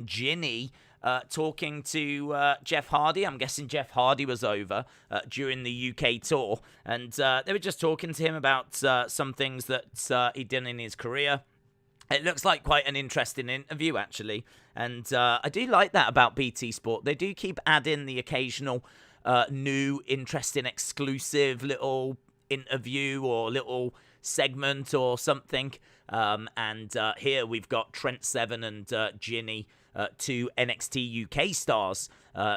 Ginny talking to Jeff Hardy. I'm guessing Jeff Hardy was over during the UK tour, and they were just talking to him about some things that he'd done in his career. It looks like quite an interesting interview, actually, and I do like that about BT Sport. They do keep adding the occasional new, interesting, exclusive little interview or little segment or something. And here we've got Trent Seven and Ginny, two NXT UK stars,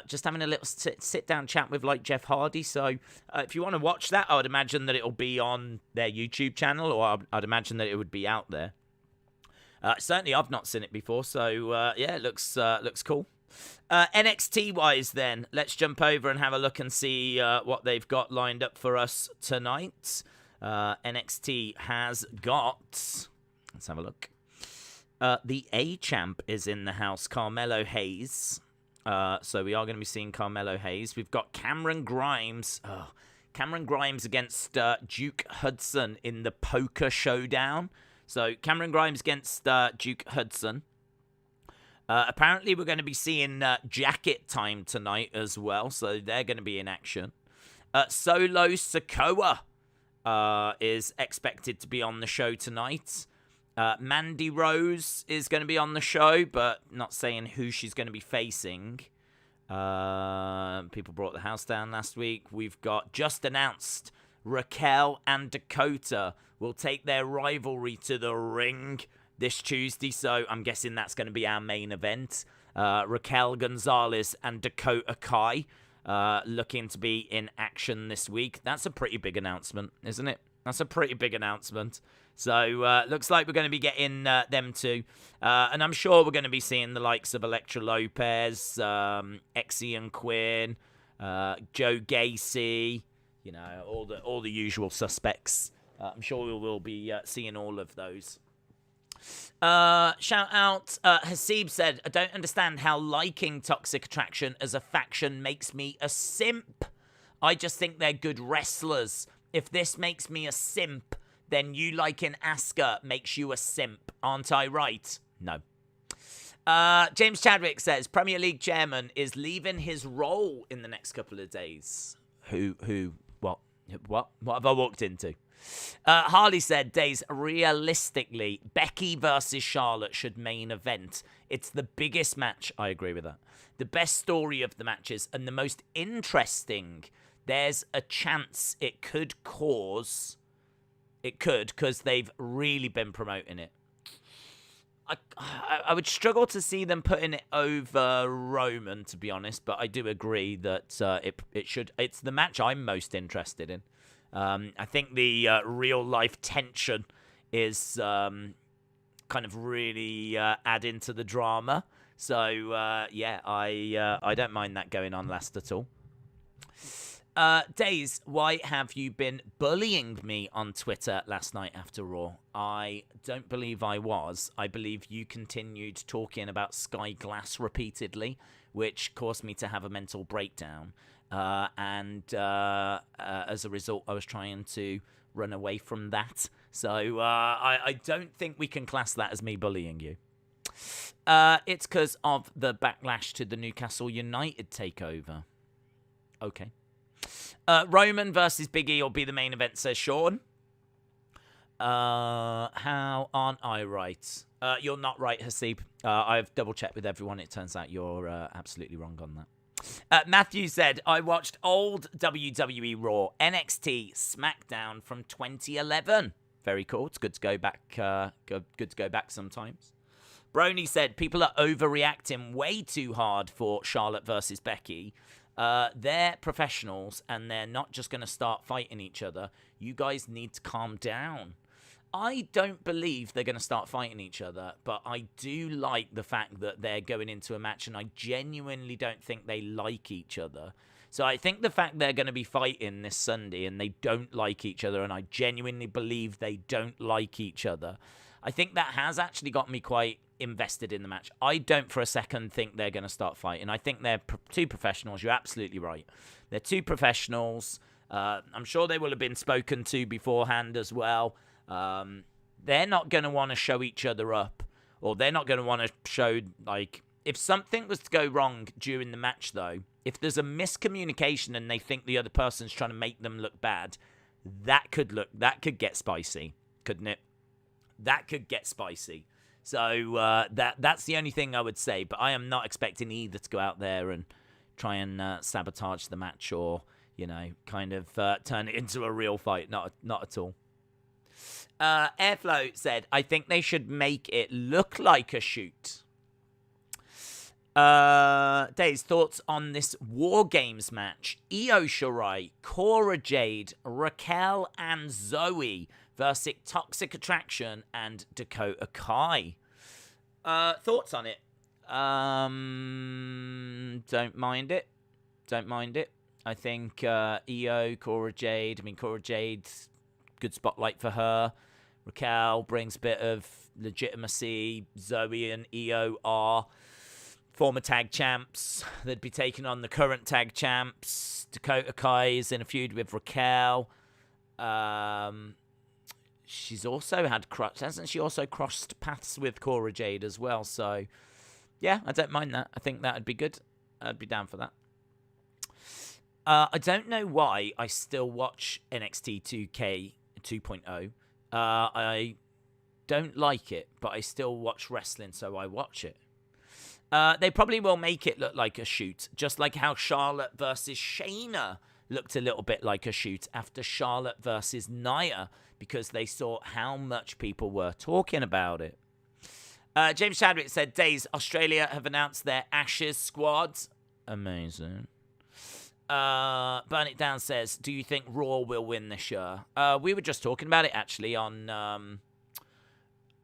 just having a little sit-down chat with like Jeff Hardy. So if you want to watch that, I would imagine that it'll be on their YouTube channel, or I'd imagine that it would be out there. Certainly, I've not seen it before, so yeah, it looks cool. NXT-wise, then, let's jump over and have a look and see what they've got lined up for us tonight. NXT has got... Let's have a look. The A-Champ is in the house, Carmelo Hayes. So we are going to be seeing Carmelo Hayes. We've got Cameron Grimes. Cameron Grimes against Duke Hudson in the Poker Showdown. So Cameron Grimes against Duke Hudson. Apparently, we're going to be seeing Jacket Time tonight as well, so they're going to be in action. Solo Sikoa is expected to be on the show tonight. Mandy Rose is going to be on the show, but not saying who she's going to be facing. People brought the house down last week. We've got just announced Raquel and Dakota will take their rivalry to the ring this Tuesday, so I'm guessing that's going to be our main event. Raquel Gonzalez and Dakota Kai looking to be in action this week. That's a pretty big announcement, isn't it? That's a pretty big announcement. So looks like we're going to be getting them two. And I'm sure we're going to be seeing the likes of Elektra Lopez, Exy and Quinn, Joe Gacy, you know, all the usual suspects. I'm sure we will be seeing all of those. Shout out, Hasib said, I don't understand how liking Toxic Attraction as a faction makes me a simp. I just think they're good wrestlers. If this makes me a simp, then you liking Asuka makes you a simp. Aren't I right? No. James Chadwick says, Premier League chairman is leaving his role in the next couple of days. What have I walked into? Harley said, Days, realistically, Becky versus Charlotte should main event. It's the biggest match. I agree with that. The best story of the matches and the most interesting. There's a chance it could cause... It could, because they've really been promoting it. I would struggle to see them putting it over Roman, to be honest, but I do agree that it should. It's the match I'm most interested in. I think the real-life tension is kind of really adding to the drama. So, yeah, I don't mind that going on last at all. Days, why have you been bullying me on Twitter last night after Raw? I don't believe I was. I believe you continued talking about Sky Glass repeatedly, which caused me to have a mental breakdown. And as a result, I was trying to run away from that. So I don't think we can class that as me bullying you. It's because of the backlash to the Newcastle United takeover. Okay. Roman versus Big E will be the main event, says Sean. How aren't I right? You're not right, Hasib. I've double-checked with everyone. It turns out you're absolutely wrong on that. Matthew said, I watched old WWE Raw, NXT, SmackDown from 2011. Very cool. It's good to go back. Good to go back sometimes. Brony said, people are overreacting way too hard for Charlotte versus Becky. They're professionals and they're not just going to start fighting each other. You guys need to calm down. I don't believe they're going to start fighting each other, but I do like the fact that they're going into a match, and I genuinely don't think they like each other. So I think the fact they're going to be fighting this Sunday and they don't like each other, and I genuinely believe they don't like each other, I think that has actually got me quite invested in the match. I don't for a second think they're going to start fighting. I think they're two professionals. You're absolutely right. They're two professionals. I'm sure they will have been spoken to beforehand as well. They're not going to want to show each other up, or they're not going to want to show like If something was to go wrong during the match, though, if there's a miscommunication and they think the other person's trying to make them look bad, that could get spicy, couldn't it? That could get spicy. So that's the only thing I would say. But I am not expecting either to go out there and try and sabotage the match or, kind of turn it into a real fight. Not at all. Airflow said, I think they should make it look like a shoot. Dave's thoughts on this War Games match. Io Shirai, Cora Jade, Raquel and Zoe versus Toxic Attraction and Dakota Kai. Thoughts on it? Don't mind it. I think Io, Cora Jade. Cora Jade, good spotlight for her. Raquel brings a bit of legitimacy. Zoe and Io are former tag champs. They'd be taking on the current tag champs. Dakota Kai is in a feud with Raquel. She's also hasn't she also crossed paths with Cora Jade as well? So, yeah, I don't mind that. I think that would be good. I'd be down for that. I don't know why I still watch NXT 2.0. I don't like it, but I still watch wrestling, so I watch it. They probably will make it look like a shoot, just like how Charlotte versus Shayna looked a little bit like a shoot after Charlotte versus Nia, because they saw how much people were talking about it. James Chadwick said, Days, Australia have announced their Ashes squad. Amazing. Burn It Down says, do you think Raw will win this year? We were just talking about it, actually, on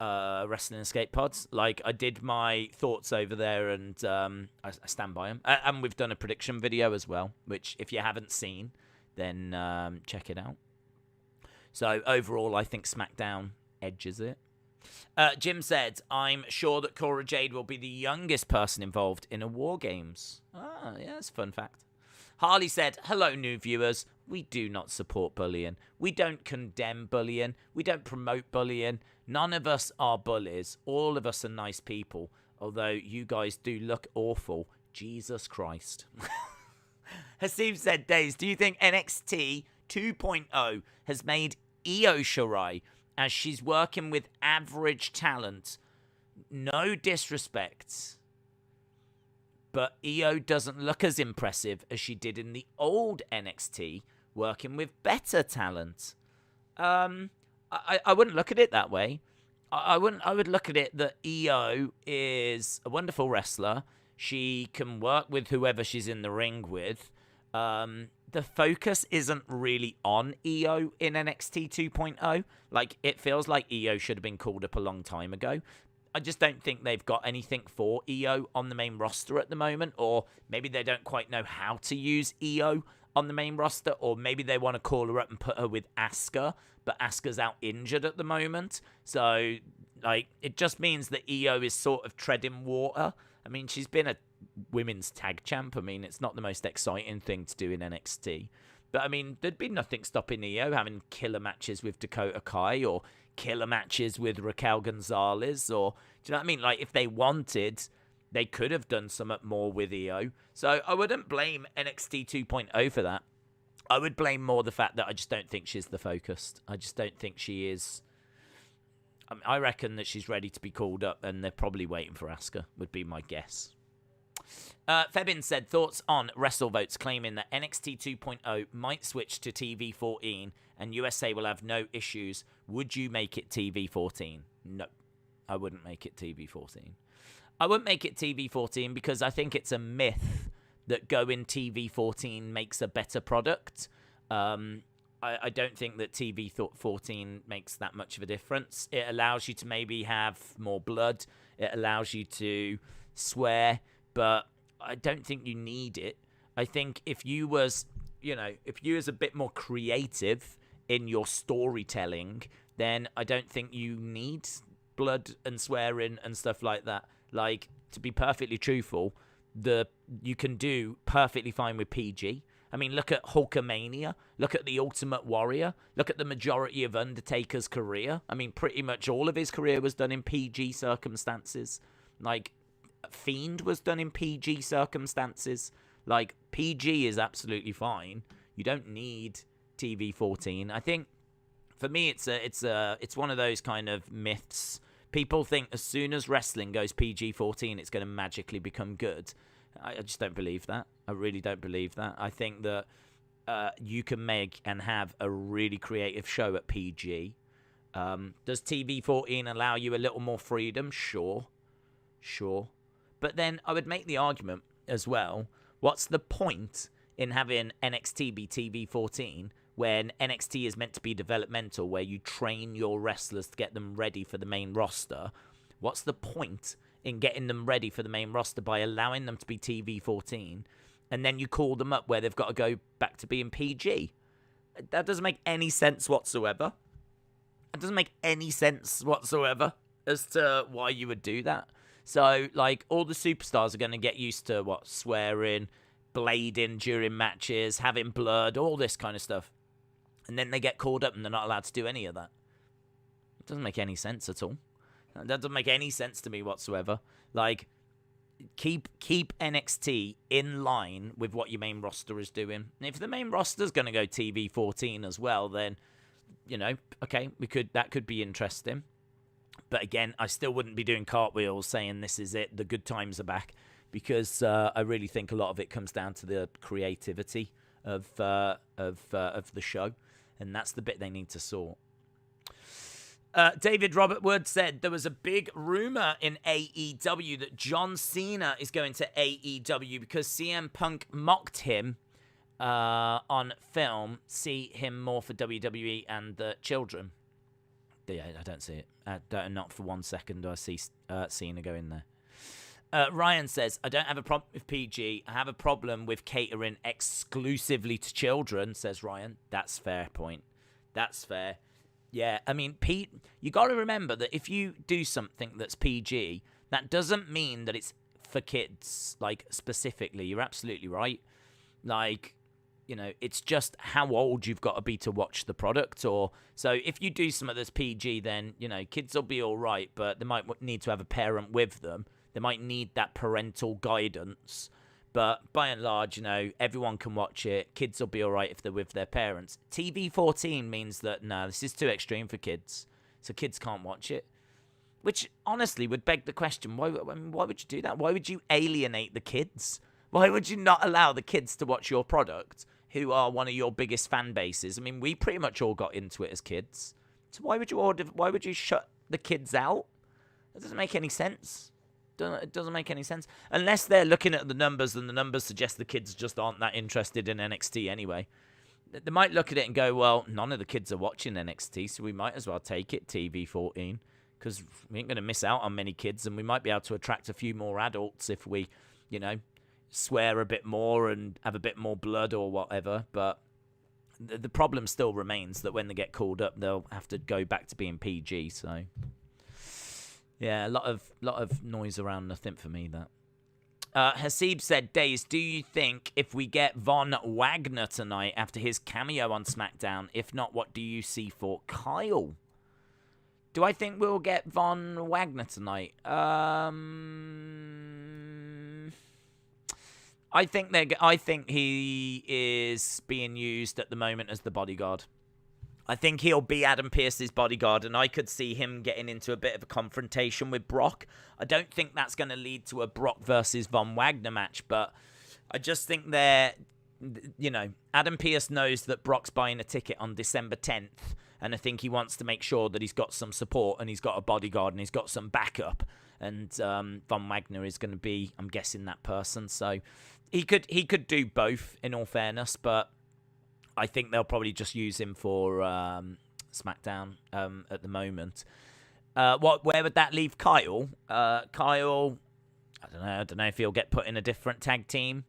Wrestling Escape Pods. Like, I did my thoughts over there, and I stand by them. And we've done a prediction video as well, which, if you haven't seen, then check it out. So, overall, I think SmackDown edges it. Jim said, I'm sure that Cora Jade will be the youngest person involved in a War Games. Ah, yeah, that's a fun fact. Harley said, hello, new viewers. We do not support bullying. We don't condemn bullying. We don't promote bullying. None of us are bullies. All of us are nice people. Although you guys do look awful. Jesus Christ. Haseeb said, Days, do you think NXT 2.0 has made Io Shirai, as she's working with average talent? No disrespect, but Io doesn't look as impressive as she did in the old NXT, working with better talent. I wouldn't look at it that way. I would look at it that Io is a wonderful wrestler. She can work with whoever she's in the ring with. The focus isn't really on Io in NXT 2.0. Like, it feels like Io should have been called up a long time ago. I just don't think they've got anything for Io on the main roster at the moment, or maybe they don't quite know how to use Io on the main roster, or maybe they want to call her up and put her with Asuka, but Asuka's out injured at the moment. So, like, it just means that Io is sort of treading water. I mean, she's been a women's tag champ. I mean, it's not the most exciting thing to do in NXT. But, I mean, there'd be nothing stopping Io having killer matches with Dakota Kai or killer matches with Raquel Gonzalez, or, do you know what I mean? Like, if they wanted, they could have done something more with Io. So I wouldn't blame NXT 2.0 for that. I would blame more the fact that I just don't think she's the focus. I just don't think she is. I reckon that she's ready to be called up, and they're probably waiting for Asuka, would be my guess. Fabian said, thoughts on WrestleVotes claiming that NXT 2.0 might switch to TV 14 and USA will have no issues. Would you make it TV 14? No, I wouldn't make it TV 14. I wouldn't make it TV 14 because I think it's a myth that going TV 14 makes a better product. I don't think that TV 14 makes that much of a difference. It allows you to maybe have more blood. It allows you to swear, but I don't think you need it. I think if you was a bit more creative in your storytelling, then I don't think you need blood and swearing and stuff like that. Like, to be perfectly truthful, you can do perfectly fine with PG. I mean, look at Hulkamania. Look at The Ultimate Warrior. Look at the majority of Undertaker's career. I mean, pretty much all of his career was done in PG circumstances. Like, Fiend was done in PG circumstances. Like, PG is absolutely fine. You don't need TV-14. I think, for me, it's one of those kind of myths. People think as soon as wrestling goes PG-14, it's going to magically become good. I just don't believe that. I really don't believe that. I think that you can make and have a really creative show at PG. Does TV-14 allow you a little more freedom? Sure. But then I would make the argument as well, what's the point in having NXT be TV-14 when NXT is meant to be developmental, where you train your wrestlers to get them ready for the main roster? What's the point in getting them ready for the main roster by allowing them to be TV-14, and then you call them up where they've got to go back to being PG? That doesn't make any sense whatsoever. It doesn't make any sense whatsoever as to why you would do that. So, like, all the superstars are going to get used to, swearing, blading during matches, having blood, all this kind of stuff. And then they get called up and they're not allowed to do any of that. It doesn't make any sense at all. That doesn't make any sense to me whatsoever. Like, keep NXT in line with what your main roster is doing. And if the main roster's going to go TV-14 as well, then, okay, that could be interesting. But again, I still wouldn't be doing cartwheels saying this is it, the good times are back, because I really think a lot of it comes down to the creativity of the show, and that's the bit they need to sort. David Robert Wood said there was a big rumor in AEW that John Cena is going to AEW because CM Punk mocked him on film. See him more for WWE and the children. Yeah, I don't see it. Not for 1 second do I see Cena go in there. Ryan says, I don't have a problem with PG. I have a problem with catering exclusively to children, says Ryan. That's fair point. That's fair. Yeah, I mean, Pete, you got to remember that if you do something that's PG, that doesn't mean that it's for kids, like, specifically. You're absolutely right. Like, it's just how old you've got to be to watch the product. Or so if you do something that's PG, then, kids will be all right, but they might need to have a parent with them. They might need that parental guidance. But by and large, everyone can watch it. Kids will be all right if they're with their parents. TV-14 means that, no, this is too extreme for kids, so kids can't watch it. Which, honestly, would beg the question, why would you do that? Why would you alienate the kids? Why would you not allow the kids to watch your product, who are one of your biggest fan bases? I mean, we pretty much all got into it as kids. So why would you shut the kids out? That doesn't make any sense. It doesn't make any sense. Unless they're looking at the numbers and the numbers suggest the kids just aren't that interested in NXT anyway. They might look at it and go, well, none of the kids are watching NXT, so we might as well take it TV-14, because we ain't going to miss out on many kids, and we might be able to attract a few more adults if we, swear a bit more and have a bit more blood or whatever. But the problem still remains that when they get called up, they'll have to go back to being PG, so... Yeah, a lot of noise around nothing for me, that. Hasib said, Days, do you think if we get Von Wagner tonight after his cameo on SmackDown? If not, what do you see for Kyle? Do I think we'll get Von Wagner tonight? I think he is being used at the moment as the bodyguard. I think he'll be Adam Pearce's bodyguard, and I could see him getting into a bit of a confrontation with Brock. I don't think that's going to lead to a Brock versus Von Wagner match, but I just think Adam Pearce knows that Brock's buying a ticket on December 10th, and I think he wants to make sure that he's got some support and he's got a bodyguard and he's got some backup, and Von Wagner is going to be, I'm guessing, that person. So he could do both, in all fairness, but I think they'll probably just use him for SmackDown at the moment. Where would that leave Kyle? Kyle, I don't know if he'll get put in a different tag team.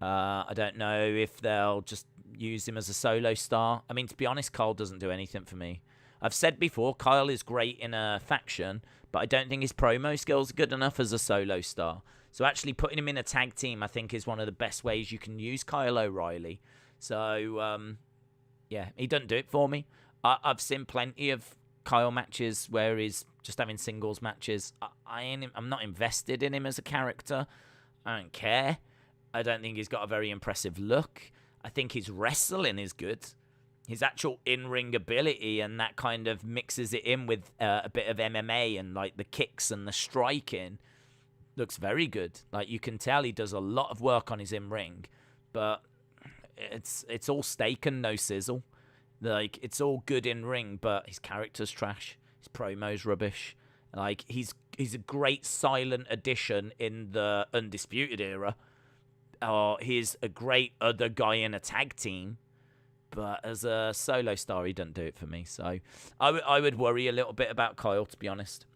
I don't know if they'll just use him as a solo star. I mean, to be honest, Kyle doesn't do anything for me. I've said before, Kyle is great in a faction, but I don't think his promo skills are good enough as a solo star. So actually putting him in a tag team, I think, is one of the best ways you can use Kyle O'Reilly. So, yeah, he doesn't do it for me. I've seen plenty of Kyle matches where he's just having singles matches. I'm not invested in him as a character. I don't care. I don't think he's got a very impressive look. I think his wrestling is good. His actual in-ring ability and that kind of mixes it in with a bit of MMA and like the kicks and the striking looks very good. Like you can tell he does a lot of work on his in-ring, but it's all steak and no sizzle. Like it's all good in-ring, but his character's trash. His promo's rubbish. Like he's a great silent addition in the Undisputed era. He's a great other guy in a tag team, but as a solo star, he doesn't do it for me. So I would worry a little bit about Kyle, to be honest.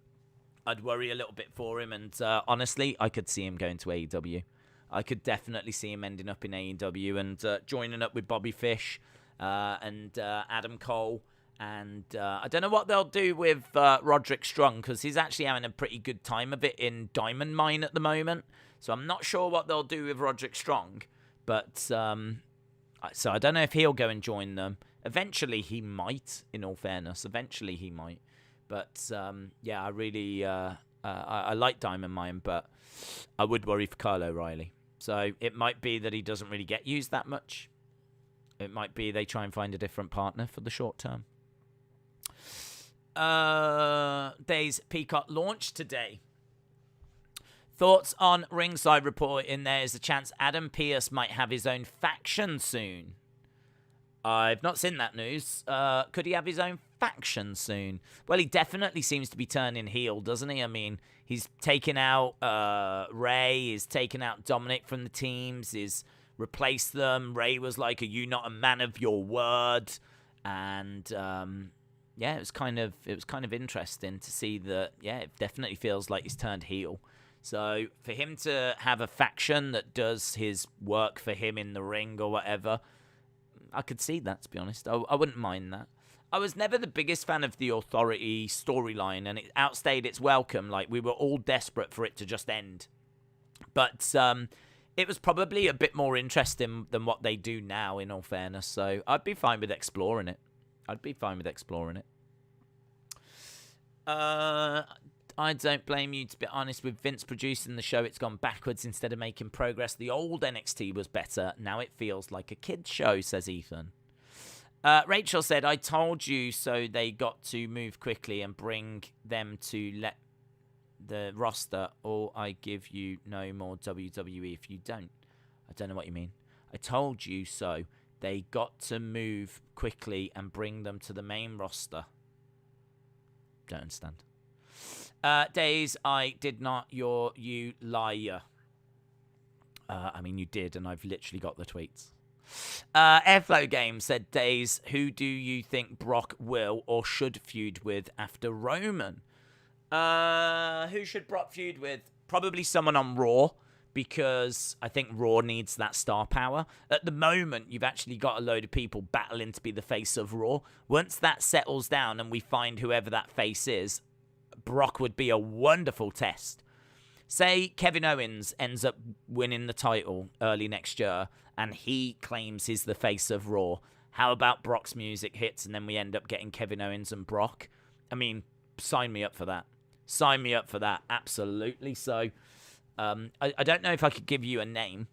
I'd worry a little bit for him, and honestly, I could see him going to AEW. I could definitely see him ending up in AEW and joining up with Bobby Fish and Adam Cole. And I don't know what they'll do with Roderick Strong, because he's actually having a pretty good time of it in Diamond Mine at the moment. So I'm not sure what they'll do with Roderick Strong. But so I don't know if he'll go and join them. Eventually he might, in all fairness. Eventually he might. But yeah, I really I like Diamond Mine, but I would worry for Kyle O'Reilly. So it might be that he doesn't really get used that much. It might be they try and find a different partner for the short term. Days Peacock launched today. Thoughts on Ringside reporting there's a chance Adam Pearce might have his own faction soon. I've not seen that news. Could he have his own faction soon? Well, he definitely seems to be turning heel, doesn't he? I mean, he's taken out Ray, he's taken out Dominic from the teams, he's replaced them. Ray was like, are you not a man of your word? And yeah, it was kind of interesting to see that. Yeah, it definitely feels like he's turned heel. So for him to have a faction that does his work for him in the ring or whatever, I could see that, to be honest. I wouldn't mind that. I was never the biggest fan of the Authority storyline, and it outstayed its welcome. Like, we were all desperate for it to just end. But it was probably a bit more interesting than what they do now, in all fairness. So I'd be fine with exploring it. I don't blame you, to be honest. With Vince producing the show, it's gone backwards instead of making progress. The old NXT was better. Now it feels like a kid's show, says Ethan. Rachel said, I told you so. They got to move quickly and bring them to let the roster, or I give you no more WWE if you don't. I don't know what you mean. I told you so. They got to move quickly and bring them to the main roster. Don't understand. Days, I did not. You liar. I mean, you did, and I've literally got the tweets. Airflow Game said, Days, who do you think Brock will or should feud with after Roman? Who should Brock feud with? Probably someone on Raw, because I think Raw needs that star power. At the moment, you've actually got a load of people battling to be the face of Raw. Once that settles down and we find whoever that face is, Brock would be a wonderful test. Say Kevin Owens ends up winning the title early next year and he claims he's the face of Raw. How about Brock's music hits and then we end up getting Kevin Owens and Brock? I mean, sign me up for that. Sign me up for that. Absolutely. So I don't know if I could give you a name,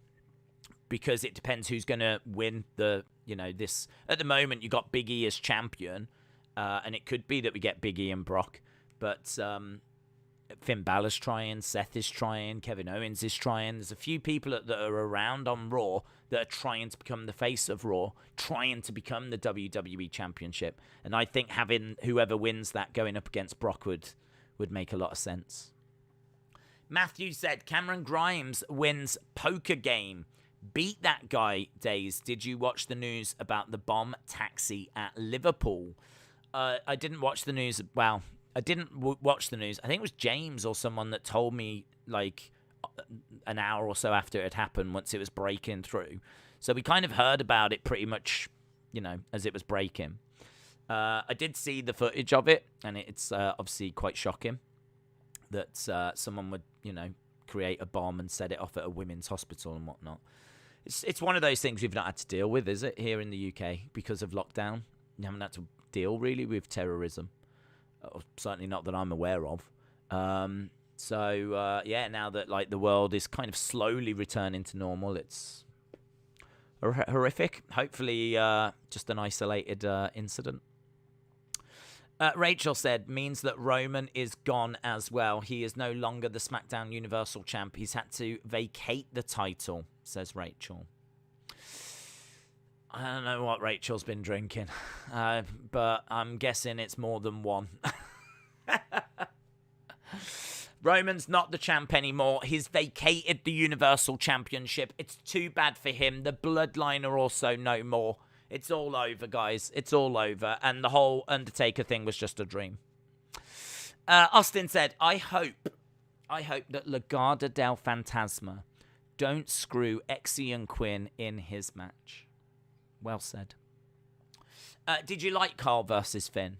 because it depends who's going to win the, this. At the moment, you got Big E as champion, and it could be that we get Big E and Brock. But Finn Balor's trying, Seth is trying, Kevin Owens is trying. There's a few people that are around on Raw that are trying to become the face of Raw, trying to become the WWE Championship. And I think having whoever wins that going up against Brock would make a lot of sense. Matthew said, Cameron Grimes wins poker game. Beat that guy, Days. Did you watch the news about the bomb taxi at Liverpool? I didn't watch the news. Well, I didn't watch the news. I think it was James or someone that told me like an hour or so after it had happened, once it was breaking through. So we kind of heard about it pretty much, as it was breaking. I did see the footage of it, and it's obviously quite shocking that someone would, create a bomb and set it off at a women's hospital and whatnot. It's one of those things we've not had to deal with, is it, here in the UK because of lockdown? You haven't had to deal really with terrorism. Certainly not that I'm aware of. Yeah, now that like the world is kind of slowly returning to normal, it's horrific. Hopefully, just an isolated incident. Rachel said, means that Roman is gone as well. He is no longer the SmackDown Universal Champ. He's had to vacate the title, says Rachel. I don't know what Rachel's been drinking, but I'm guessing it's more than one. Roman's not the champ anymore. He's vacated the Universal Championship. It's too bad for him. The Bloodline are also no more. It's all over, guys. It's all over. And the whole Undertaker thing was just a dream. Austin said, I hope that Legado del Fantasma don't screw Exy and Quinn in his match. Well said. Did you like Carl versus Finn?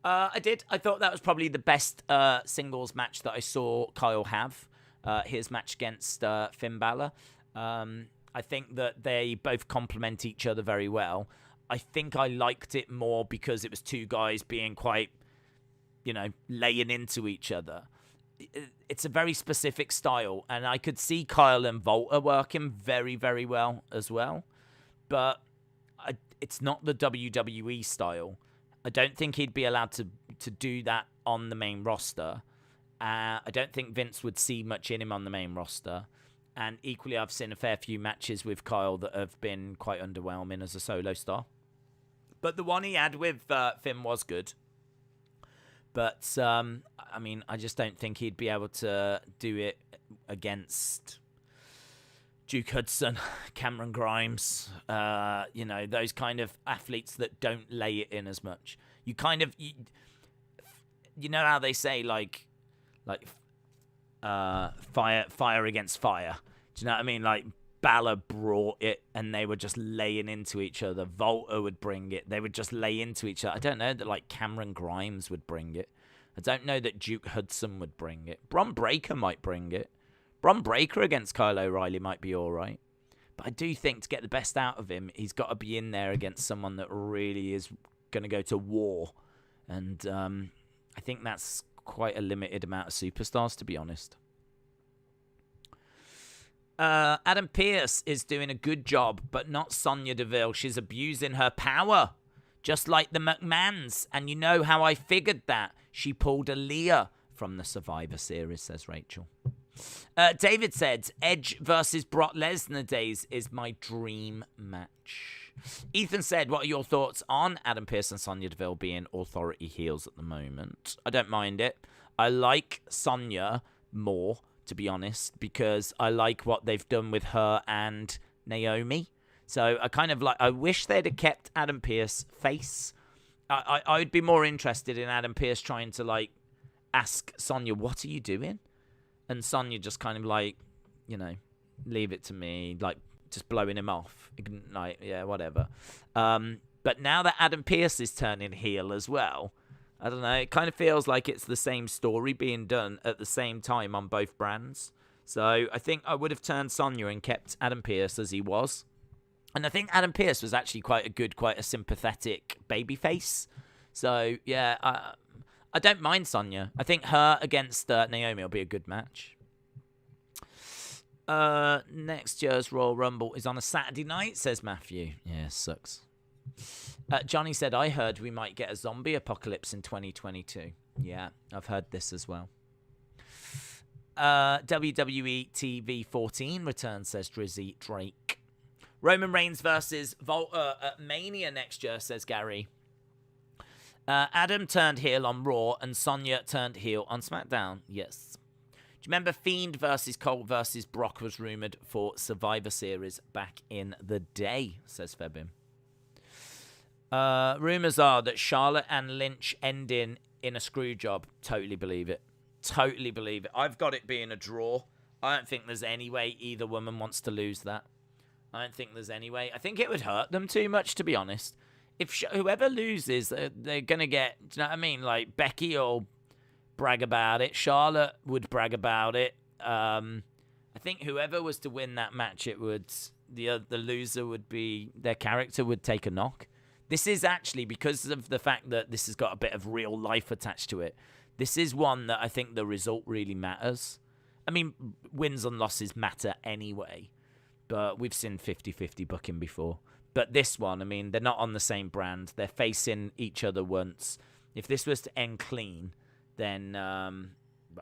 I did. I thought that was probably the best singles match that I saw Kyle have. His match against Finn Balor. I think that they both complement each other very well. I think I liked it more because it was two guys being quite, laying into each other. It's a very specific style, and I could see Kyle and Volta working very, very well as well. But it's not the WWE style. I don't think he'd be allowed to do that on the main roster. I don't think Vince would see much in him on the main roster. And equally, I've seen a fair few matches with Kyle that have been quite underwhelming as a solo star. But the one he had with Finn was good. But, I just don't think he'd be able to do it against Duke Hudson, Cameron Grimes, those kind of athletes that don't lay it in as much. You know how they say, fire against fire. Do you know what I mean? Like, Balor brought it, and they were just laying into each other. Volta would bring it. They would just lay into each other. I don't know that, Cameron Grimes would bring it. I don't know that Duke Hudson would bring it. Bron Breakker might bring it. Bron Breakker against Kyle O'Reilly might be all right. But I do think to get the best out of him, he's got to be in there against someone that really is going to go to war. And I think that's quite a limited amount of superstars, to be honest. Adam Pearce is doing a good job, but not Sonya Deville. She's abusing her power, just like the McMahons. And you know how I figured that. She pulled Aaliyah from the Survivor Series, says Rachel. David said, Edge versus Brock Lesnar days is my dream match. Ethan said, what are your thoughts on Adam Pearce and Sonya Deville being authority heels at the moment? I don't mind it. I like Sonya more, to be honest, because I like what they've done with her and Naomi. So I wish they'd have kept Adam Pearce face. I would be more interested in Adam Pearce trying to ask Sonya, what are you doing? And Sonya just leave it to me, just blowing him off. Yeah, whatever. But now that Adam Pearce is turning heel as well, I don't know, it kind of feels like it's the same story being done at the same time on both brands. So I think I would have turned Sonya and kept Adam Pearce as he was. And I think Adam Pearce was actually quite a sympathetic babyface. So, yeah, I don't mind Sonya. I think her against Naomi will be a good match. Next year's Royal Rumble is on a Saturday night, says Matthew. Yeah, sucks. Johnny said, I heard we might get a zombie apocalypse in 2022. Yeah, I've heard this as well. WWE TV 14 returns, says Drizzy Drake. Roman Reigns versus Volta at Mania next year, says Gary. Adam turned heel on Raw and Sonya turned heel on SmackDown. Yes. Do you remember Fiend versus Cole versus Brock was rumoured for Survivor Series back in the day, says Fabian. Rumours are that Charlotte and Lynch ending in a screw job. Totally believe it. Totally believe it. I've got it being a draw. I don't think there's any way either woman wants to lose that. I don't think there's any way. I think it would hurt them too much, to be honest. If whoever loses, they're going to get, do you know what I mean? Becky will brag about it. Charlotte would brag about it. I think whoever was to win that match, it would, the loser would be, their character would take a knock. This is actually, because of the fact that this has got a bit of real life attached to it, this is one that I think the result really matters. I mean, wins and losses matter anyway, but we've seen 50-50 booking before. But this one, I mean, they're not on the same brand. They're facing each other once. If this was to end clean, then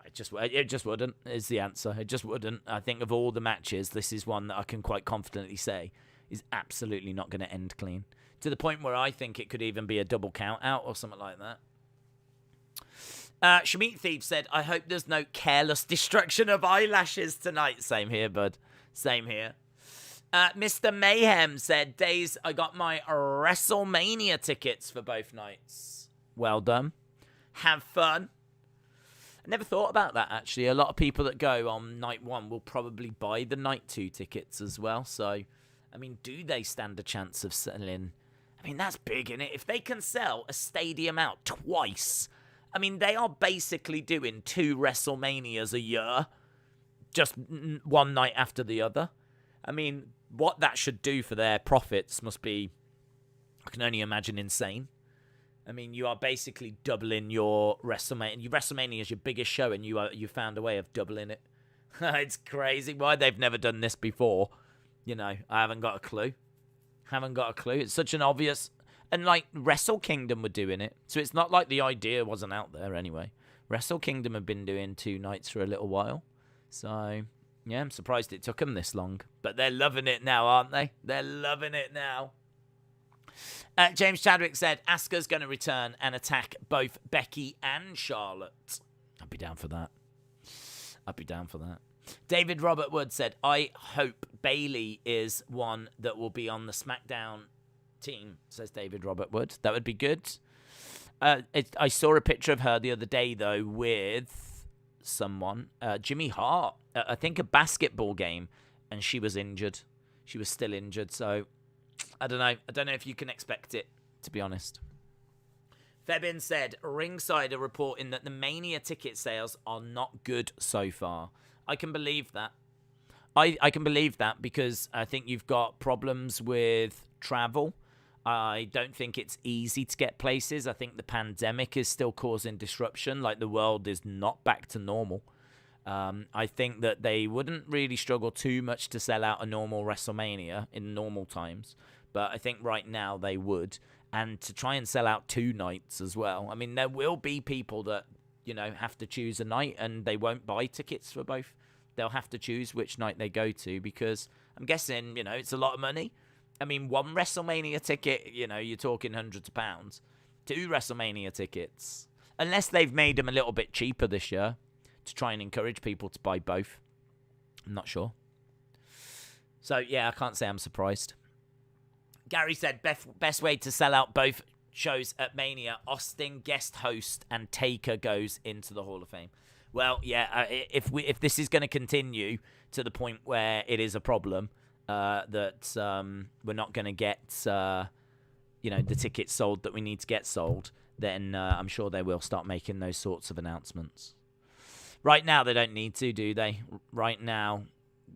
it just wouldn't, is the answer. It just wouldn't. I think of all the matches, this is one that I can quite confidently say is absolutely not going to end clean. To the point where I think it could even be a double count out or something like that. Shamit Thief said, I hope there's no careless destruction of eyelashes tonight. Same here, bud. Same here. Mr. Mayhem said, Days, I got my WrestleMania tickets for both nights. Well done. Have fun. I never thought about that, actually. A lot of people that go on night 1 will probably buy the night 2 tickets as well. So, I mean, do they stand a chance of selling? I mean, that's big, innit? If they can sell a stadium out twice, I mean, they are basically doing 2 WrestleManias a year, just one night after the other. I mean, what that should do for their profits must be, I can only imagine, insane. I mean, you are basically doubling your WrestleMania. WrestleMania is your biggest show, and you found a way of doubling it. It's crazy. Why they've never done this before, you know, I haven't got a clue. It's such an obvious... And, like, Wrestle Kingdom were doing it, so it's not like the idea wasn't out there anyway. Wrestle Kingdom have been doing 2 nights for a little while. So, yeah, I'm surprised it took them this long. But they're loving it now, aren't they? They're loving it now. James Chadwick said, Asuka's going to return and attack both Becky and Charlotte. I'd be down for that. David Robert Wood said, I hope Bayley is one that will be on the SmackDown team, says David Robert Wood. That would be good. I saw a picture of her the other day, though, with someone, Jimmy Hart, I think a basketball game, and she was injured. She was still injured, so I don't know. I don't know if you can expect it, to be honest. Febin said, Ringside are reporting that the Mania ticket sales are not good so far. I can believe that. I can believe that because I think you've got problems with travel. I don't think it's easy to get places. I think the pandemic is still causing disruption. Like, the world is not back to normal. I think that they wouldn't really struggle too much to sell out a normal WrestleMania in normal times. But I think right now they would. And to try and sell out 2 nights as well. I mean, there will be people that, you know, have to choose a night and they won't buy tickets for both. They'll have to choose which night they go to because I'm guessing, you know, it's a lot of money. I mean, 1 WrestleMania ticket, you know, you're talking hundreds of pounds. 2 WrestleMania tickets. Unless they've made them a little bit cheaper this year to try and encourage people to buy both. I'm not sure. So, yeah, I can't say I'm surprised. Gary said, best way to sell out both shows at Mania, Austin guest host and Taker goes into the Hall of Fame. Well, yeah, if this is going to continue to the point where it is a problem, that we're not going to get, you know, the tickets sold that we need to get sold, then I'm sure they will start making those sorts of announcements. Right now, they don't need to, do they? Right now,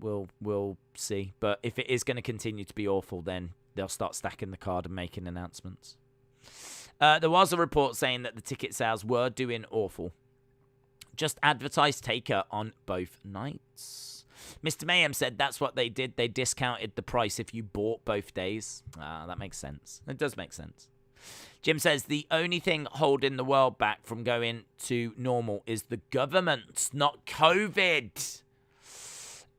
we'll see. But if it is going to continue to be awful, then they'll start stacking the card and making announcements. There was a report saying that the ticket sales were doing awful. Just advertise Taker on both nights. Mr. Mayhem said that's what they did. They discounted the price if you bought both days. That makes sense. It does make sense. Jim says the only thing holding the world back from going to normal is the government, not COVID.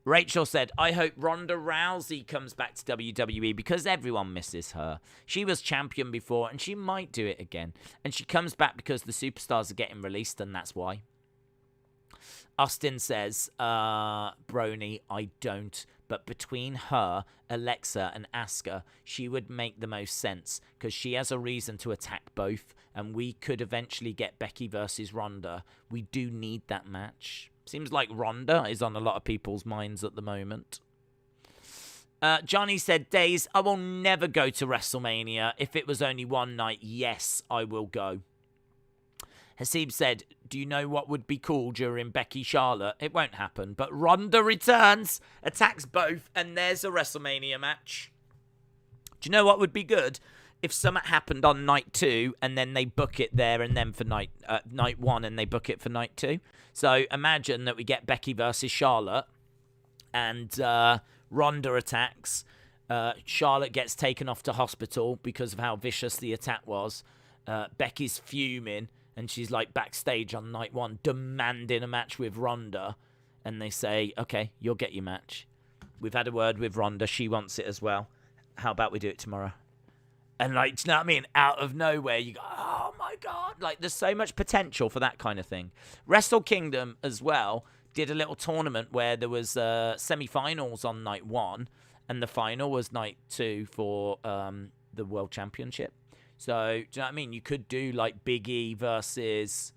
Rachel said, I hope Ronda Rousey comes back to WWE because everyone misses her. She was champion before and she might do it again. And she comes back because the superstars are getting released and that's why. Austin says, Brony, I don't. But between her, Alexa, and Asuka, she would make the most sense because she has a reason to attack both. And we could eventually get Becky versus Ronda. We do need that match. Seems like Ronda is on a lot of people's minds at the moment. Johnny said, Days, I will never go to WrestleMania. If it was only one night, yes, I will go. Hasib said, do you know what would be cool during Becky Charlotte? It won't happen, but Ronda returns, attacks both, and there's a WrestleMania match. Do you know what would be good? if something happened on night 2 and then they book it there and then for night 1 and they book it for night 2. So imagine that we get Becky versus Charlotte and Ronda attacks. Charlotte gets taken off to hospital because of how vicious the attack was. Becky's fuming and she's like backstage on night 1 demanding a match with Ronda. And they say, okay, you'll get your match. We've had a word with Ronda. She wants it as well. How about we do it tomorrow? And, like, do you know what I mean? Out of nowhere, you go, oh, my God. Like, there's so much potential for that kind of thing. Wrestle Kingdom, as well, did a little tournament where there was semi-finals on night 1, and the final was night 2 for the World Championship. So, do you know what I mean? You could do, like, Big E versus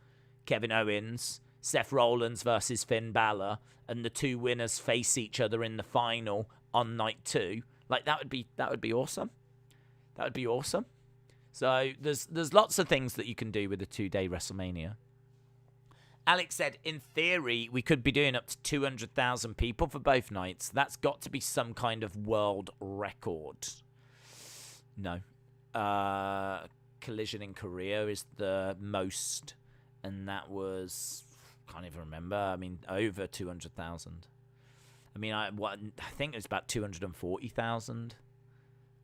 Kevin Owens, Seth Rollins versus Finn Balor, and the 2 winners face each other in the final on night 2. Like, that would be awesome. That would be awesome. So there's lots of things that you can do with a 2-day WrestleMania. Alex said, in theory, we could be doing up to 200,000 people for both nights. That's got to be some kind of world record. No. Collision in Korea is the most. And that was, can't even remember. I mean, over 200,000. I mean, I think it was about 240,000.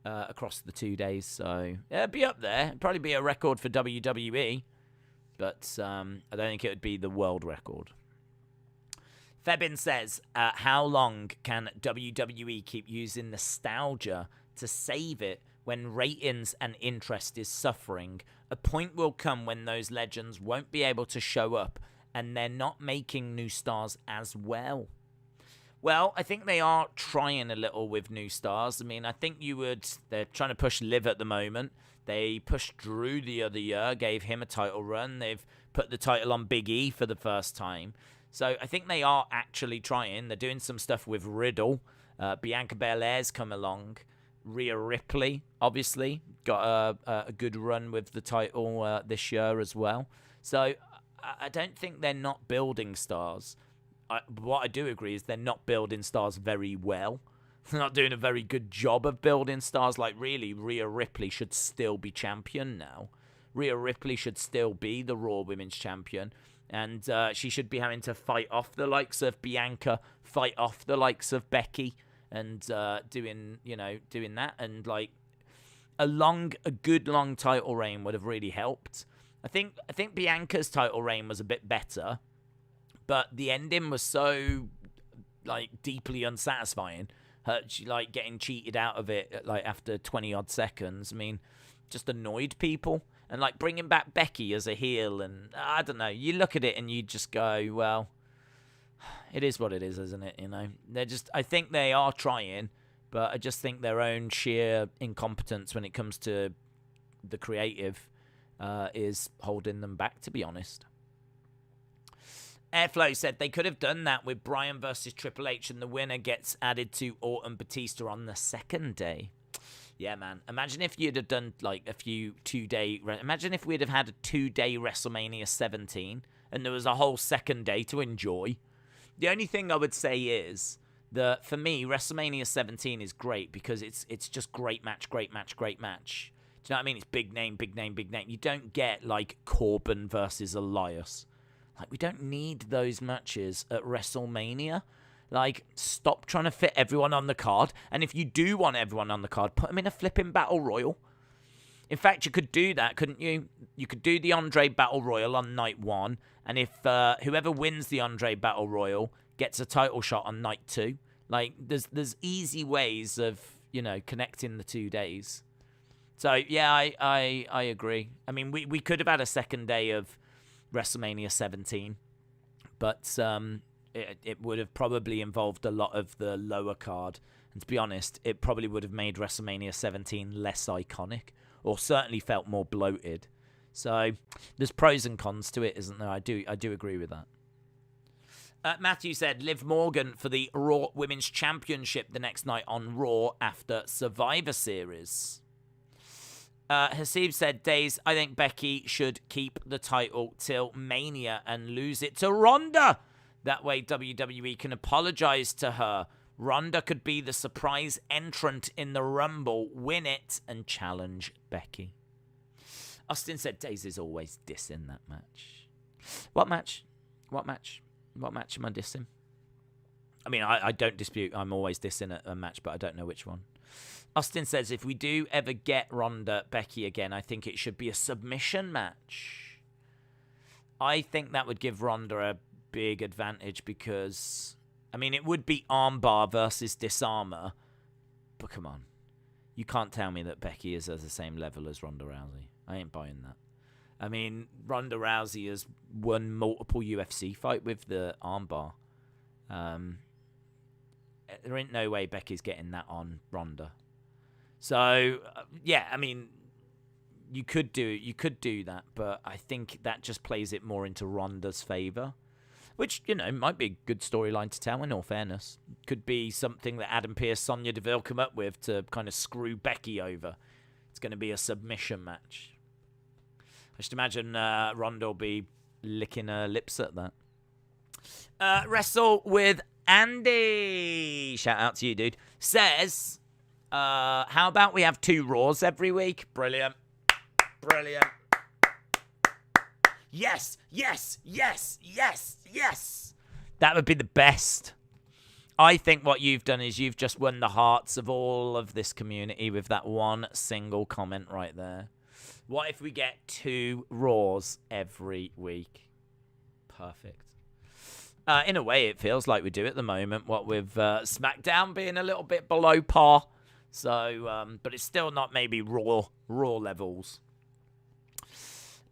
Across the 2 days, so yeah, it'd be up there. It'd probably be a record for WWE, but I don't think it would be the world record. Febin says, how long can WWE keep using nostalgia to save it when ratings and interest is suffering? A point will come when those legends won't be able to show up, and they're not making new stars as well. Well, I think they are trying a little with new stars. I mean, I think they're trying to push Liv at the moment. They pushed Drew the other year, gave him a title run. They've put the title on Big E for the first time. So I think they are actually trying. They're doing some stuff with Riddle. Bianca Belair's come along. Rhea Ripley, obviously, got a good run with the title this year as well. So I don't think they're not building stars. What I do agree is they're not building stars very well. They're not doing a very good job of building stars. Like, really, Rhea Ripley should still be champion now. Rhea Ripley should still be the Raw Women's Champion. And she should be having to fight off the likes of Bianca, fight off the likes of Becky, and doing that. And, like, a good long title reign would have really helped. I think Bianca's title reign was a bit better. But the ending was so, like, deeply unsatisfying. She, like, getting cheated out of it, like, after 20-odd seconds. I mean, just annoyed people. And, like, bringing back Becky as a heel. And, I don't know. You look at it and you just go, well, it is what it is, isn't it? You know? I think they are trying. But I just think their own sheer incompetence when it comes to the creative is holding them back, to be honest. Airflow said they could have done that with Bryan versus Triple H and the winner gets added to Orton Batista on the second day. Yeah, man. Imagine if you'd have done like a few 2-day... Imagine if we'd have had a 2-day WrestleMania 17 and there was a whole second day to enjoy. The only thing I would say is that for me, WrestleMania 17 is great because it's just great match, great match, great match. Do you know what I mean? It's big name, big name, big name. You don't get like Corbin versus Elias. Like, we don't need those matches at WrestleMania. Like, stop trying to fit everyone on the card. And if you do want everyone on the card, put them in a flipping Battle Royal. In fact, you could do that, couldn't you? You could do the Andre Battle Royal on night 1. And if whoever wins the Andre Battle Royal gets a title shot on night 2. Like, there's easy ways of, connecting the 2 days. So, yeah, I agree. I mean, we could have had a second day of WrestleMania 17, but it would have probably involved a lot of the lower card, and to be honest, it probably would have made WrestleMania 17 less iconic, or certainly felt more bloated. So there's pros and cons to it, isn't there? I do agree with that. Matthew said Liv Morgan for the Raw Women's Championship the next night on Raw after Survivor Series. Hasib said, Days, I think Becky should keep the title till Mania and lose it to Ronda. That way WWE can apologize to her. Ronda could be the surprise entrant in the Rumble, win it, and challenge Becky. Austin said Daisy's always dissing that match. What match? What match? What match am I dissing? I mean, I don't dispute I'm always dissing a match, but I don't know which one. Austin says, if we do ever get Ronda Becky again, I think it should be a submission match. I think that would give Ronda a big advantage because, I mean, it would be armbar versus disarmor. But come on. You can't tell me that Becky is at the same level as Ronda Rousey. I ain't buying that. I mean, Ronda Rousey has won multiple UFC fight with the armbar. There ain't no way Becky's getting that on Ronda. So, yeah, I mean, you could do that, but I think that just plays it more into Ronda's favor, which, you know, might be a good storyline to tell, in all fairness. Could be something that Adam Pearce, Sonya Deville come up with to kind of screw Becky over. It's going to be a submission match. I just imagine Ronda will be licking her lips at that. Wrestle with Andy. Shout out to you, dude. Says, how about we have 2 Raws every week? Brilliant. Brilliant. Yes, yes, yes, yes, yes. That would be the best. I think what you've done is you've just won the hearts of all of this community with that one single comment right there. What if we get 2 Raws every week? Perfect. In a way, it feels like we do at the moment, what with SmackDown being a little bit below par. So, but it's still not maybe Raw levels.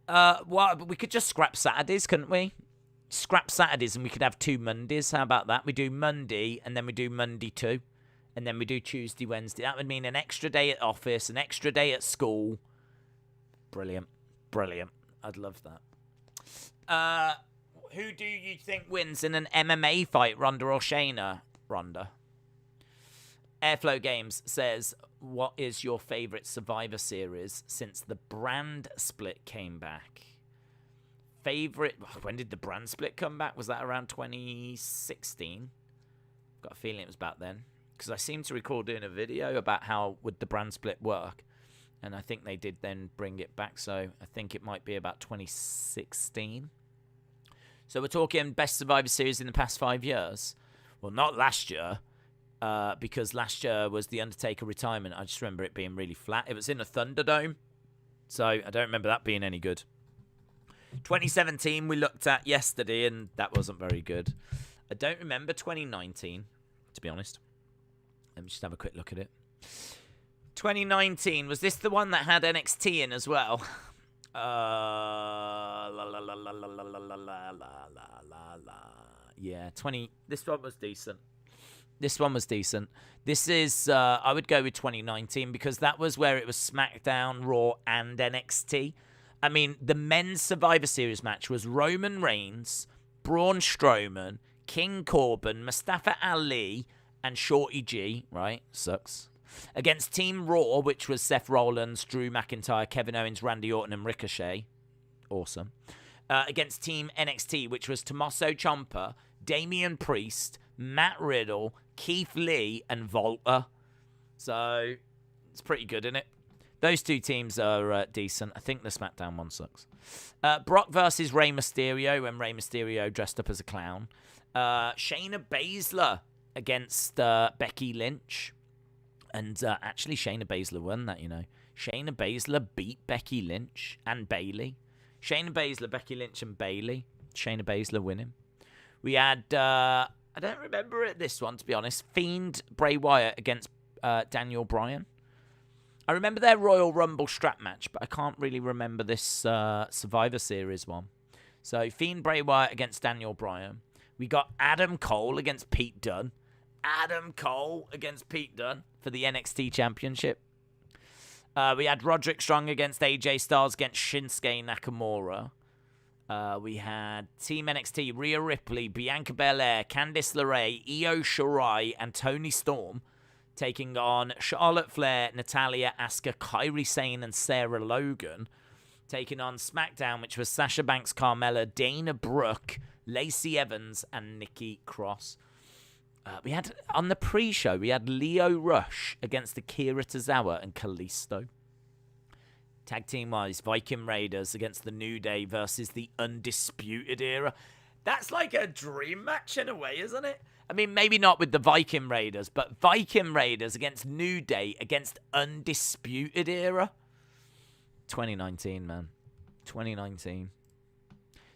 Well, we could just scrap Saturdays, couldn't we? Scrap Saturdays and we could have 2 Mondays. How about that? We do Monday and then we do Monday 2. And then we do Tuesday, Wednesday. That would mean an extra day at office, an extra day at school. Brilliant. Brilliant. I'd love that. Who do you think wins in an MMA fight, Ronda or Shayna? Ronda. Airflow Games says, what is your favorite Survivor Series since the brand split came back? Favorite, when did the brand split come back? Was that around 2016? Got a feeling it was about then. Because I seem to recall doing a video about how would the brand split work. And I think they did then bring it back. So I think it might be about 2016. So we're talking best Survivor Series in the past 5 years. Well, not last year. Because last year was the Undertaker retirement. I just remember it being really flat. It was in a Thunderdome. So I don't remember that being any good. 2017 we looked at yesterday and that wasn't very good. I don't remember 2019, to be honest. Let me just have a quick look at it. 2019, was this the one that had NXT in as well? Yeah, this one was decent. This is, I would go with 2019 because that was where it was SmackDown, Raw, and NXT. I mean, the men's Survivor Series match was Roman Reigns, Braun Strowman, King Corbin, Mustafa Ali, and Shorty G, right? Sucks. Against Team Raw, which was Seth Rollins, Drew McIntyre, Kevin Owens, Randy Orton, and Ricochet. Awesome. Against Team NXT, which was Tommaso Ciampa, Damian Priest, Matt Riddle, Keith Lee, and Volta. So, it's pretty good, isn't it? Those 2 teams are decent. I think the SmackDown one sucks. Brock versus Rey Mysterio, when Rey Mysterio dressed up as a clown. Shayna Baszler against Becky Lynch. And actually, Shayna Baszler won that, you know. Shayna Baszler beat Becky Lynch and Bayley. Shayna Baszler, Becky Lynch, and Bayley. Shayna Baszler winning. We had, I don't remember it, this one, to be honest. Fiend Bray Wyatt against Daniel Bryan. I remember their Royal Rumble strap match, but I can't really remember this Survivor Series one. So, Fiend Bray Wyatt against Daniel Bryan. We got Adam Cole against Pete Dunne. Adam Cole against Pete Dunne for the NXT Championship. We had Roderick Strong against AJ Styles against Shinsuke Nakamura. We had Team NXT, Rhea Ripley, Bianca Belair, Candice LeRae, Io Shirai, and Toni Storm taking on Charlotte Flair, Natalya, Asuka, Kairi Sane, and Sarah Logan. Taking on SmackDown, which was Sasha Banks, Carmella, Dana Brooke, Lacey Evans, and Nikki Cross. We had on the pre-show, we had Lio Rush against Akira Tozawa and Kalisto. Tag team-wise, Viking Raiders against the New Day versus the Undisputed Era. That's like a dream match in a way, isn't it? I mean, maybe not with the Viking Raiders, but Viking Raiders against New Day against Undisputed Era. 2019, man. 2019.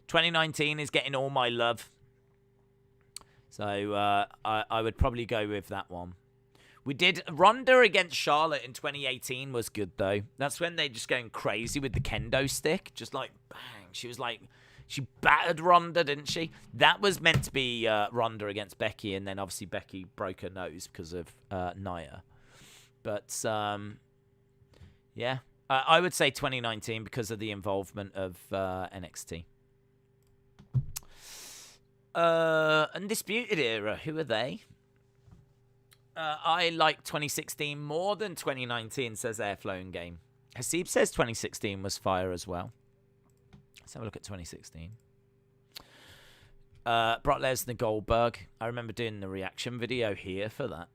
2019 is getting all my love. So I would probably go with that one. We did Ronda against Charlotte in 2018 was good, though. That's when they just going crazy with the kendo stick. Just like, bang. She battered Ronda, didn't she? That was meant to be Ronda against Becky, and then obviously Becky broke her nose because of Nia. But, yeah. I would say 2019 because of the involvement of NXT. Undisputed Era, who are they? I like 2016 more than 2019, says Airflow Game. Hasib says 2016 was fire as well. Let's have a look at 2016. Brock Lesnar Goldberg. I remember doing the reaction video here for that.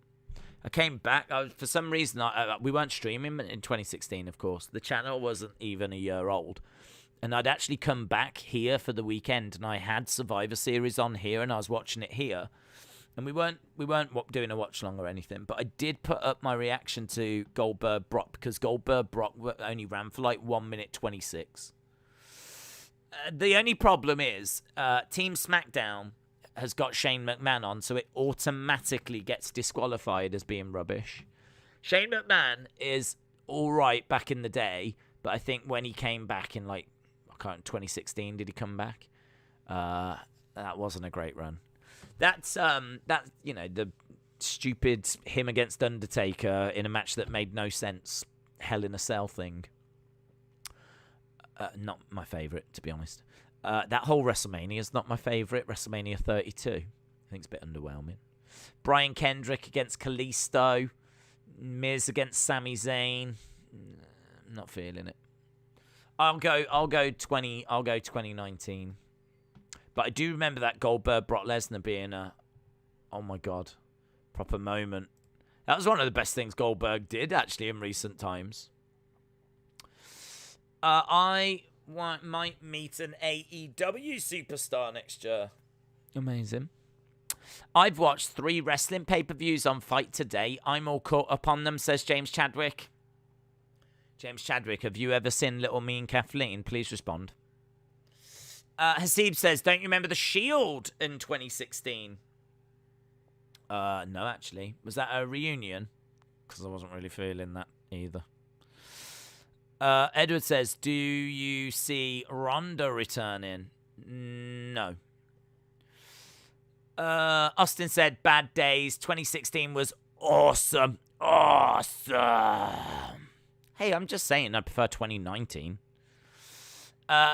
I came back. For some reason, we weren't streaming in 2016, of course. The channel wasn't even a year old. And I'd actually come back here for the weekend, and I had Survivor Series on here, and I was watching it here. And we weren't doing a watch long or anything, but I did put up my reaction to Goldberg Brock because Goldberg Brock only ran for like 1 minute 26. The only problem is Team SmackDown has got Shane McMahon on, so it automatically gets disqualified as being rubbish. Shane McMahon is all right back in the day, but I think when he came back in 2016, did he come back? That wasn't a great run. That's the stupid him against Undertaker in a match that made no sense, Hell in a Cell thing. Not my favorite, to be honest. That whole WrestleMania is not my favorite. WrestleMania 32, I think it's a bit underwhelming. Brian Kendrick against Kalisto, Miz against Sami Zayn. Not feeling it. I'll go 2019. But I do remember that Goldberg Brock Lesnar being oh my god, proper moment. That was one of the best things Goldberg did actually in recent times. I might meet an AEW superstar next year. Amazing. I've watched 3 wrestling pay-per-views on Fight Today. I'm all caught up on them, says James Chadwick. James Chadwick, have you ever seen Little Me and Kathleen? Please respond. Hasib says, don't you remember The Shield in 2016? No, actually. Was that a reunion? Because I wasn't really feeling that either. Edward says, do you see Ronda returning? No. Austin said, bad days. 2016 was awesome. Awesome. Hey, I'm just saying I prefer 2019.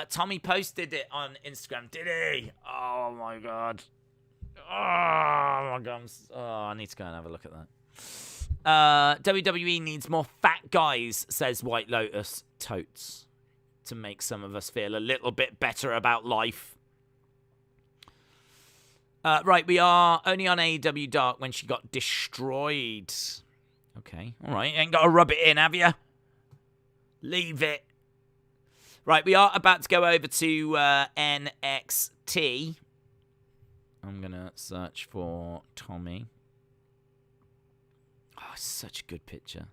Tommy posted it on Instagram, did he? Oh, my God. Oh, my God. I need to go and have a look at that. WWE needs more fat guys, says White Lotus. Totes. To make some of us feel a little bit better about life. Right, we are only on AEW Dark when she got destroyed. Okay, all right. Ain't got to rub it in, have you? Leave it. Right, we are about to go over to NXT. I'm going to search for Tommy. Oh, such a good picture.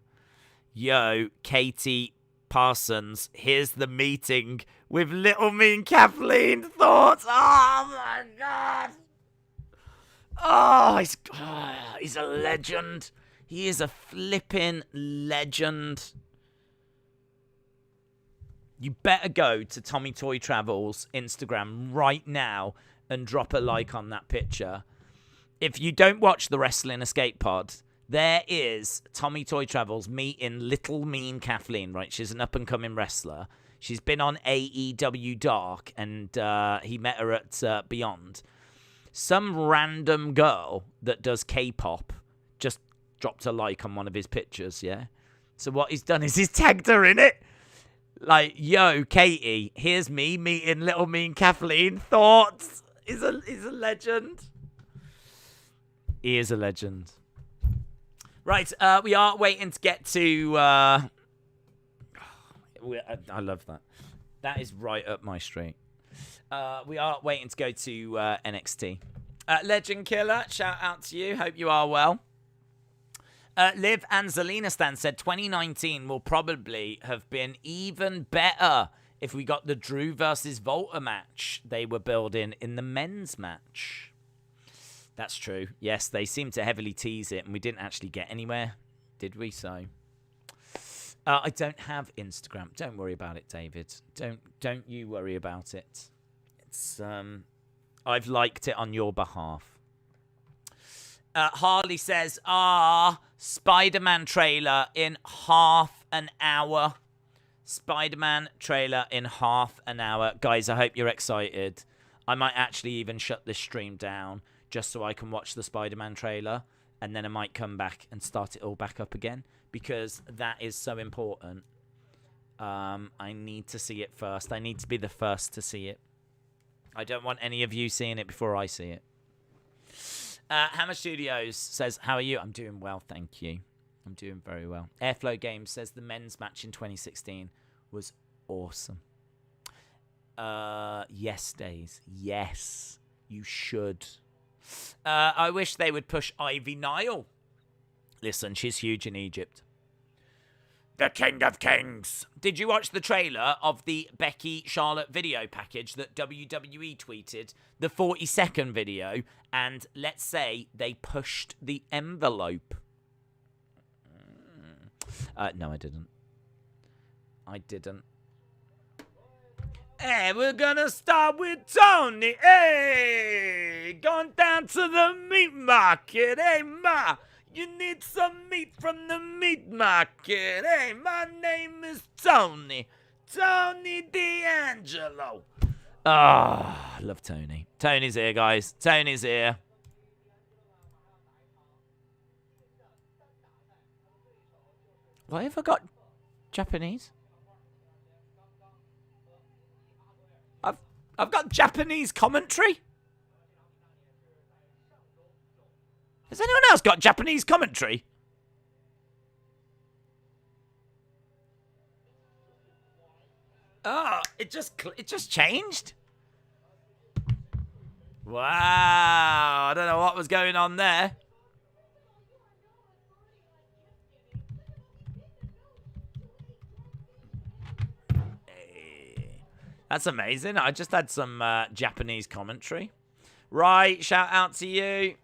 Yo, Katie Parsons, here's the meeting with Little Me and Kathleen. Thoughts? Oh, my God. Oh, he's a legend. He is a flipping legend. You better go to Tommy Toy Travels Instagram right now and drop a like on that picture. If you don't watch the Wrestling Escape Pod, there is Tommy Toy Travels meeting Little Mean Kathleen, right? She's an up-and-coming wrestler. She's been on AEW Dark, and he met her at Beyond. Some random girl that does K-pop just dropped a like on one of his pictures, yeah? So what he's done is he's tagged her in it. Like, yo, Katie, here's me meeting Little Mean Kathleen. Thoughts? He's a legend. He is a legend. Right, we are waiting to get to... I love that. That is right up my street. We are waiting to go to NXT. Legend Killer, shout out to you. Hope you are well. Liv and Zelina Stan said 2019 will probably have been even better if we got the Drew versus Volta match they were building in the men's match. That's true. Yes, they seemed to heavily tease it, and we didn't actually get anywhere, did we? So, I don't have Instagram. Don't worry about it, David. Don't you worry about it. It's I've liked it on your behalf. Harley says, Spider-Man trailer in half an hour. Spider-Man trailer in half an hour. Guys, I hope you're excited. I might actually even shut this stream down just so I can watch the Spider-Man trailer, and then I might come back and start it all back up again, because that is so important. I need to see it first. I need to be the first to see it. I don't want any of you seeing it before I see it. Hammer Studios says, how are you? I'm doing well, thank you. I'm doing very well. Airflow Games says the men's match in 2016 was awesome. Yes, Days. Yes, you should. I wish they would push Ivy Niall. Listen, she's huge in Egypt. The King of Kings. Did you watch the trailer of the Becky Charlotte video package that WWE tweeted? The 40-second video. And let's say they pushed the envelope. No, I didn't. I didn't. Hey, we're gonna start with Tony. Hey, going down to the meat market. Hey, ma, you need some meat from the meat market. Hey, my name is Tony. Tony D'Angelo. Ah, I love Tony. Tony's here, guys. Tony's here. Why have I got Japanese? I've got Japanese commentary. Has anyone else got Japanese commentary? Oh, it just changed. Wow, I don't know what was going on there. That's amazing. I just had some Japanese commentary. Right, shout out to you.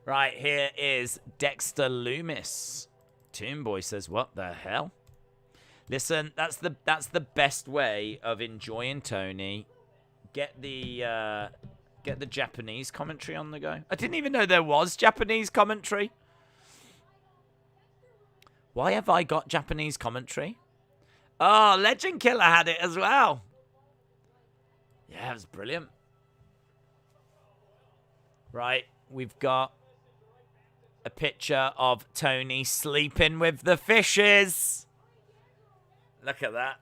Right, here is Dexter Lumis. Toonboy says, what the hell? Listen, that's the best way of enjoying Tony. Get the Japanese commentary on the go. I didn't even know there was Japanese commentary. Why have I got Japanese commentary? Oh, Legend Killer had it as well. Yeah, it was brilliant. Right, we've got a picture of Tony sleeping with the fishes. Look at that.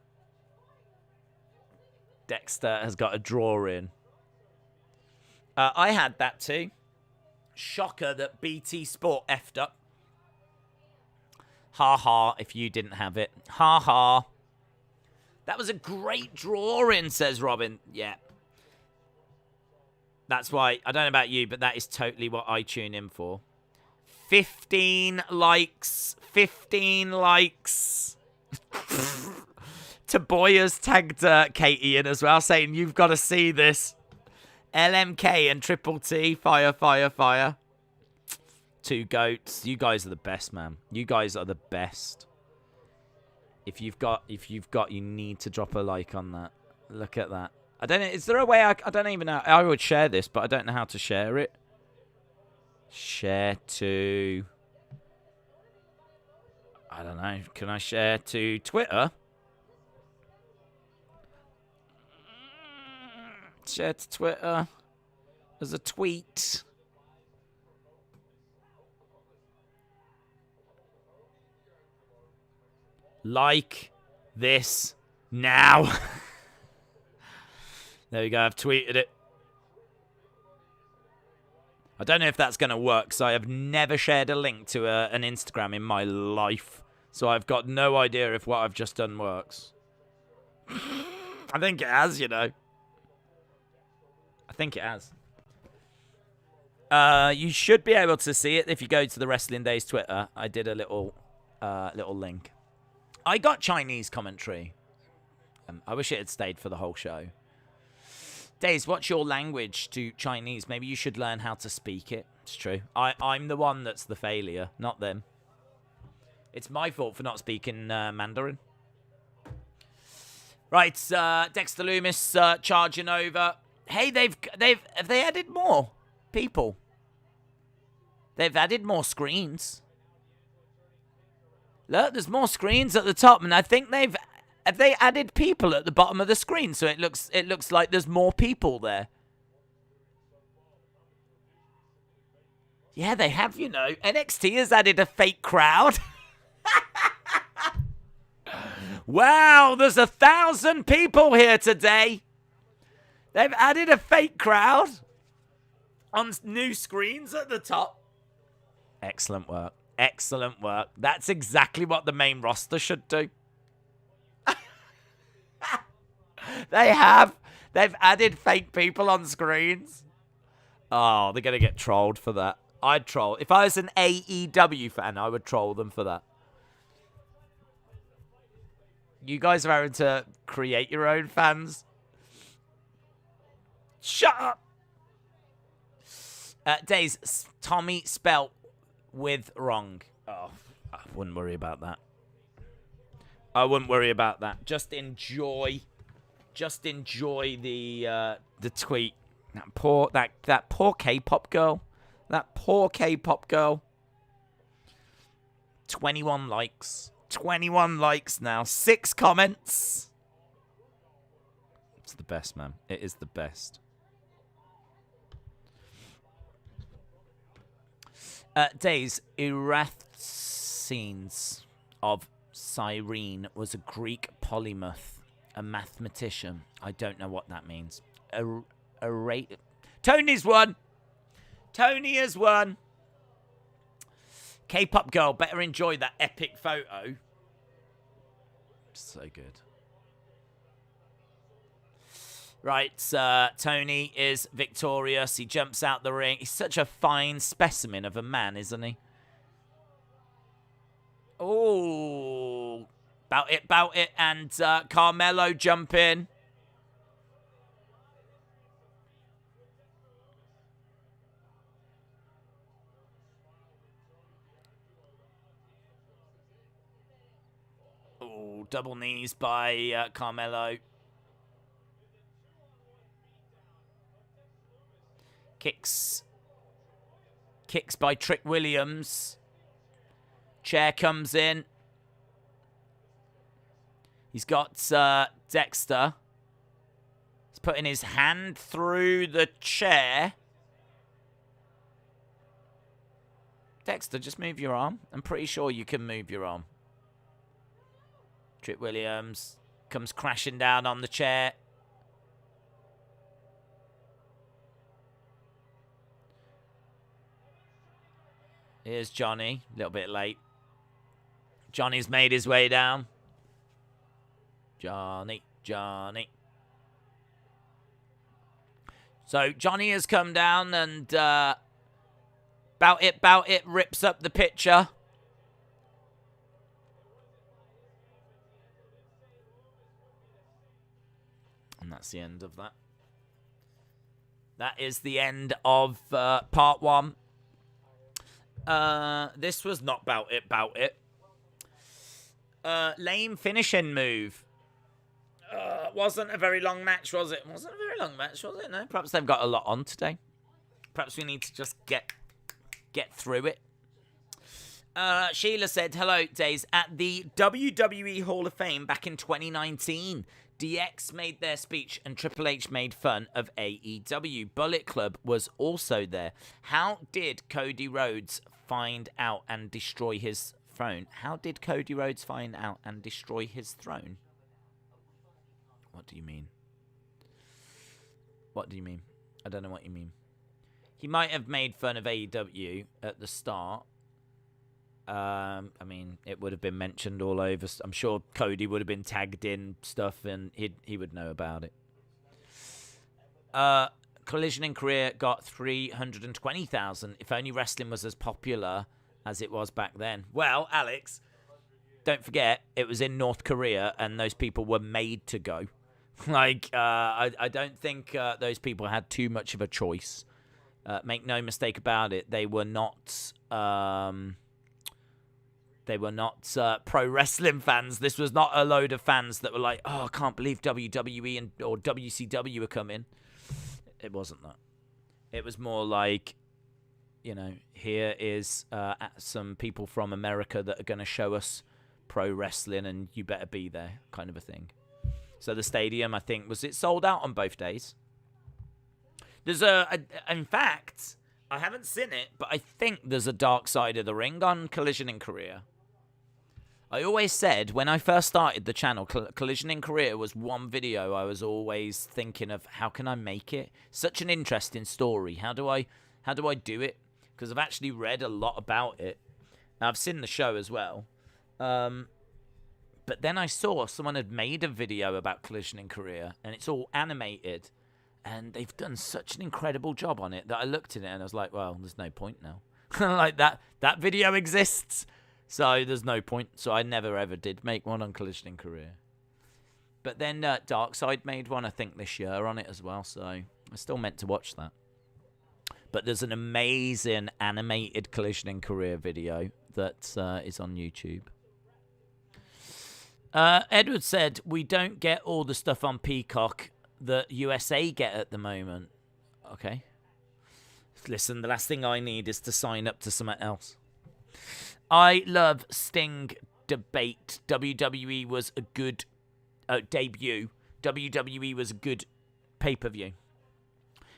Dexter has got a drawing. I had that too. Shocker that BT Sport effed up. Ha ha, if you didn't have it. Ha ha. That was a great drawing, says Robin. Yeah. That's why, I don't know about you, but that is totally what I tune in for. 15 likes. 15 likes. Taboya's tagged Katie in as well, saying, you've got to see this. LMK and Triple T. Fire, fire, fire. Two goats. You guys are the best, man. You guys are the best. If you've got, you need to drop a like on that. Look at that. I don't know. Is there a way I don't even know. I would share this, but I don't know how to share it. Share to. I don't know. Can I share to Twitter? Share to Twitter as a tweet. Like this now. There we go. I've tweeted it. I don't know if that's going to work, because I have never shared a link to an Instagram in my life. So I've got no idea if what I've just done works. I think it has, you know. I think it has. You should be able to see it if you go to the Wrestling Days Twitter. I did a little link. I got Chinese commentary. I wish it had stayed for the whole show. Days, what's your language to Chinese? Maybe you should learn how to speak it. It's true. I'm the one that's the failure, not them. It's my fault for not speaking Mandarin. Right, Dexter Lumis charging over. Hey, have they added more people? They've added more screens. Look, there's more screens at the top, and I think have they added people at the bottom of the screen, so it looks like there's more people there. Yeah, they have, you know. NXT has added a fake crowd. Wow, there's 1,000 people here today. They've added a fake crowd on new screens at the top. Excellent work. Excellent work. That's exactly what the main roster should do. They've added fake people on screens. Oh, they're going to get trolled for that. I'd troll. If I was an AEW fan, I would troll them for that. You guys are having to create your own fans. Shut up. Days, Tommy spelt with wrong. Oh, I wouldn't worry about that. I wouldn't worry about that. Just enjoy the tweet. That poor K-pop girl. That poor K-pop girl. 21 likes. 21 likes now. 6 comments. It's the best, man. It is the best. Days, Erathines of Cyrene was a Greek polymath, a mathematician. I don't know what that means. Tony's won. Tony has won. K-pop girl, better enjoy that epic photo. So good. Right, Tony is victorious. He jumps out the ring. He's such a fine specimen of a man, isn't he? Oh, bout it. And Carmelo jump in. Oh, double knees by Carmelo. Kicks by Trick Williams. Chair comes in. He's got Dexter. He's putting his hand through the chair. Dexter, just move your arm. I'm pretty sure you can move your arm. Trick Williams comes crashing down on the chair. Here's Johnny. A little bit late. Johnny's made his way down. Johnny. So Johnny has come down and bout it rips up the picture. And that's the end of that. That is the end of part 1. This was not bout it. Lame finishing move. Wasn't a very long match, was it? Wasn't a very long match, was it? No, perhaps they've got a lot on today. Perhaps we need to just get through it. Sheila said, hello, Days. At the WWE Hall of Fame back in 2019, DX made their speech and Triple H made fun of AEW. Bullet Club was also there. How did Cody Rhodes find out and destroy his throne? How did Cody Rhodes find out and destroy his throne? What do you mean? What do you mean? I don't know what you mean. He might have made fun of AEW at the start. I mean, it would have been mentioned all over. I'm sure Cody would have been tagged in stuff, and he would know about it. Collision in Korea got 320,000. If only wrestling was as popular as it was back then. Well, Alex, don't forget, it was in North Korea, and those people were made to go. Like, I don't think those people had too much of a choice. Make no mistake about it, they were not pro wrestling fans. This was not a load of fans that were like, oh, I can't believe WWE or WCW are coming. It wasn't that. It was more like, you know, here is some people from America that are going to show us pro wrestling, and you better be there, kind of a thing. So the stadium, I think, was it sold out on both days? There's in fact, I haven't seen it, but I think there's a Dark Side of the Ring on Collision in Korea. I always said, when I first started the channel, Collision in Korea was one video I was always thinking of, how can I make it? Such an interesting story. How do I do it? Because I've actually read a lot about it. Now, I've seen the show as well. But then I saw someone had made a video about Collision in Korea, and it's all animated. And they've done such an incredible job on it that I looked at it and I was like, well, there's no point now. Like, that video exists. So there's no point. So I never ever did make one on Collision in Korea. But then Darkside made one, I think, this year on it as well. So I still meant to watch that. But there's an amazing animated Collision in Korea video that is on YouTube. Edward said, we don't get all the stuff on Peacock that USA get at the moment. Okay. Listen, the last thing I need is to sign up to something else. I love Sting debate. WWE was a good debut. WWE was a good pay-per-view.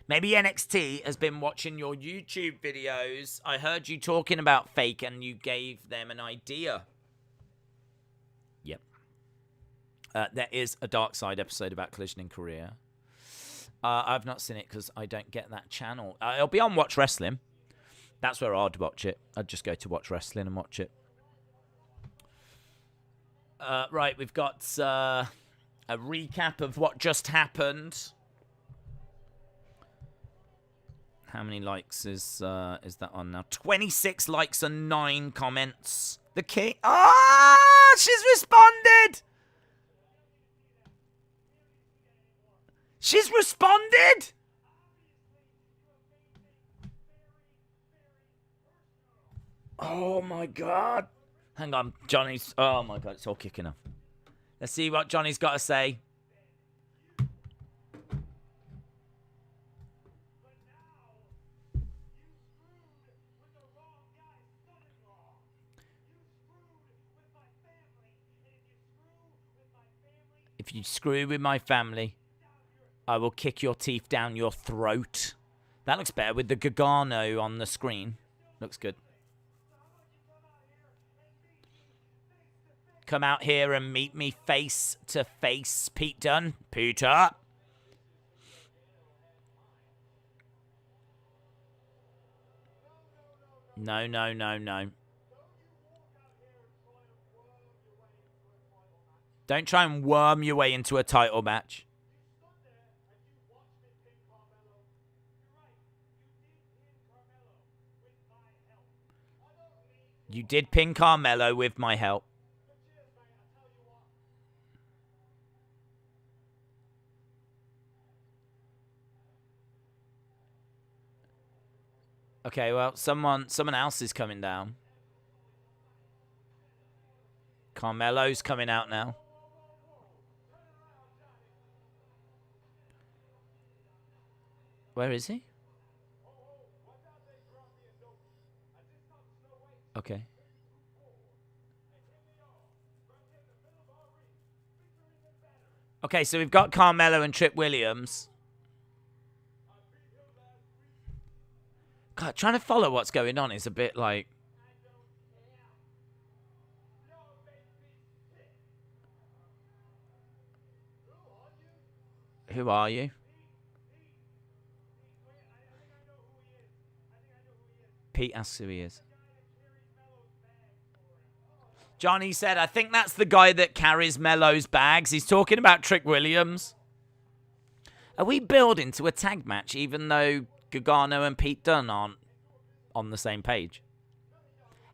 Maybe NXT has been watching your YouTube videos. I heard you talking about Fake and you gave them an idea. Yep. There is a Dark Side episode about Collision in Korea. I've not seen it because I don't get that channel. It'll be on Watch Wrestling. That's where I'd watch it. I'd just go to Watch Wrestling and watch it. Right, we've got a recap of what just happened. How many likes is that on now? 26 likes and 9 comments. The king. Ah, she's responded. She's responded. Oh my God. Hang on, Johnny's. Oh my God, it's all kicking off. Let's see what Johnny's got to say. If you screw with my family, I will kick your teeth down your throat. That looks better with the Gargano on the screen. Looks good. Come out here and meet me face to face, Pete Dunne. Peter. No, no, no, no. Don't try and worm your way into a title match. You did pin Carmelo with my help. Okay, well, someone else is coming down. Carmelo's coming out now. Where is he? Okay. Okay, so we've got Carmelo and Trick Williams. God, trying to follow what's going on is a bit like... Who are you? Pete asks who he is. Johnny said, I think that's the guy that carries Melo's bags. He's talking about Trick Williams. Are we building to a tag match even though Gargano and Pete Dunne aren't on the same page?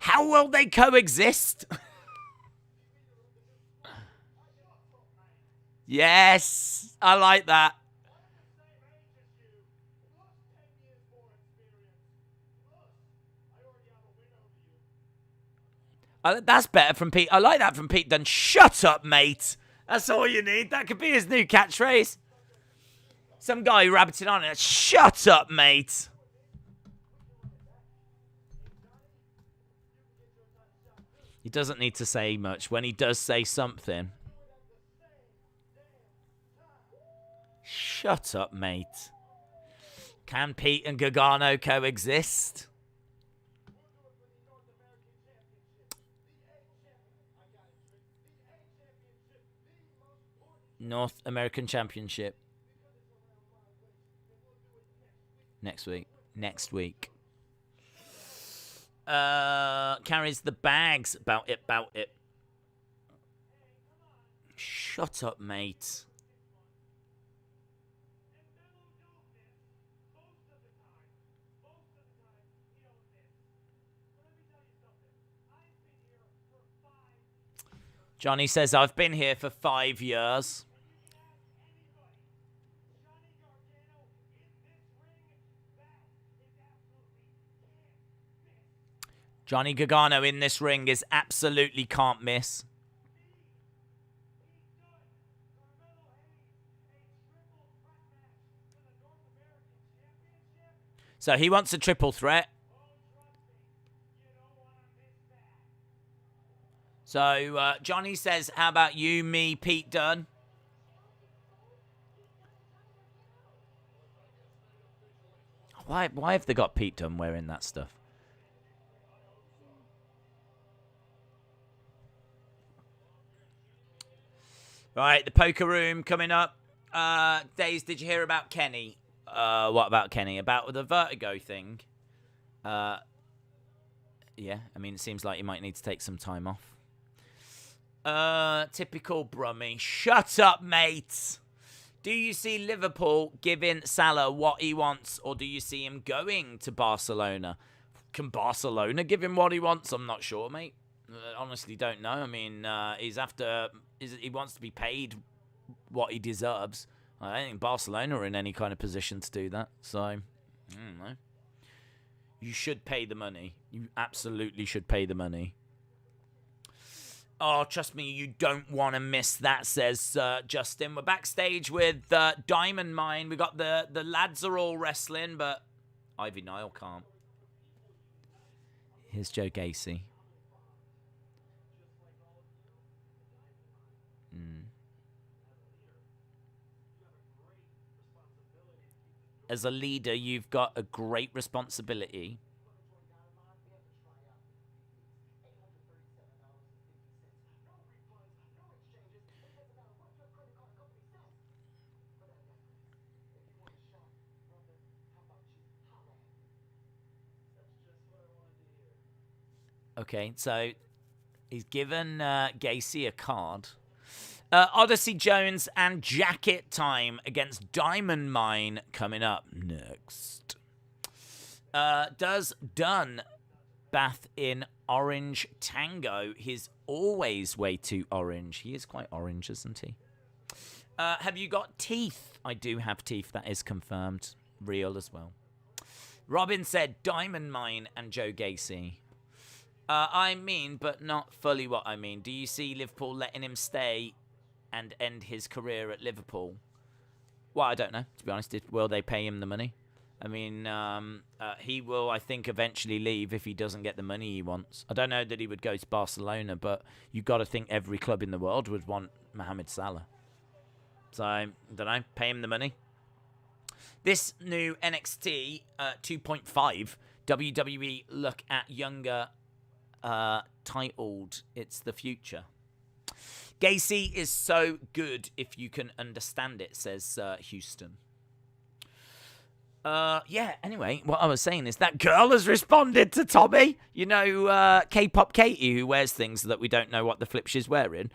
How will they coexist? Yes, I like that. That's better from Pete. I like that from Pete Dunne. Shut up, mate. That's all you need. That could be his new catchphrase. Some guy rabbiting on it. Shut up, mate. He doesn't need to say much. When he does say something. Shut up, mate. Can Pete and Gargano coexist? North American Championship. Next week. Carries the bags. About it. Shut up, mate. Johnny says, I've been here for 5 years. Johnny Gargano in this ring is absolutely can't miss. So he wants a triple threat. So Johnny says, how about you, me, Pete Dunne? Why have they got Pete Dunne wearing that stuff? Right, the poker room coming up. Days, did you hear about Kenny? What about Kenny? About the vertigo thing? Yeah, I mean, it seems like you might need to take some time off. Typical Brummy. Shut up, mate. Do you see Liverpool giving Salah what he wants, or do you see him going to Barcelona? Can Barcelona give him what he wants? I'm not sure, mate. Honestly, don't know. I mean, he wants to be paid what he deserves. I don't think Barcelona are in any kind of position to do that. So, I don't know. You should pay the money. You absolutely should pay the money. Oh, trust me, you don't want to miss that, says Justin. We're backstage with Diamond Mine. We got the lads are all wrestling, but Ivy Niall can't. Here's Joe Gacy. As a leader, you've got a great responsibility. Okay, so he's given Gacy a card. Odyssey Jones and Jacket Time against Diamond Mine coming up next. Does Dunn bath in orange tango? He's always way too orange. He is quite orange, isn't he? Have you got teeth? I do have teeth. That is confirmed. Real as well. Robin said Diamond Mine and Joe Gacy. I mean, but not fully what I mean. Do you see Liverpool letting him stay and end his career at Liverpool? Well, I don't know, to be honest. Will they pay him the money? I mean, he will, I think, eventually leave if he doesn't get the money he wants. I don't know that he would go to Barcelona, but you've got to think every club in the world would want Mohamed Salah. So, I don't know, pay him the money. This new NXT 2.5 WWE Look at Younger titled It's the Future. Gacy is so good if you can understand it, says Houston. Yeah, anyway, what I was saying is that girl has responded to Tommy. You know, K-pop Katie, who wears things that we don't know what the flip she's wearing.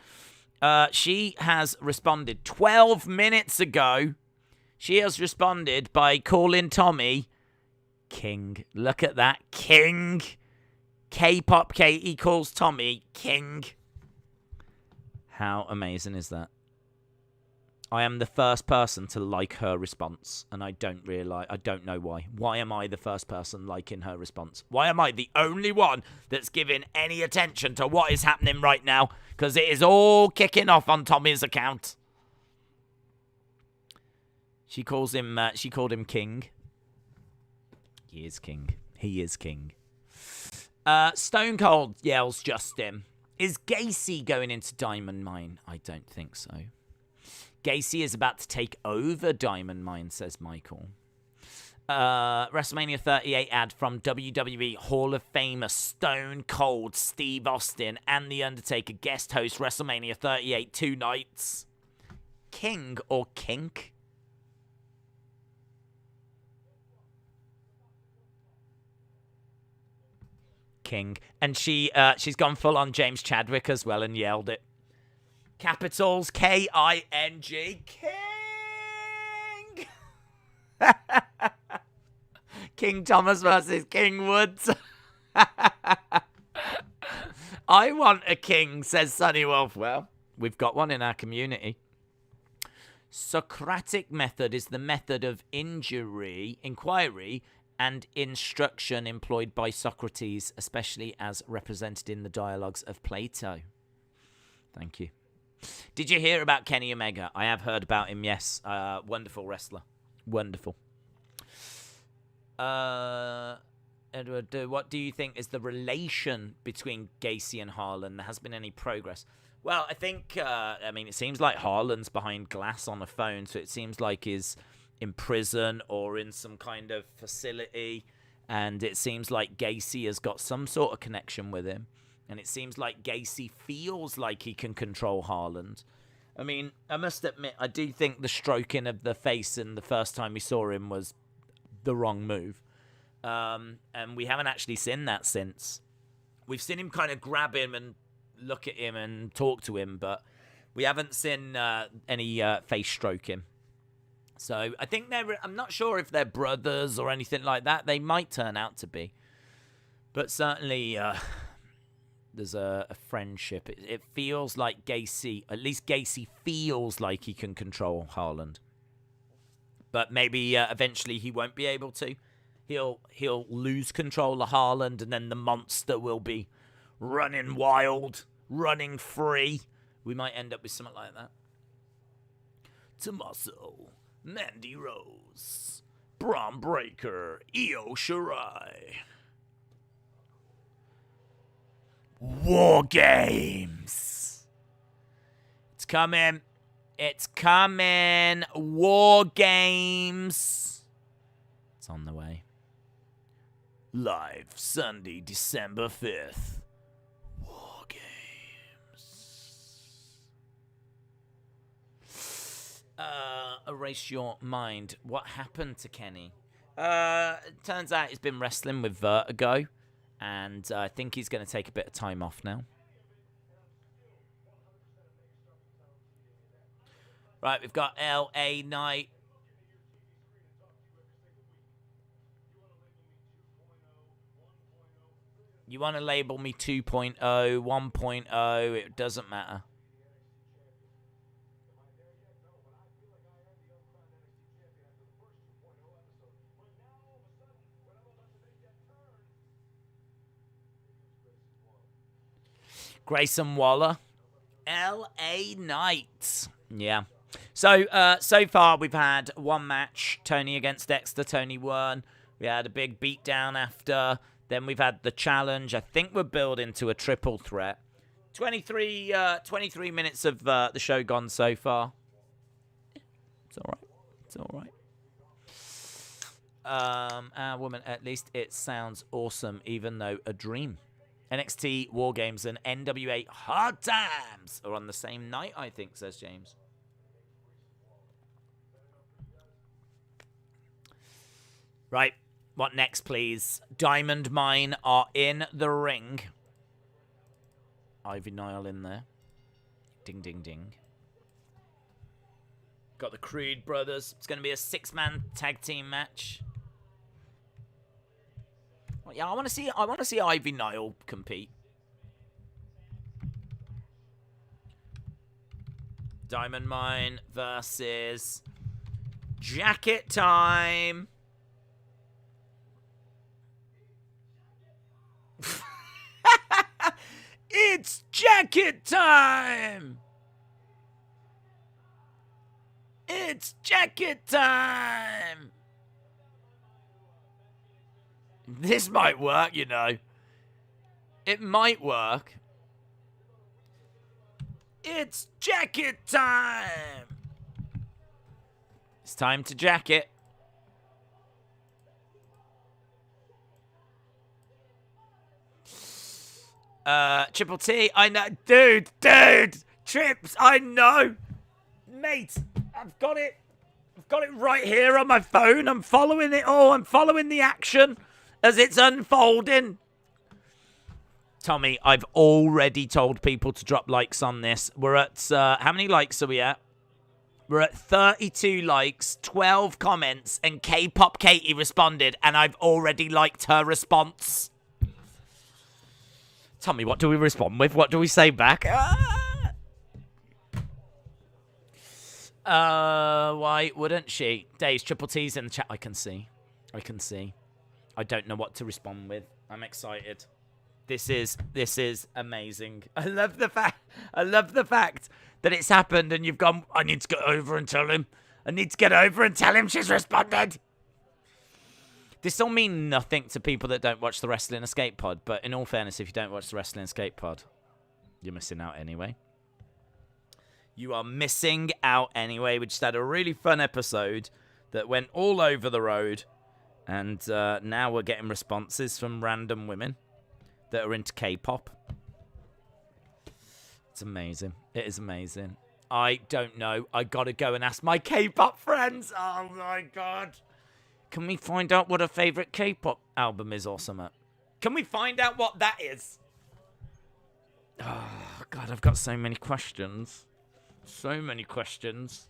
She has responded 12 minutes ago. She has responded by calling Tommy King. Look at that. King. K-pop Katie calls Tommy King. How amazing is that? I am the first person to like her response, and I don't know why. Why am I the first person liking her response? Why am I the only one that's giving any attention to what is happening right now? Because it is all kicking off on Tommy's account. She called him King. He is King. He is King. Stone Cold yells Justin. Is Gacy going into Diamond Mine? I don't think so. Gacy is about to take over Diamond Mine, says Michael. WrestleMania 38 ad from WWE Hall of Famer Stone Cold Steve Austin and The Undertaker guest host WrestleMania 38 2 nights. King or Kink? King. And she's gone full on James Chadwick as well and yelled it. Capitals K-I-N-G. King! King Thomas versus King Woods. I want a king, says Sonny Wolf. Well, we've got one in our community. Socratic method is the method of inquiry, and instruction employed by Socrates, especially as represented in the dialogues of Plato. Thank you. Did you hear about Kenny Omega? I have heard about him, yes. Wonderful wrestler. Wonderful. Edward, what do you think is the relation between Gacy and Harlan? There has been any progress? Well, I think, it seems like Harlan's behind glass on a phone, so it seems like he's in prison or in some kind of facility, and it seems like Gacy has got some sort of connection with him. And it seems like Gacy feels like he can control Harlan. I mean, I must admit, I do think the stroking of the face in the first time we saw him was the wrong move. And we haven't actually seen that since. We've seen him kind of grab him and look at him and talk to him, but we haven't seen any face stroking. So I think I'm not sure if they're brothers or anything like that. They might turn out to be. But certainly... there's a friendship. It feels like Gacy, at least Gacy feels like he can control Harlan. But maybe eventually he won't be able to. He'll lose control of Harlan, and then the monster will be running wild, running free. We might end up with something like that. Tommaso, Mandy Rose, Bron Breakker, Io Shirai. War Games. It's coming. It's coming. War Games. It's on the way. Live Sunday, December 5th. War Games. Erase your mind. What happened to Kenny? Turns out he's been wrestling with vertigo. And I think he's going to take a bit of time off now. Right, we've got LA Knight. You want to label me 2.0, 1.0, it doesn't matter. Grayson Waller. LA Knight. Yeah. So far we've had one match. Tony against Dexter. Tony won. We had a big beatdown after. Then we've had the challenge. I think we're building to a triple threat. 23 minutes of the show gone so far. It's all right. It's all right. Woman, at least it sounds awesome, even though a dream. NXT, War Games, and NWA Hard Times are on the same night, I think, says James. Right. What next, please? Diamond Mine are in the ring. Ivy Niall in there. Ding, ding, ding. Got the Creed brothers. It's going to be a 6-man tag team match. Well, yeah, I want to see Ivy Niall compete. Diamond Mine versus Jacket Time. It's Jacket Time. It's Jacket Time. This might work, you know. It might work. It's Jacket Time. It's time to jacket. Triple T, I know. Dude. Trips, I know. Mate, I've got it right here on my phone. I'm following it all. I'm following the action as it's unfolding. Tommy, I've already told people to drop likes on this. We're at, how many likes are we at? We're at 32 likes, 12 comments, and K-Pop Katie responded, and I've already liked her response. Tommy, what do we respond with? What do we say back? Why wouldn't she? Days, Triple T's in the chat. I can see. I don't know what to respond with. I'm excited. This is amazing. I love the fact that it's happened and you've gone, I need to get over and tell him. I need to get over and tell him she's responded. This will mean nothing to people that don't watch the Wrestling Escape Pod, but in all fairness, if you don't watch the Wrestling Escape Pod, you're missing out anyway. You are missing out anyway. We just had a really fun episode that went all over the road, and now we're getting responses from random women that are into K-pop. It's amazing. It is amazing. I don't know. I gotta go and ask my K-pop friends. Oh my god. Can we find out what a favorite K-pop album is or something? Can we find out what that is? Oh god, I've got so many questions. So many questions.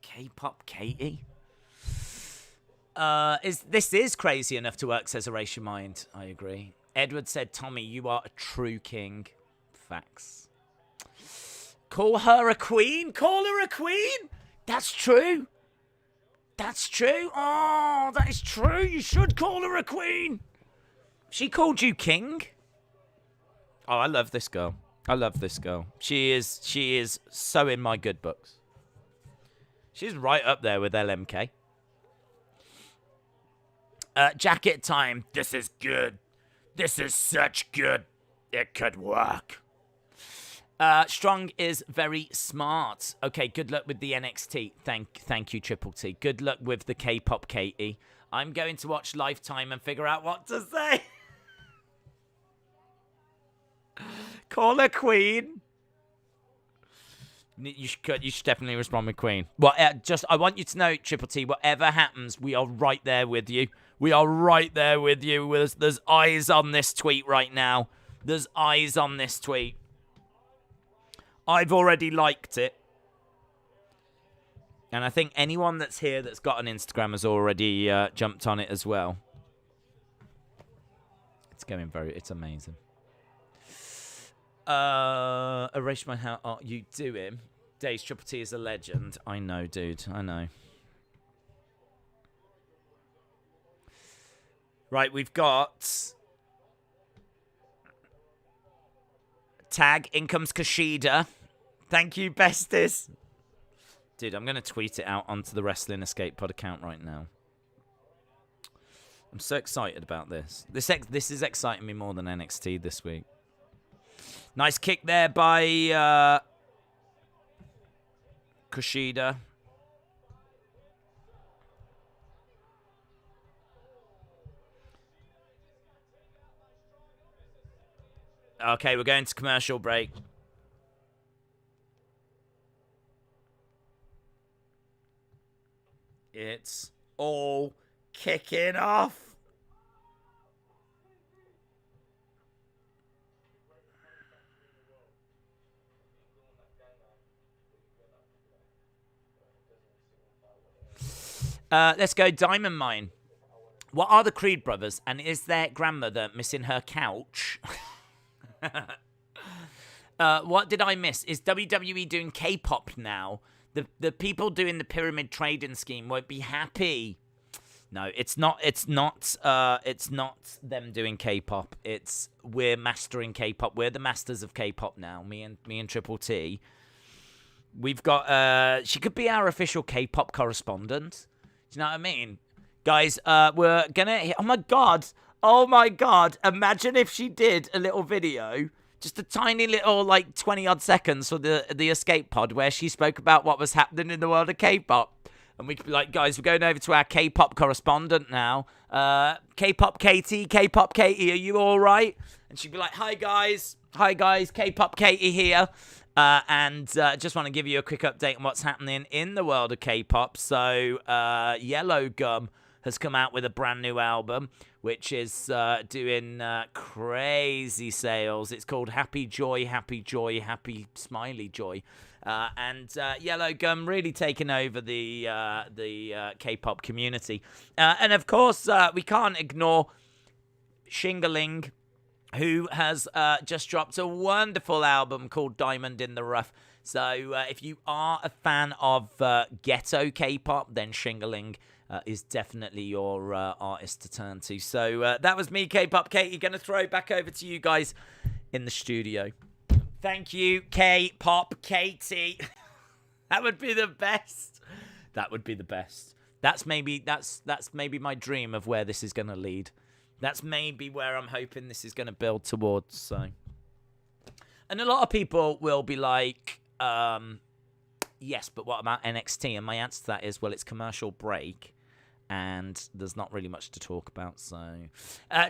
K-pop Katie? This is crazy enough to work, says Erase Your Mind. I agree. Edward said, Tommy, you are a true king. Facts. Call her a queen? Call her a queen? That's true. That's true. Oh, that is true. You should call her a queen. She called you king? Oh, I love this girl. I love this girl. She is so in my good books. She's right up there with LMK. Jacket Time. This is good. This is such good. It could work. Strong is very smart. Okay, good luck with the NXT. Thank you, Triple T. Good luck with the K-pop Katie. I'm going to watch Lifetime and figure out what to say. Call her Queen. You should definitely respond with Queen. Well, I want you to know, Triple T, whatever happens, we are right there with you. We are right there with you. There's eyes on this tweet right now. There's eyes on this tweet. I've already liked it. And I think anyone that's here that's got an Instagram has already jumped on it as well. It's amazing. Erase my how are you doing? Days, Triple T is a legend. I know, dude. I know. Right, we've got tag. In comes KUSHIDA. Thank you, besties. Dude, I'm going to tweet it out onto the Wrestling Escape Pod account right now. I'm so excited about this. This is exciting me more than NXT this week. Nice kick there by KUSHIDA. Okay, we're going to commercial break. It's all kicking off. Let's go Diamond Mine. What are the Creed brothers, and is their grandmother missing her couch? What did I miss? Is WWE doing K-pop now? The people doing the pyramid trading scheme won't be happy. No, it's not. It's not them doing K-pop. It's we're mastering K-pop. We're the masters of K-pop now. Me and Triple T. We've got. She could be our official K-pop correspondent. Do you know what I mean? Guys, we're gonna... Oh my god. Imagine if she did a little video, just a tiny little, like, 20-odd seconds for the escape pod where she spoke about what was happening in the world of K-pop. And we could be like, guys, we're going over to our K-pop correspondent now. K-pop Katie, K-pop Katie, are you all right? And she'd be like, hi, guys, K-pop Katie here. And just want to give you a quick update on what's happening in the world of K-pop. So, Yellow Gum has come out with a brand new album, which is doing crazy sales. It's called Happy Joy, Happy Joy, Happy Smiley Joy. And Yellow Gum really taking over the K-pop community. And, of course, we can't ignore Shingling, who has just dropped a wonderful album called Diamond in the Rough. So if you are a fan of ghetto K-pop, then Shingling is definitely your artist to turn to. So that was me, K-pop Katie. Going to throw it back over to you guys in the studio. Thank you, K-pop Katie. That would be the best. That would be the best. That's maybe my dream of where this is going to lead. That's maybe where I'm hoping this is going to build towards. So, and a lot of people will be like, yes, but what about NXT? And my answer to that is, well, it's commercial break, and there's not really much to talk about. So,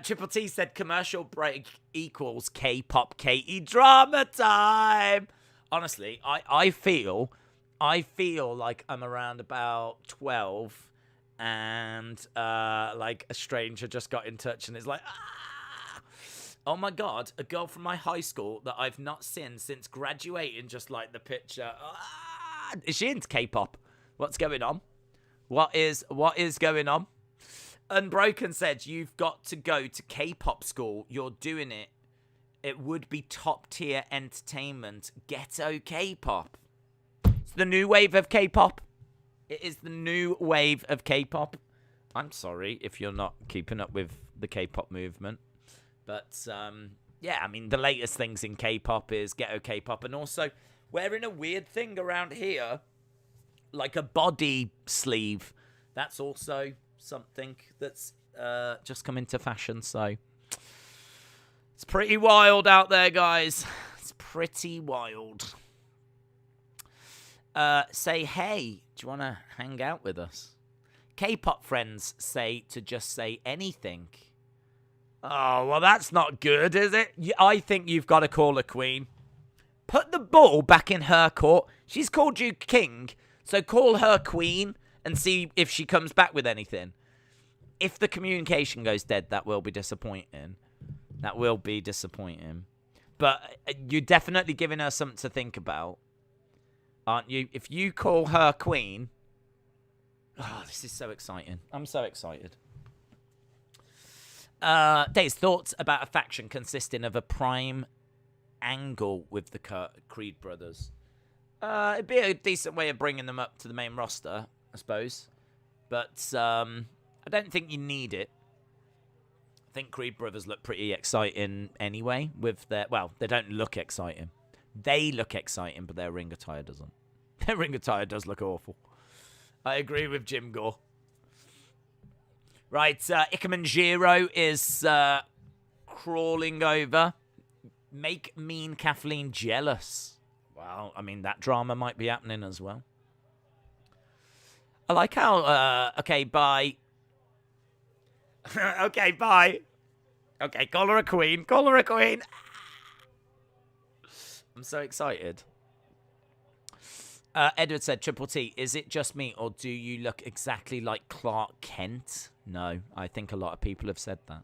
Triple T said commercial break equals K-pop Katie drama time. Honestly, I feel like I'm around about 12. And like a stranger just got in touch and is like, oh my god, a girl from my high school that I've not seen since graduating, just like the picture. Is she into K-pop? What's going on? What is going on? Unbroken said, you've got to go to K-pop school. You're doing it. It would be top tier entertainment. Ghetto K-pop. It's the new wave of K-pop. It is the new wave of K-pop. I'm sorry if you're not keeping up with the K-pop movement. But, yeah, I mean, the latest things in K-pop is ghetto K-pop. And also, wearing a weird thing around here, like a body sleeve. That's also something that's just come into fashion. So, it's pretty wild out there, guys. It's pretty wild. Say, hey, do you want to hang out with us? K-pop friends say to just say anything. Oh, well, that's not good, is it? I think you've got to call her queen. Put the ball back in her court. She's called you king, so call her queen and see if she comes back with anything. If the communication goes dead, that will be disappointing. That will be disappointing. But you're definitely giving her something to think about. Aren't you? If you call her queen... Oh, this is so exciting. I'm so excited. Dave's thoughts about a faction consisting of a prime angle with the Creed brothers. It'd be a decent way of bringing them up to the main roster, I suppose. But I don't think you need it. I think Creed brothers look pretty exciting anyway with their... Well, they don't look exciting. They look exciting, but their ring attire doesn't. Their ring attire does look awful. I agree with Jim Gore. Right, Ikemen Jiro is crawling over. Make mean Kathleen jealous. Well, I mean, that drama might be happening as well. I like how... okay, bye. Okay, bye. Okay, call her a queen. Call her a queen. I'm so excited. Edward said, Triple T, is it just me or do you look exactly like Clark Kent? No, I think a lot of people have said that.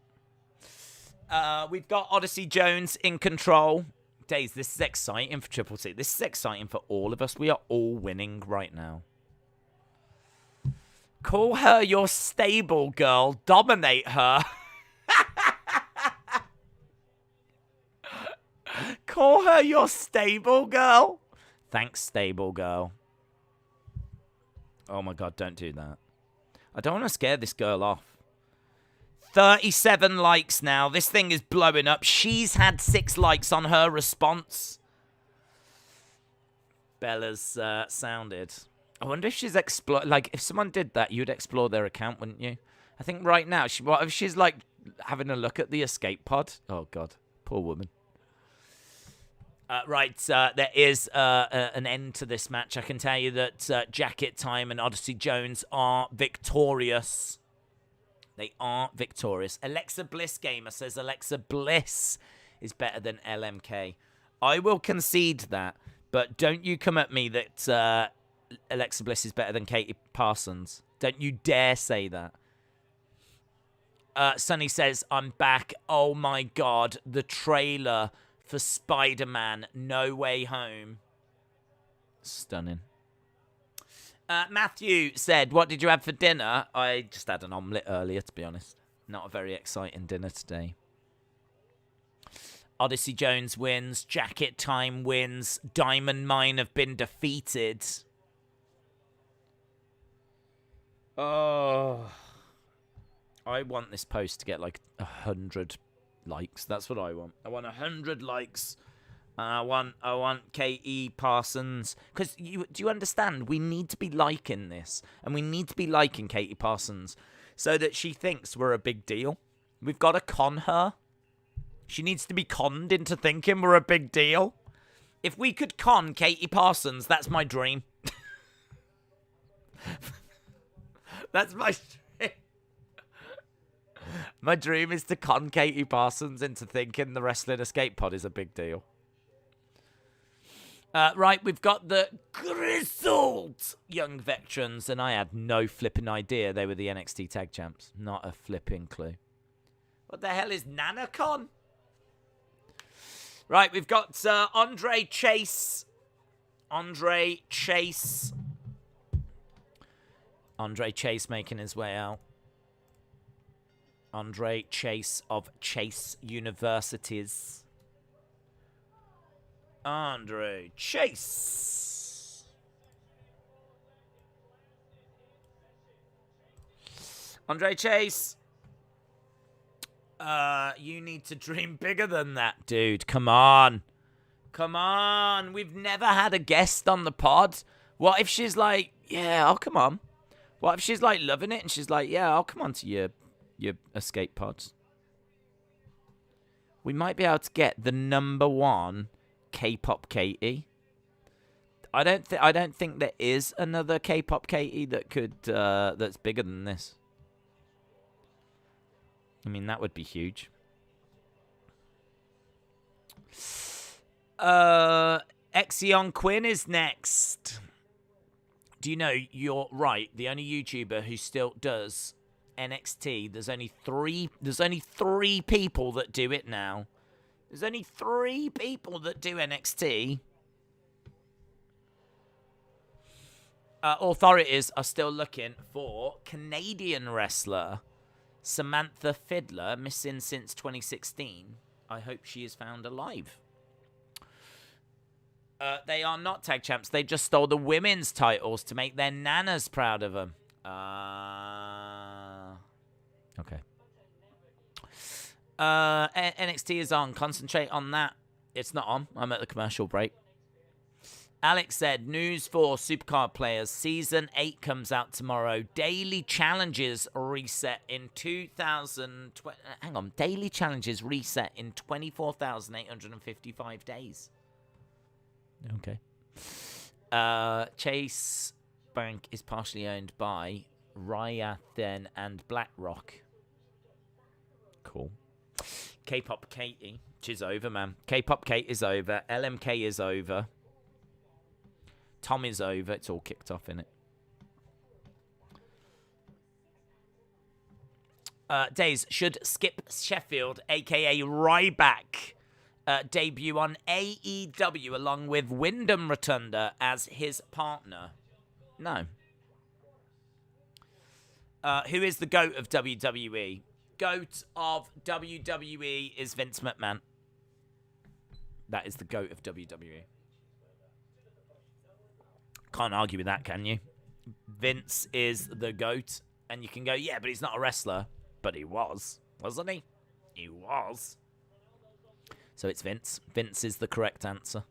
We've got Odyssey Jones in control. Days, this is exciting for Triple T. This is exciting for all of us. We are all winning right now. Call her your stable girl. Dominate her. Call her your stable girl. Thanks, stable girl. Oh my god, don't do that. I don't want to scare this girl off. 37 likes now. This thing is blowing up. She's had 6 likes on her response. Bella's sounded. I wonder if she's like, if someone did that, you'd explore their account, wouldn't you? I think right now, what if she's like having a look at the escape pod? Oh god, poor woman. Right, there is an end to this match. I can tell you that Jacket Time and Odyssey Jones are victorious. They are victorious. Alexa Bliss Gamer says Alexa Bliss is better than LMK. I will concede that, but don't you come at me that Alexa Bliss is better than Katie Parsons. Don't you dare say that. Sonny says, I'm back. Oh my god, the trailer for Spider-Man No Way Home. Stunning. Matthew said, what did you have for dinner? I just had an omelette earlier, to be honest. Not a very exciting dinner today. Odyssey Jones wins. Jacket Time wins. Diamond Mine have been defeated. Oh. I want this post to get like 100 likes. That's what I want. I want 100 likes. I want K.E. Parsons. Because do you understand? We need to be liking this. And we need to be liking Katie Parsons so that she thinks we're a big deal. We've got to con her. She needs to be conned into thinking we're a big deal. If we could con Katie Parsons, that's my dream. That's my dream. My dream is to con Katie Parsons into thinking the Wrestling Escape Pod is a big deal. Right, we've got the grizzled young veterans, and I had no flipping idea they were the NXT Tag Champs. Not a flipping clue. What the hell is NanaCon? Right, we've got Andre Chase. Andre Chase making his way out. Andre Chase of Chase Universities. Andre Chase. Andre Chase. You need to dream bigger than that, dude. Come on. Come on. We've never had a guest on the pod. What if she's like, yeah, I'll come on. What if she's like loving it and she's like, yeah, I'll come on to your escape pods. We might be able to get the #1 K-pop Katie. I don't think there is another K-pop Katie that could that's bigger than this. I mean, that would be huge. Exion Quinn is next. Do you know, you're right, the only YouTuber who still does NXT, there's only three people that do it now. There's only 3 people that do NXT. Authorities are still looking for Canadian wrestler Samantha Fiddler, missing since 2016. I hope she is found alive. They are not tag champs. They just stole the women's titles to make their nanas proud of them. Okay. NXT is on. Concentrate on that. It's not on. I'm at the commercial break. Alex said, news for Supercard players. Season 8 comes out tomorrow. Daily challenges reset in 2020. Hang on. Daily challenges reset in 24,855 days. Okay. Chase Bank is partially owned by Ryathen and BlackRock. Cool. K-pop Katie, which is over, man. K-pop Kate is over. LMK is over. Tommy's over. It's all kicked off, innit? Days, should Skip Sheffield, a.k.a. Ryback, debut on AEW along with Wyndham Rotunda as his partner? No. Who is the GOAT of WWE? GOAT of WWE is Vince McMahon. That is the GOAT of WWE. Can't argue with that, can you? Vince is the GOAT. And you can go, yeah, but he's not a wrestler. But he was, wasn't he? He was. So it's Vince. Vince is the correct answer.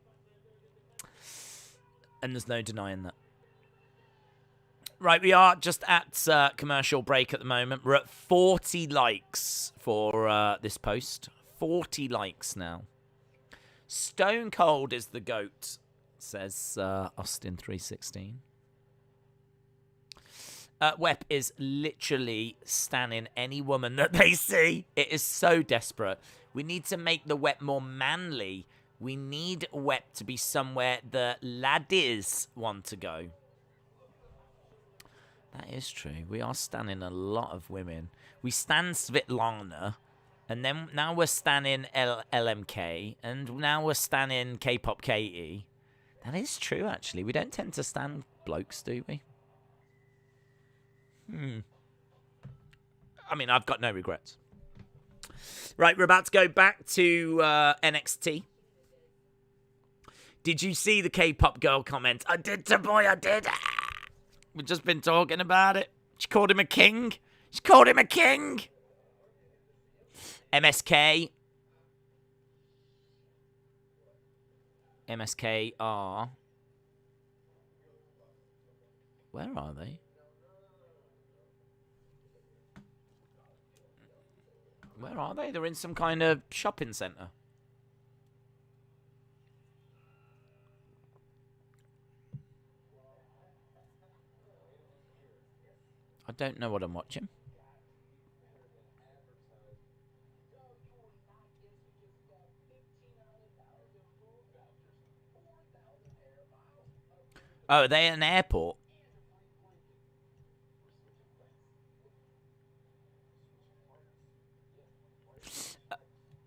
And there's no denying that. Right, we are just at commercial break at the moment. We're at 40 likes for this post. 40 likes now. Stone Cold is the GOAT, says Austin316. Wep is literally stanning any woman that they see. It is so desperate. We need to make the Wep more manly. We need Wep to be somewhere the laddies want to go. That is true. We are stanning a lot of women. We stan Svetlana, and then now we're stanning LMK, and now we're stanning K-pop KE. That is true, actually. We don't tend to stan blokes, do we? I mean, I've got no regrets. Right, we're about to go back to NXT. Did you see the K-pop girl comment? I did, to boy, I did. We've just been talking about it. She called him a king. She called him a king. MSK. MSK are... Where are they? Where are they? They're in some kind of shopping centre. I don't know what I'm watching. Oh, are they at an airport?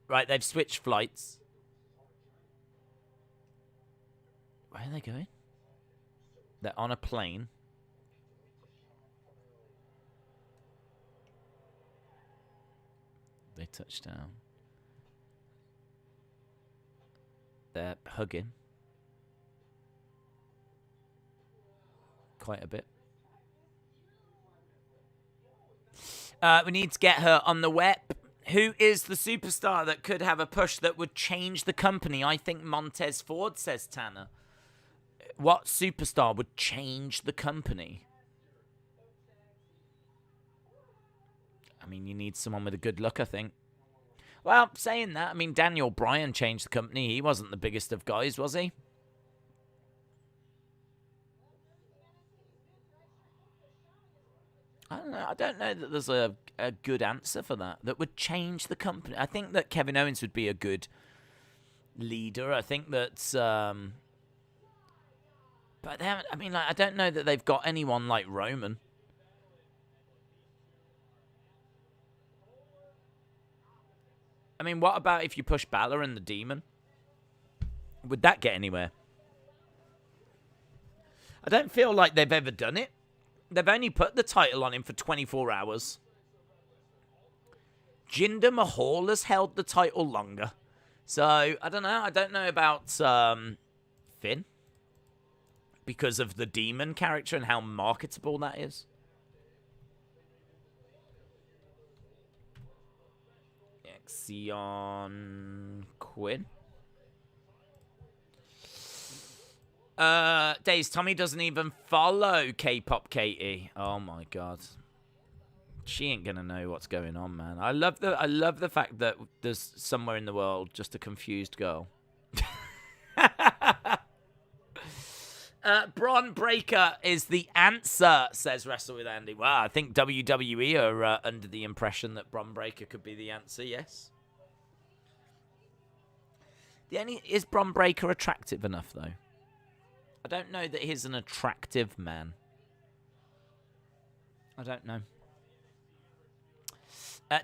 Right, they've switched flights. Where are they going? They're on a plane. They touched down. They're hugging. Quite a bit. We need to get her on the web. Who is the superstar that could have a push that would change the company? I think Montez Ford, says Tanner. What superstar would change the company? I mean, you need someone with a good look, I think. Well, saying that, I mean, Daniel Bryan changed the company. He wasn't the biggest of guys, was he? I don't know. I don't know that there's a good answer for that would change the company. I think that Kevin Owens would be a good leader. I think that... but they haven't... I mean, like, I don't know that they've got anyone like Roman. I mean, what about if you push Balor and the Demon? Would that get anywhere? I don't feel like they've ever done it. They've only put the title on him for 24 hours. Jinder Mahal has held the title longer. So, I don't know. I don't know about Finn. Because of the Demon character and how marketable that is. Xion Quinn. Days, Tommy doesn't even follow K-pop Katie. Oh my god. She ain't gonna know what's going on, man. I love the fact that there's somewhere in the world just a confused girl. Bron Breakker is the answer, says Wrestle with Andy. Wow, I think WWE are under the impression that Bron Breakker could be the answer, yes. Is Bron Breakker attractive enough, though? I don't know that he's an attractive man. I don't know.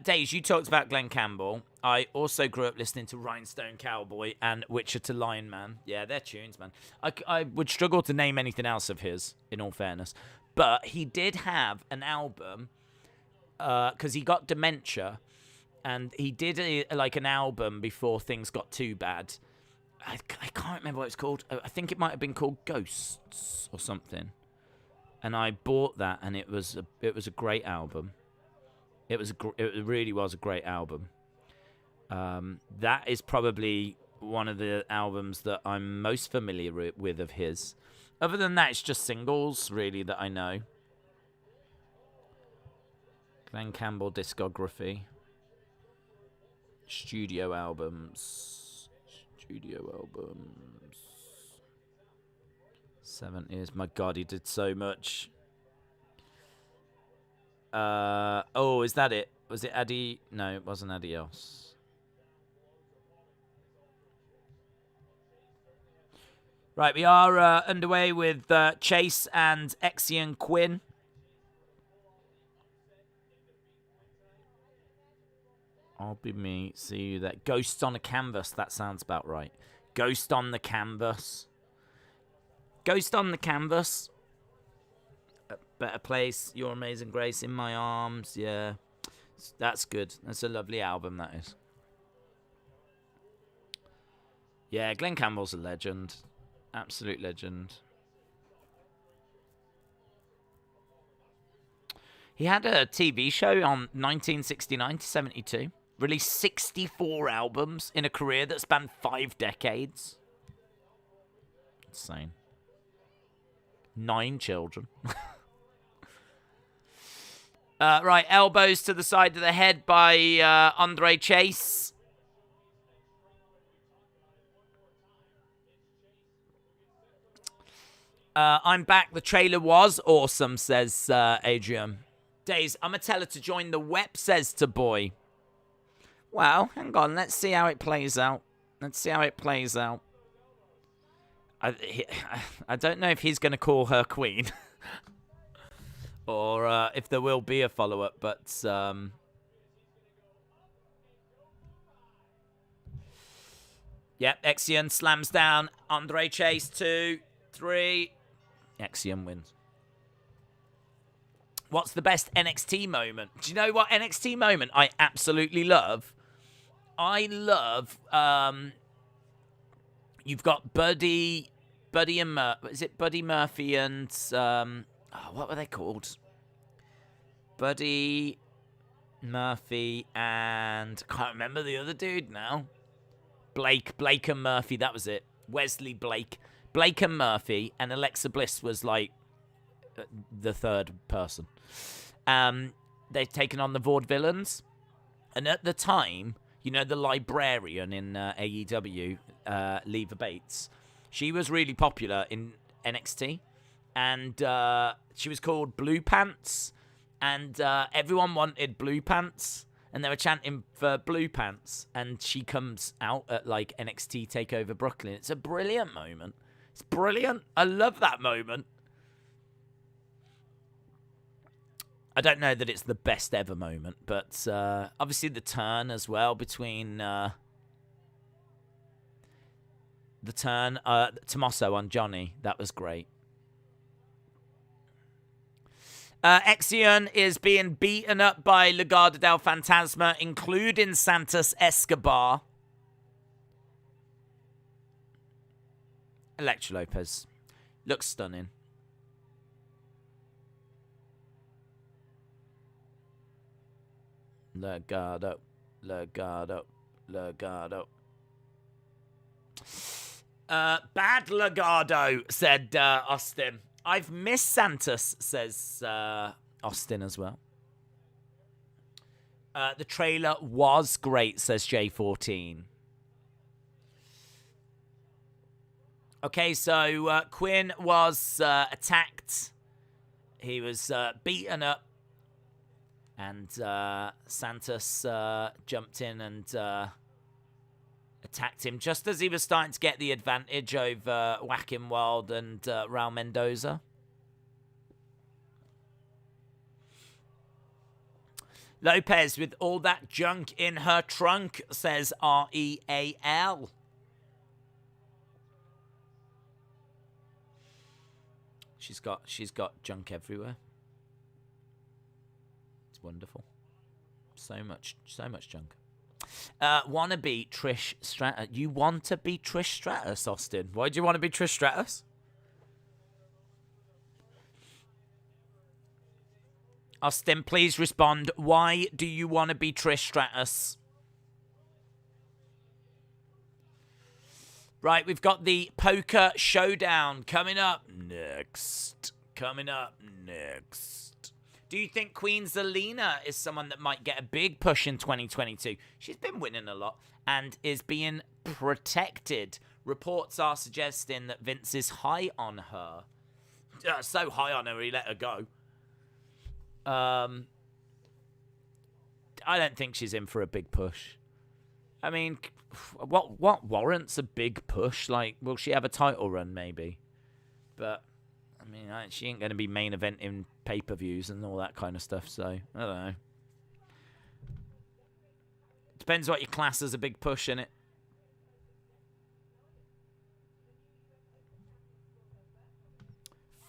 Days, you talked about Glenn Campbell. I also grew up listening to Rhinestone Cowboy and Wichita Lion Man. Yeah, they're tunes, man. I would struggle to name anything else of his, in all fairness. But he did have an album, because he got dementia, and he did an album before things got too bad. I can't remember what it's called. I think it might have been called Ghosts or something. And I bought that, and it was a great album. It really was a great album. That is probably one of the albums that I'm most familiar with of his. Other than that, it's just singles, really, that I know. Glenn Campbell discography. Studio albums. 7 years. My God, he did so much. Oh, is that it? Was it Addy? No, it wasn't Adios. Right, we are underway with Chase and Exian Quinn. I'll be me. See you there. Ghost on a Canvas. That sounds about right. Ghost on the Canvas. Ghost on the Canvas. A Better Place. Your Amazing Grace. In My Arms. Yeah. That's good. That's a lovely album, that is. Yeah, Glenn Campbell's a legend. Absolute legend. He had a TV show on 1969 to 72. Released 64 albums in a career that spanned 5 decades. Insane. 9 children. Right, elbows to the side of the head by Andre Chase. I'm back. The trailer was awesome, says Adrian. Days, I'm going to tell her to join the WEP, says to Boy. Well, hang on. Let's see how it plays out. I don't know if he's going to call her queen. Or if there will be a follow-up, but... Yep, Exian slams down. Andre Chase, 2, 3. Exian wins. What's the best NXT moment? Do you know what NXT moment I absolutely love? I love... you've got Buddy and is it Buddy Murphy and... what were they called? Buddy Murphy and... I can't remember the other dude now. Blake and Murphy, that was it. Wesley Blake. Blake and Murphy, and Alexa Bliss was like the third person. They've taken on the Vaudevillains. And at the time, you know, the librarian in AEW, Leva Bates, she was really popular in NXT. And she was called Blue Pants. And everyone wanted Blue Pants. And they were chanting for Blue Pants. And she comes out at, like, NXT TakeOver Brooklyn. It's a brilliant moment. It's brilliant. I love that moment. I don't know that it's the best ever moment. But obviously the turn as well between... the turn, Tommaso on Johnny. That was great. Exian is being beaten up by Legado del Fantasma, including Santos Escobar. Elektra Lopez looks stunning. Legado. Bad Legado, said Austin. I've missed Santos, says Austin as well. The trailer was great, says J14. Okay, so Quinn was attacked. He was beaten up. And Santos jumped in and attacked him just as he was starting to get the advantage over Whacking Wild and Raul Mendoza. Lopez with all that junk in her trunk, says REAL. She's got junk everywhere. It's wonderful. So much junk. Want to be Trish Stratus? You want to be Trish Stratus, Austin? Why do you want to be Trish Stratus? Austin, please respond. Why do you want to be Trish Stratus? Right, we've got the Poker Showdown coming up next. Do you think Queen Zelina is someone that might get a big push in 2022? She's been winning a lot and is being protected. Reports are suggesting that Vince is high on her. So high on her, he let her go. I don't think she's in for a big push. I mean, what warrants a big push? Like, will she have a title run, maybe? But, I mean, she ain't going to be main eventing pay-per-views and all that kind of stuff, so, I don't know. Depends what you class as a big push, innit?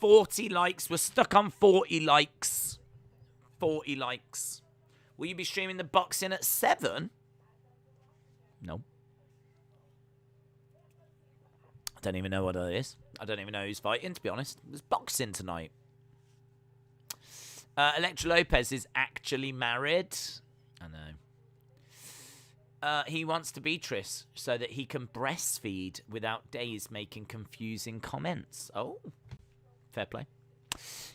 $40 likes. We're stuck on 40 likes. 40 likes. Will you be streaming the boxing at 7? No. I don't even know what that is. I don't even know who's fighting, to be honest. There's boxing tonight. Elektra Lopez is actually married. I know. He wants to be Trish so that he can breastfeed without Days making confusing comments. Oh, fair play.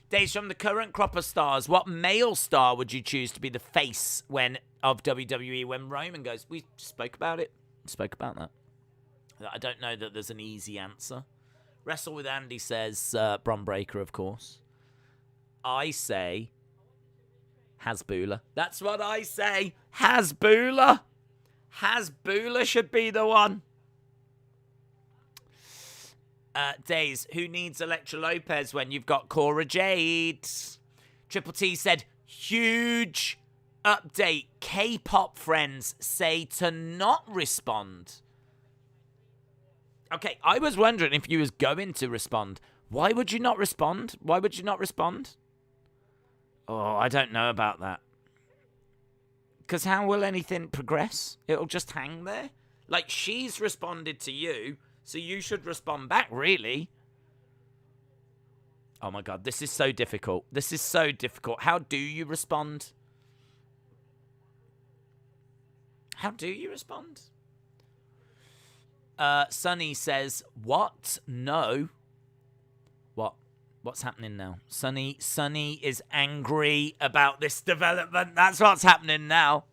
Days, from the current crop of stars, what male star would you choose to be the face of WWE when Roman goes? We spoke about it. Spoke about that. I don't know that there's an easy answer. Wrestle with Andy says Bron Breakker, of course. I say Hasbulla. That's what I say. Hasbulla. Hasbulla should be the one. Days, who needs Elektra Lopez when you've got Cora Jade? Triple T said, huge update. K-pop friends say to not respond. Okay, I was wondering if you was going to respond. Why would you not respond? Why would you not respond? Oh, I don't know about that. Because how will anything progress? It'll just hang there? Like, she's responded to you, so you should respond back, really. Oh my god, this is so difficult. This is so difficult. How do you respond? How do you respond? Sunny says, what? No. What? What's happening now? Sunny is angry about this development. That's what's happening now.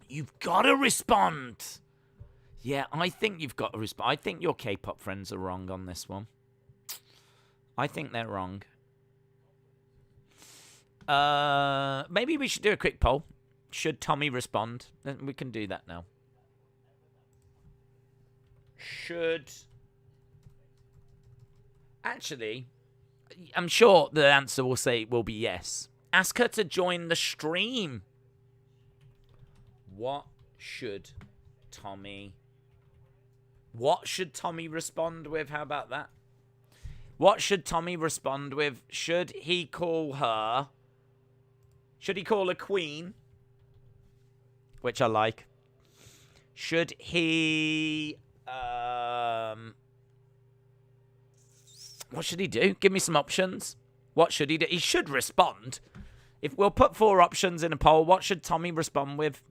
You've got to respond. Yeah, I think you've got to respond. I think your K-pop friends are wrong on this one. I think they're wrong. Maybe we should do a quick poll. Should Tommy respond? We can do that now. Should... Actually, I'm sure the answer will be yes. Ask her to join the stream. What should Tommy respond with? How about that? What should Tommy respond with? Should he call her? Should he call her queen? Which I like. Should he... What should he do? Give me some options. What should he do? He should respond. If we'll put 4 options in a poll, what should Tommy respond with?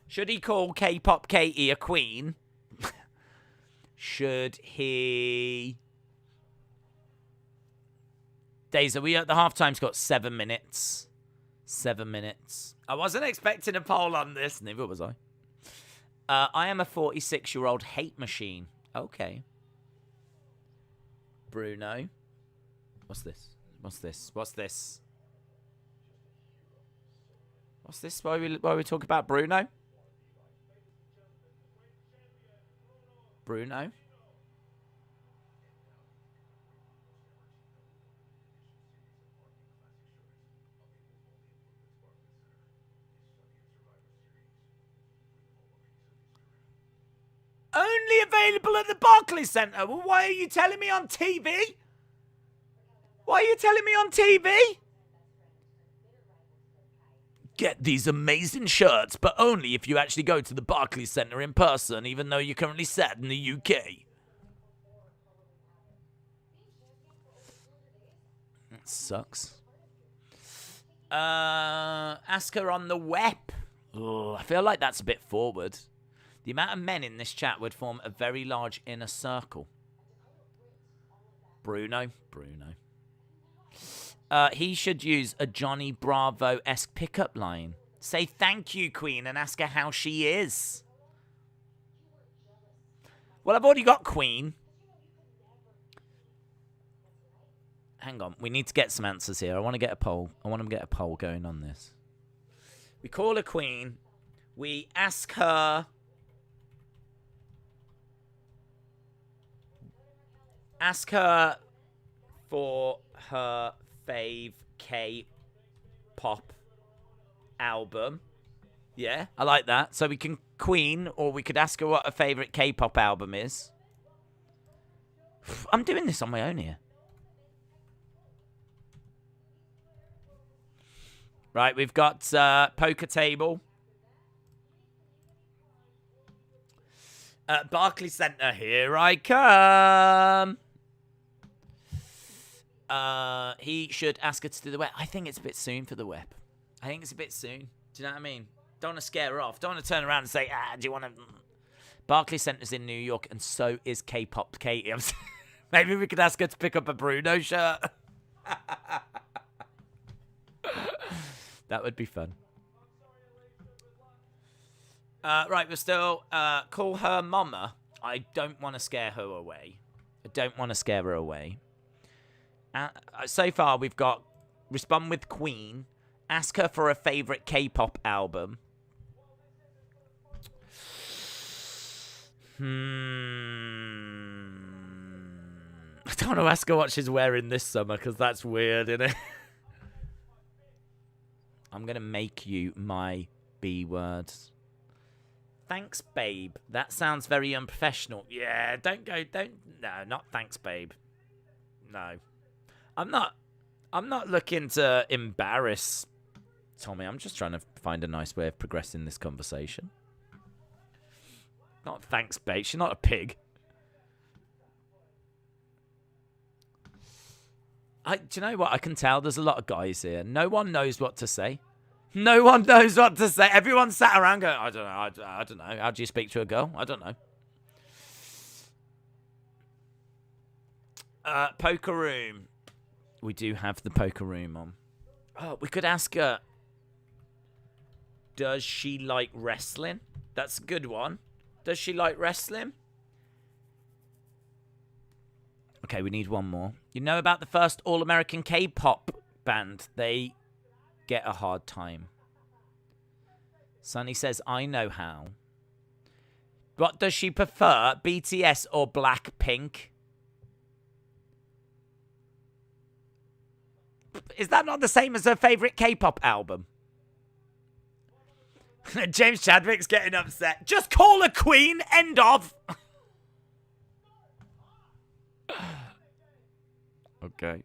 Should he call K-pop Katie a queen? Should he... Days, are we at the halftime? It's got 7 minutes. 7 minutes. I wasn't expecting a poll on this. Neither was I. I am a 46-year-old hate machine. Okay. Bruno. What's this? What's this? What's this? What's this? Why we talk about Bruno? Bruno. Only available at the Barclays Centre. Well, why are you telling me on TV? Why are you telling me on TV? Get these amazing shirts, but only if you actually go to the Barclays Centre in person, even though you're currently set in the UK. That sucks. Ask her on the web. Oh, I feel like that's a bit forward. The amount of men in this chat would form a very large inner circle. Bruno. He should use a Johnny Bravo-esque pickup line. Say thank you, Queen, and ask her how she is. Well, I've already got Queen. Hang on. We need to get some answers here. I want to get a poll. I want to get a poll going on this. We call her Queen. We ask her... Ask her for her fave K-pop album. Yeah, I like that. So we can Queen, or we could ask her what her favourite K-pop album is. I'm doing this on my own here. Right, we've got poker table. Barclays Centre, here I come. He should ask her to do the web. I think it's a bit soon for the web. I think it's a bit soon. Do you know what I mean? Don't want to scare her off. Don't want to turn around and say, do you want to... Barclays Centre's in New York, and so is K-pop Katie. Maybe we could ask her to pick up a Bruno shirt. That would be fun. Right, we're still... call her mama. I don't want to scare her away. So far, we've got respond with Queen. Ask her for a favourite K-pop album. I don't want to ask her what she's wearing this summer, because that's weird, isn't it? I'm going to make you my B-words. Thanks, babe. That sounds very unprofessional. Yeah, no, not thanks, babe. No. I'm not looking to embarrass Tommy. I'm just trying to find a nice way of progressing this conversation. Not thanks, babe. She's not a pig. Do you know what? I can tell there's a lot of guys here. No one knows what to say. Everyone sat around going, I don't know. How do you speak to a girl? I don't know. Poker room. We do have the poker room on. Oh, we could ask her, does she like wrestling? That's a good one. Does she like wrestling? Okay, we need one more. You know about the first all-American K-pop band? They get a hard time. Sonny says, I know how. What does she prefer, BTS or Blackpink? Is that not the same as her favourite K-pop album? James Chadwick's getting upset. Just call her Queen. End of. Okay.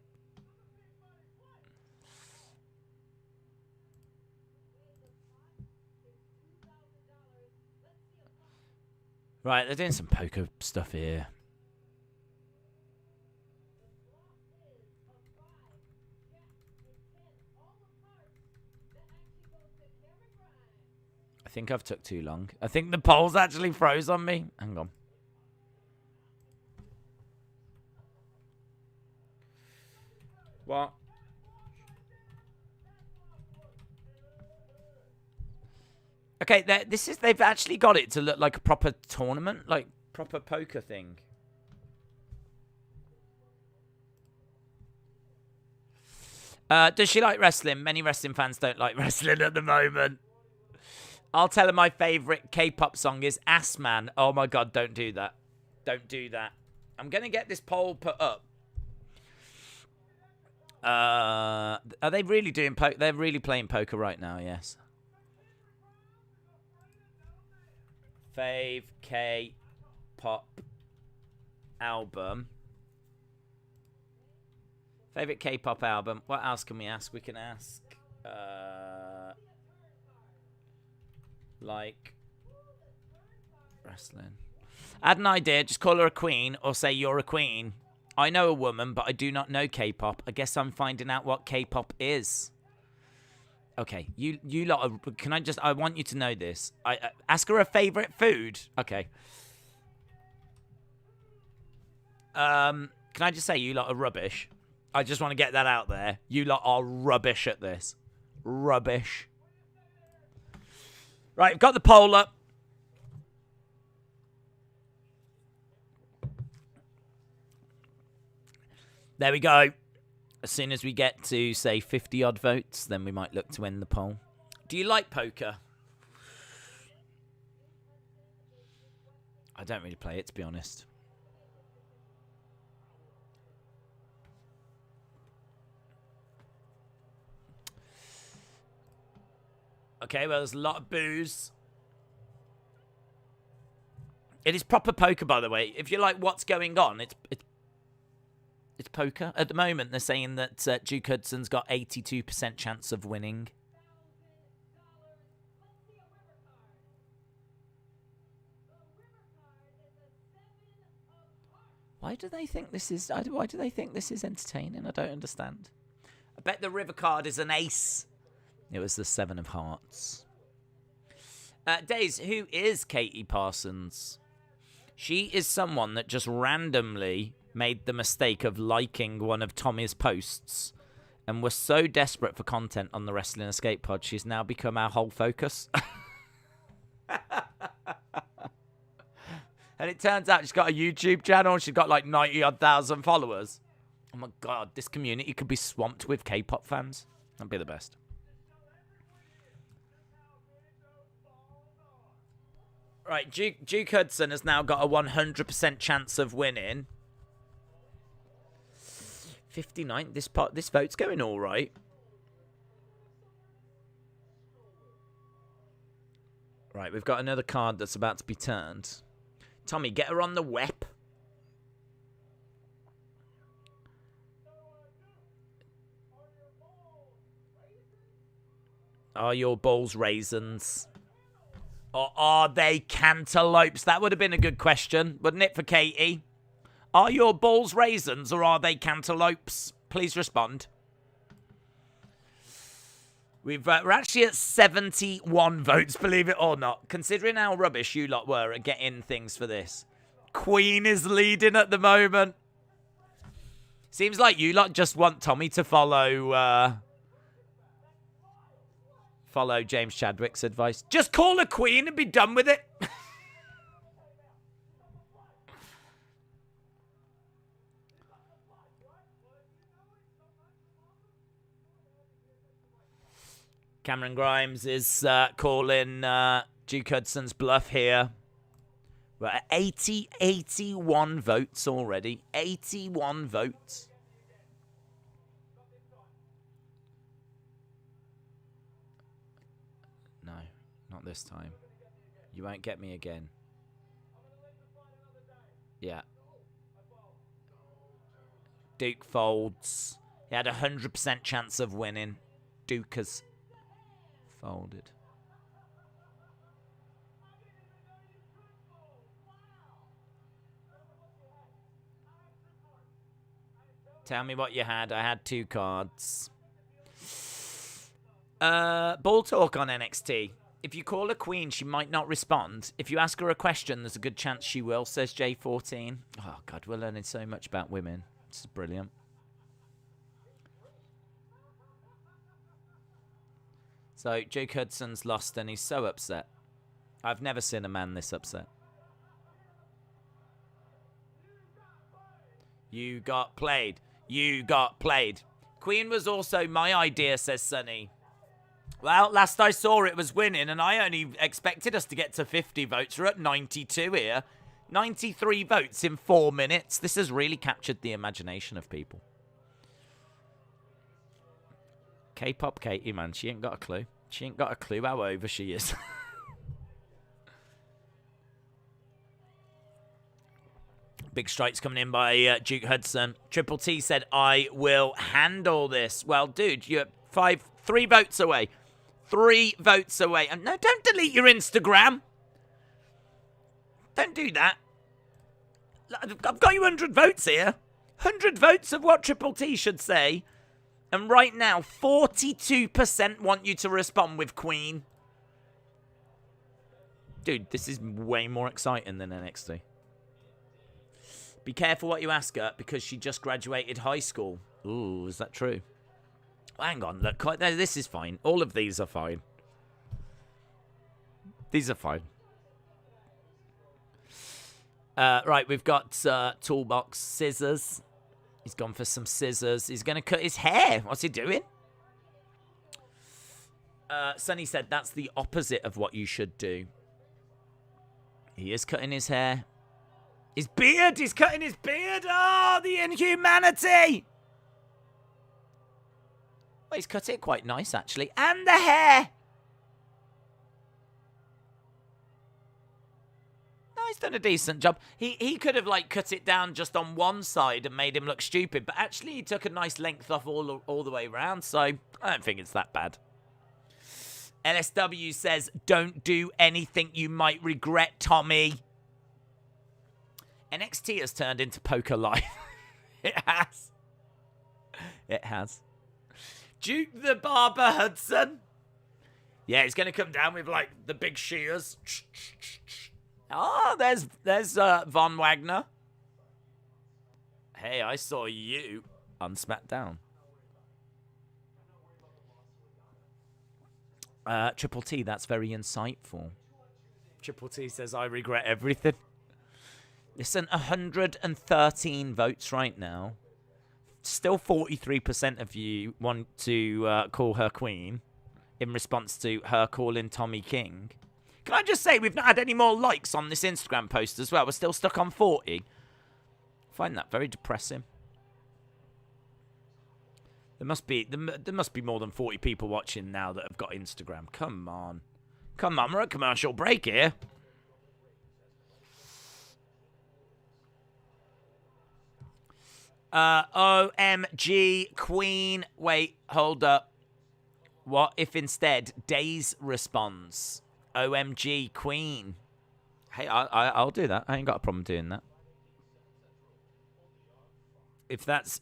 Right, they're doing some poker stuff here. I think I've took too long. I think the polls actually froze on me. Hang on. What? Okay, they've actually got it to look like a proper tournament, like proper poker thing. Does she like wrestling? Many wrestling fans don't like wrestling at the moment. I'll tell her my favourite K-pop song is Ass Man. Oh my god, don't do that. Don't do that. I'm going to get this poll put up. Are they really doing poker? They're really playing poker right now, yes. Fave K-pop album. Favorite K-pop album. What else can we ask? We can ask, like, wrestling. Add an idea. Just call her a queen or say you're a queen. I know a woman, but I do not know K-pop. I guess I'm finding out what K-pop is. Okay, you lot are, can I just, I want you to know this. Ask her favorite food. Okay. Can I just say you lot are rubbish? I just want to get that out there. You lot are rubbish at this. Rubbish. Right, I've got the poll up. There we go. As soon as we get to, say, 50-odd votes, then we might look to end the poll. Do you like poker? I don't really play it, to be honest. Okay, well, there's a lot of boos. It is proper poker, by the way. If you're like, what's going on? It's poker. At the moment, they're saying that Duke Hudson's got 82% chance of winning. Why do they think this is? Why do they think this is entertaining? I don't understand. I bet the river card is an ace. It was the 7 of Hearts. Days, who is Katie Parsons? She is someone that just randomly made the mistake of liking one of Tommy's posts and was so desperate for content on the Wrestling Escape Pod, she's now become our whole focus. And it turns out she's got a YouTube channel. She's got like 90-odd thousand followers. Oh my God, this community could be swamped with K-pop fans. That'd be the best. Right, Duke Hudson has now got a 100% chance of winning. 59. This vote's going all right. Right, we've got another card that's about to be turned. Tommy, get her on the web. Are your balls raisins? Or are they cantaloupes? That would have been a good question, wouldn't it, for Katie? Are your balls raisins or are they cantaloupes? Please respond. We're actually at 71 votes, believe it or not. Considering how rubbish you lot were at getting things for this. Queen is leading at the moment. Seems like you lot just want Tommy to follow James Chadwick's advice. Just call her Queen and be done with it. Cameron Grimes is calling Duke Hudson's bluff here. We're at 81 votes already. 81 votes. No, not this time. You won't get me again. Yeah. Duke folds. He had a 100% chance of winning. Duke has folded. Tell me what you had. I had 2 cards. Ball talk on NXT. If you call her Queen, she might not respond. If you ask her a question, there's a good chance she will, says J14. Oh, God, we're learning so much about women. This is brilliant. So, Duke Hudson's lost and he's so upset. I've never seen a man this upset. You got played. You got played. Queen was also my idea, says Sonny. Well, last I saw it was winning, and I only expected us to get to 50 votes. We're at 92 here. 93 votes in 4 minutes. This has really captured the imagination of people. K-pop Katie, man, she ain't got a clue. She ain't got a clue how over she is. Big strikes coming in by Duke Hudson. Triple T said, I will handle this. Well, dude, you're 3 votes away. 3 votes away. And no, don't delete your Instagram. Don't do that. I've got you 100 votes here. 100 votes of what Triple T should say. And right now, 42% want you to respond with Queen. Dude, this is way more exciting than NXT. Be careful what you ask her, because she just graduated high school. Ooh, is that true? Hang on, look, this is fine. All of these are fine. These are fine. Right, we've got Toolbox Scissors. He's gone for some scissors. He's going to cut his hair. What's he doing? Sonny said that's the opposite of what you should do. He is cutting his hair. His beard! He's cutting his beard! Oh, the inhumanity! Well, he's cut it quite nice, actually. And the hair! No, he's done a decent job. He could have, like, cut it down just on one side and made him look stupid, but actually he took a nice length off all the way around, so I don't think it's that bad. LSW says, don't do anything you might regret, Tommy. NXT has turned into Poker Live. It has. It has. Duke the Barber Hudson. Yeah, he's going to come down with, like, the big shears. Oh, there's Von Wagner. Hey, I saw you on SmackDown. Triple T, that's very insightful. Triple T says, I regret everything. Listen, 113 votes right now. Still 43% of you want to call her queen in response to her calling Tommy King. Can I just say, we've not had any more likes on this Instagram post as well. We're still stuck on 40. I find that very depressing. There must be more than 40 people watching now that have got Instagram. Come on. Come on, we're at commercial break here. OMG Queen. Wait, hold up. What if instead Days responds? OMG Queen. Hey, I'll do that. I ain't got a problem doing that. If that's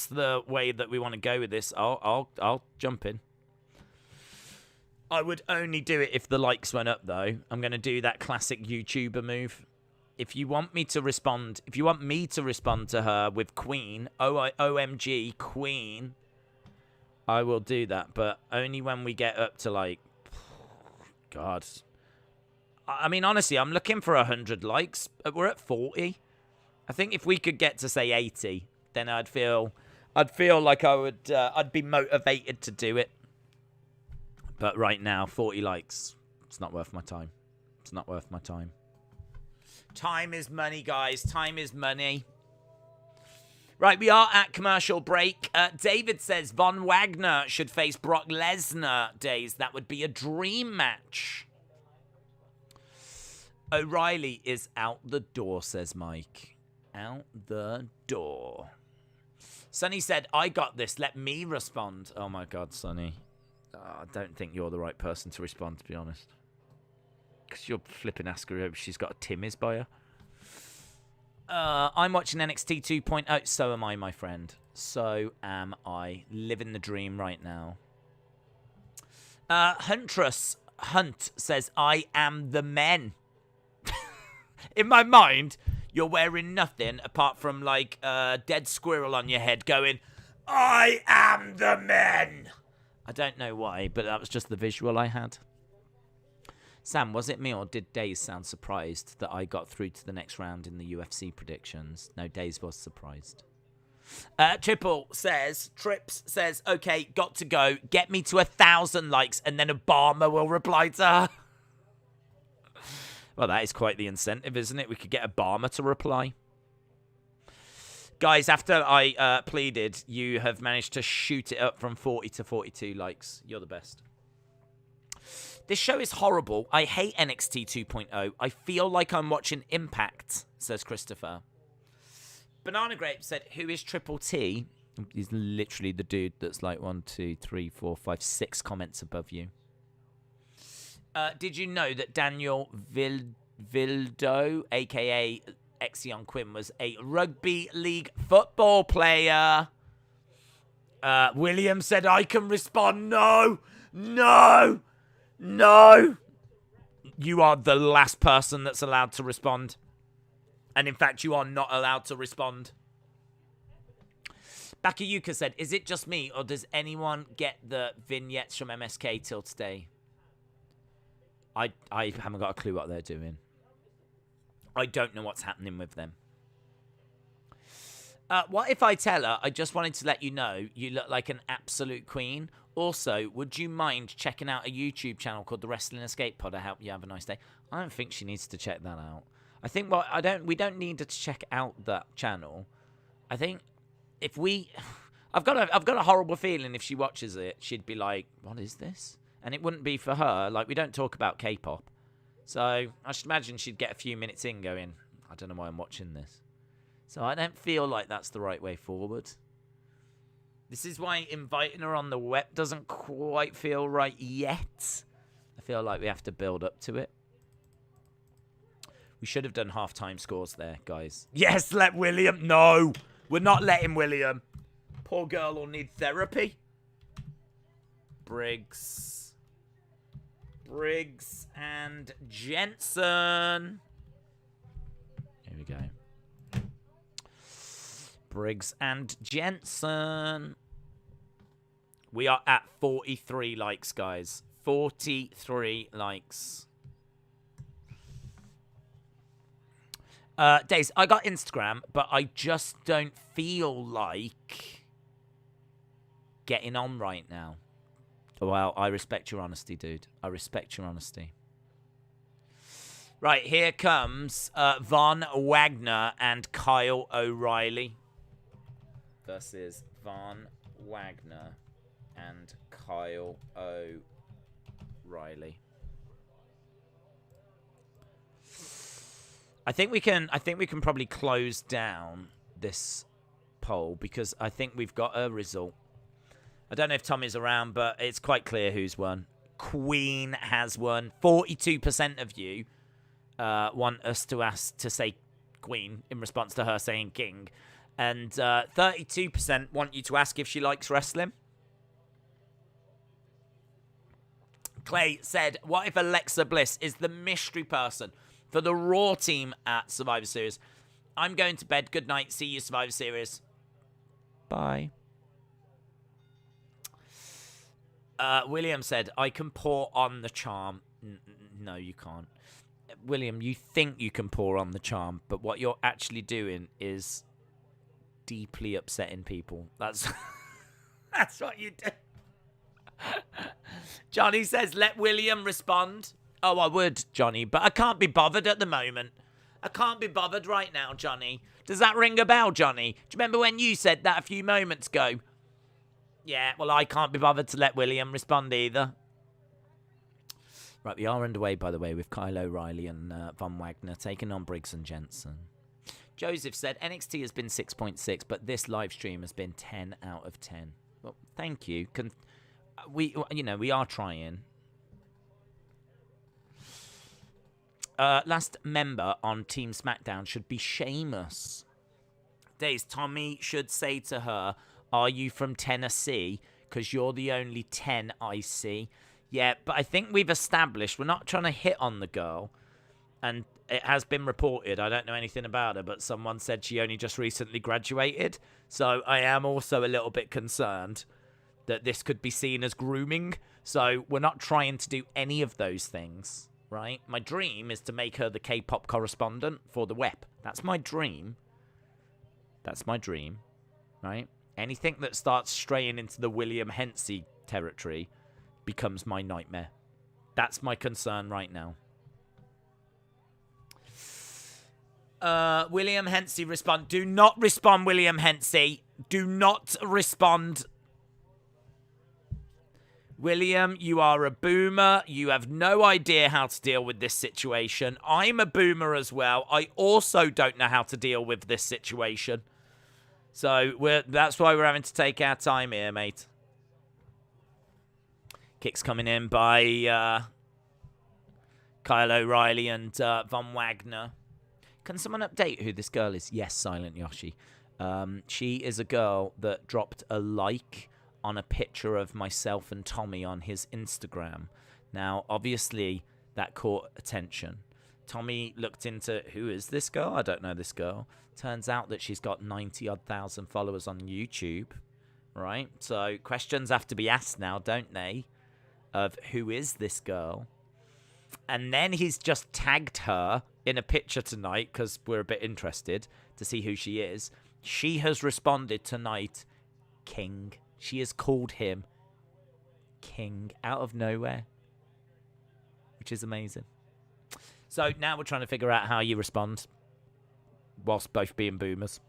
the way that we want to go with this, I'll jump in. I would only do it if the likes went up, though. I'm going to do that classic YouTuber move. If you want me to respond, to her with Queen, OMG Queen, I will do that, but only when we get up to, like, God. I mean, honestly, I'm looking for 100 likes. We're at 40. I think if we could get to, say, 80, then I'd feel like I'd be motivated to do it. But right now, 40 likes, it's not worth my time. It's not worth my time. Time is money, guys. Time is money. Right, we are at commercial break. David says Von Wagner should face Brock Lesnar. Days, that would be a dream match. O'Reilly is out the door, says Mike. Out the door. Sonny said, I got this. Let me respond. Oh, my God, Sonny. I don't think you're the right person to respond, to be honest. Because you're flipping ask her if she's got a Timmy's by her. I'm watching NXT 2.0. So am I, my friend. So am I. Living the dream right now. Huntress Hunt says, I am the men. In my mind, you're wearing nothing apart from, like, a dead squirrel on your head going, I am the men. I don't know why, but that was just the visual I had. Sam, was it me or did Days sound surprised that I got through to the next round in the UFC predictions? No, Days was surprised. Trips says, okay, got to go. Get me to 1,000 likes and then Obama will reply to her. Well, that is quite the incentive, isn't it? We could get Obama to reply. Guys, after I pleaded, you have managed to shoot it up from 40 to 42 likes. You're the best. This show is horrible. I hate NXT 2.0. I feel like I'm watching Impact, says Christopher. Banana Grape said, who is Triple T? He's literally the dude that's like 1, 2, 3, 4, 5, 6 comments above you. Did you know that Daniel Vidot, a.k.a. Exion Quinn, was a rugby league football player? William said, I can respond. No. No. No. You are the last person that's allowed to respond. And in fact, you are not allowed to respond. Bakayuka said, is it just me or does anyone get the vignettes from MSK till today? I haven't got a clue what they're doing. I don't know what's happening with them. What if I tell her, I just wanted to let you know you look like an absolute queen. Also, would you mind checking out a YouTube channel called The Wrestling Escape Pod? I hope you have a nice day. I don't think she needs to check that out. I think we don't need her to check out that channel. I think if I've got a horrible feeling if she watches it, she'd be like, what is this? And it wouldn't be for her. Like, we don't talk about K-pop. So I should imagine she'd get a few minutes in going, I don't know why I'm watching this. So I don't feel like that's the right way forward. This is why inviting her on the web doesn't quite feel right yet. I feel like we have to build up to it. We should have done halftime scores there, guys. Yes, let William. No, we're not letting William. Poor girl will need therapy. Briggs and Jensen. Here we go. Briggs and Jensen. We are at 43 likes, guys. 43 likes. Days, I got Instagram, but I just don't feel like getting on right now. Well, I respect your honesty, dude. I respect your honesty. Right, here comes Von Wagner and Kyle O'Reilly versus Von Wagner and Kyle O'Reilly. I think we can probably close down this poll because I think we've got a result. I don't know if Tommy's around, but it's quite clear who's won. Queen has won. 42% of you want us to say Queen in response to her saying King. And 32% want you to ask if she likes wrestling. Clay said, what if Alexa Bliss is the mystery person for the Raw team at Survivor Series? I'm going to bed. Good night. See you, Survivor Series. Bye. William said, I can pour on the charm. No, you can't. William, you think you can pour on the charm, but what you're actually doing is deeply upsetting people. That's that's what you do. Johnny says, let William respond. Oh, I would, Johnny, but I can't be bothered at the moment. I can't be bothered right now, Johnny. Does that ring a bell, Johnny? Do you remember when you said that a few moments ago? Yeah, well, I can't be bothered to let William respond either. Right, we are underway, by the way, with Kyle O'Reilly and Von Wagner taking on Briggs and Jensen. Joseph said, NXT has been 6.6, but this live stream has been 10 out of 10. Well, thank you. We are trying. Last member on Team SmackDown should be Sheamus. Days, Tommy should say to her, are you from Tennessee? Because you're the only 10 I see. Yeah, but I think we've established we're not trying to hit on the girl. And it has been reported, I don't know anything about her, but someone said she only just recently graduated. So I am also a little bit concerned that this could be seen as grooming. So we're not trying to do any of those things, right? My dream is to make her the K-pop correspondent for the web. That's my dream. That's my dream, right? Anything that starts straying into the William Hensey territory becomes my nightmare. That's my concern right now. William Hensey, respond. Do not respond, William Hensey. Do not respond. William, you are a boomer. You have no idea how to deal with this situation. I'm a boomer as well. I also don't know how to deal with this situation. So that's why we're having to take our time here, mate. Kicks coming in by Kyle O'Reilly and Von Wagner. Can someone update who this girl is? Yes, Silent Yoshi. She is a girl that dropped a like on a picture of myself and Tommy on his Instagram. Now, obviously, that caught attention. Tommy looked into, who is this girl? I don't know this girl. Turns out that she's got 90-odd thousand followers on YouTube, right? So questions have to be asked now, don't they? Of who is this girl? And then he's just tagged her in a picture tonight because we're a bit interested to see who she is. She has responded tonight, King. She has called him King out of nowhere, which is amazing. So now we're trying to figure out how you respond whilst both being boomers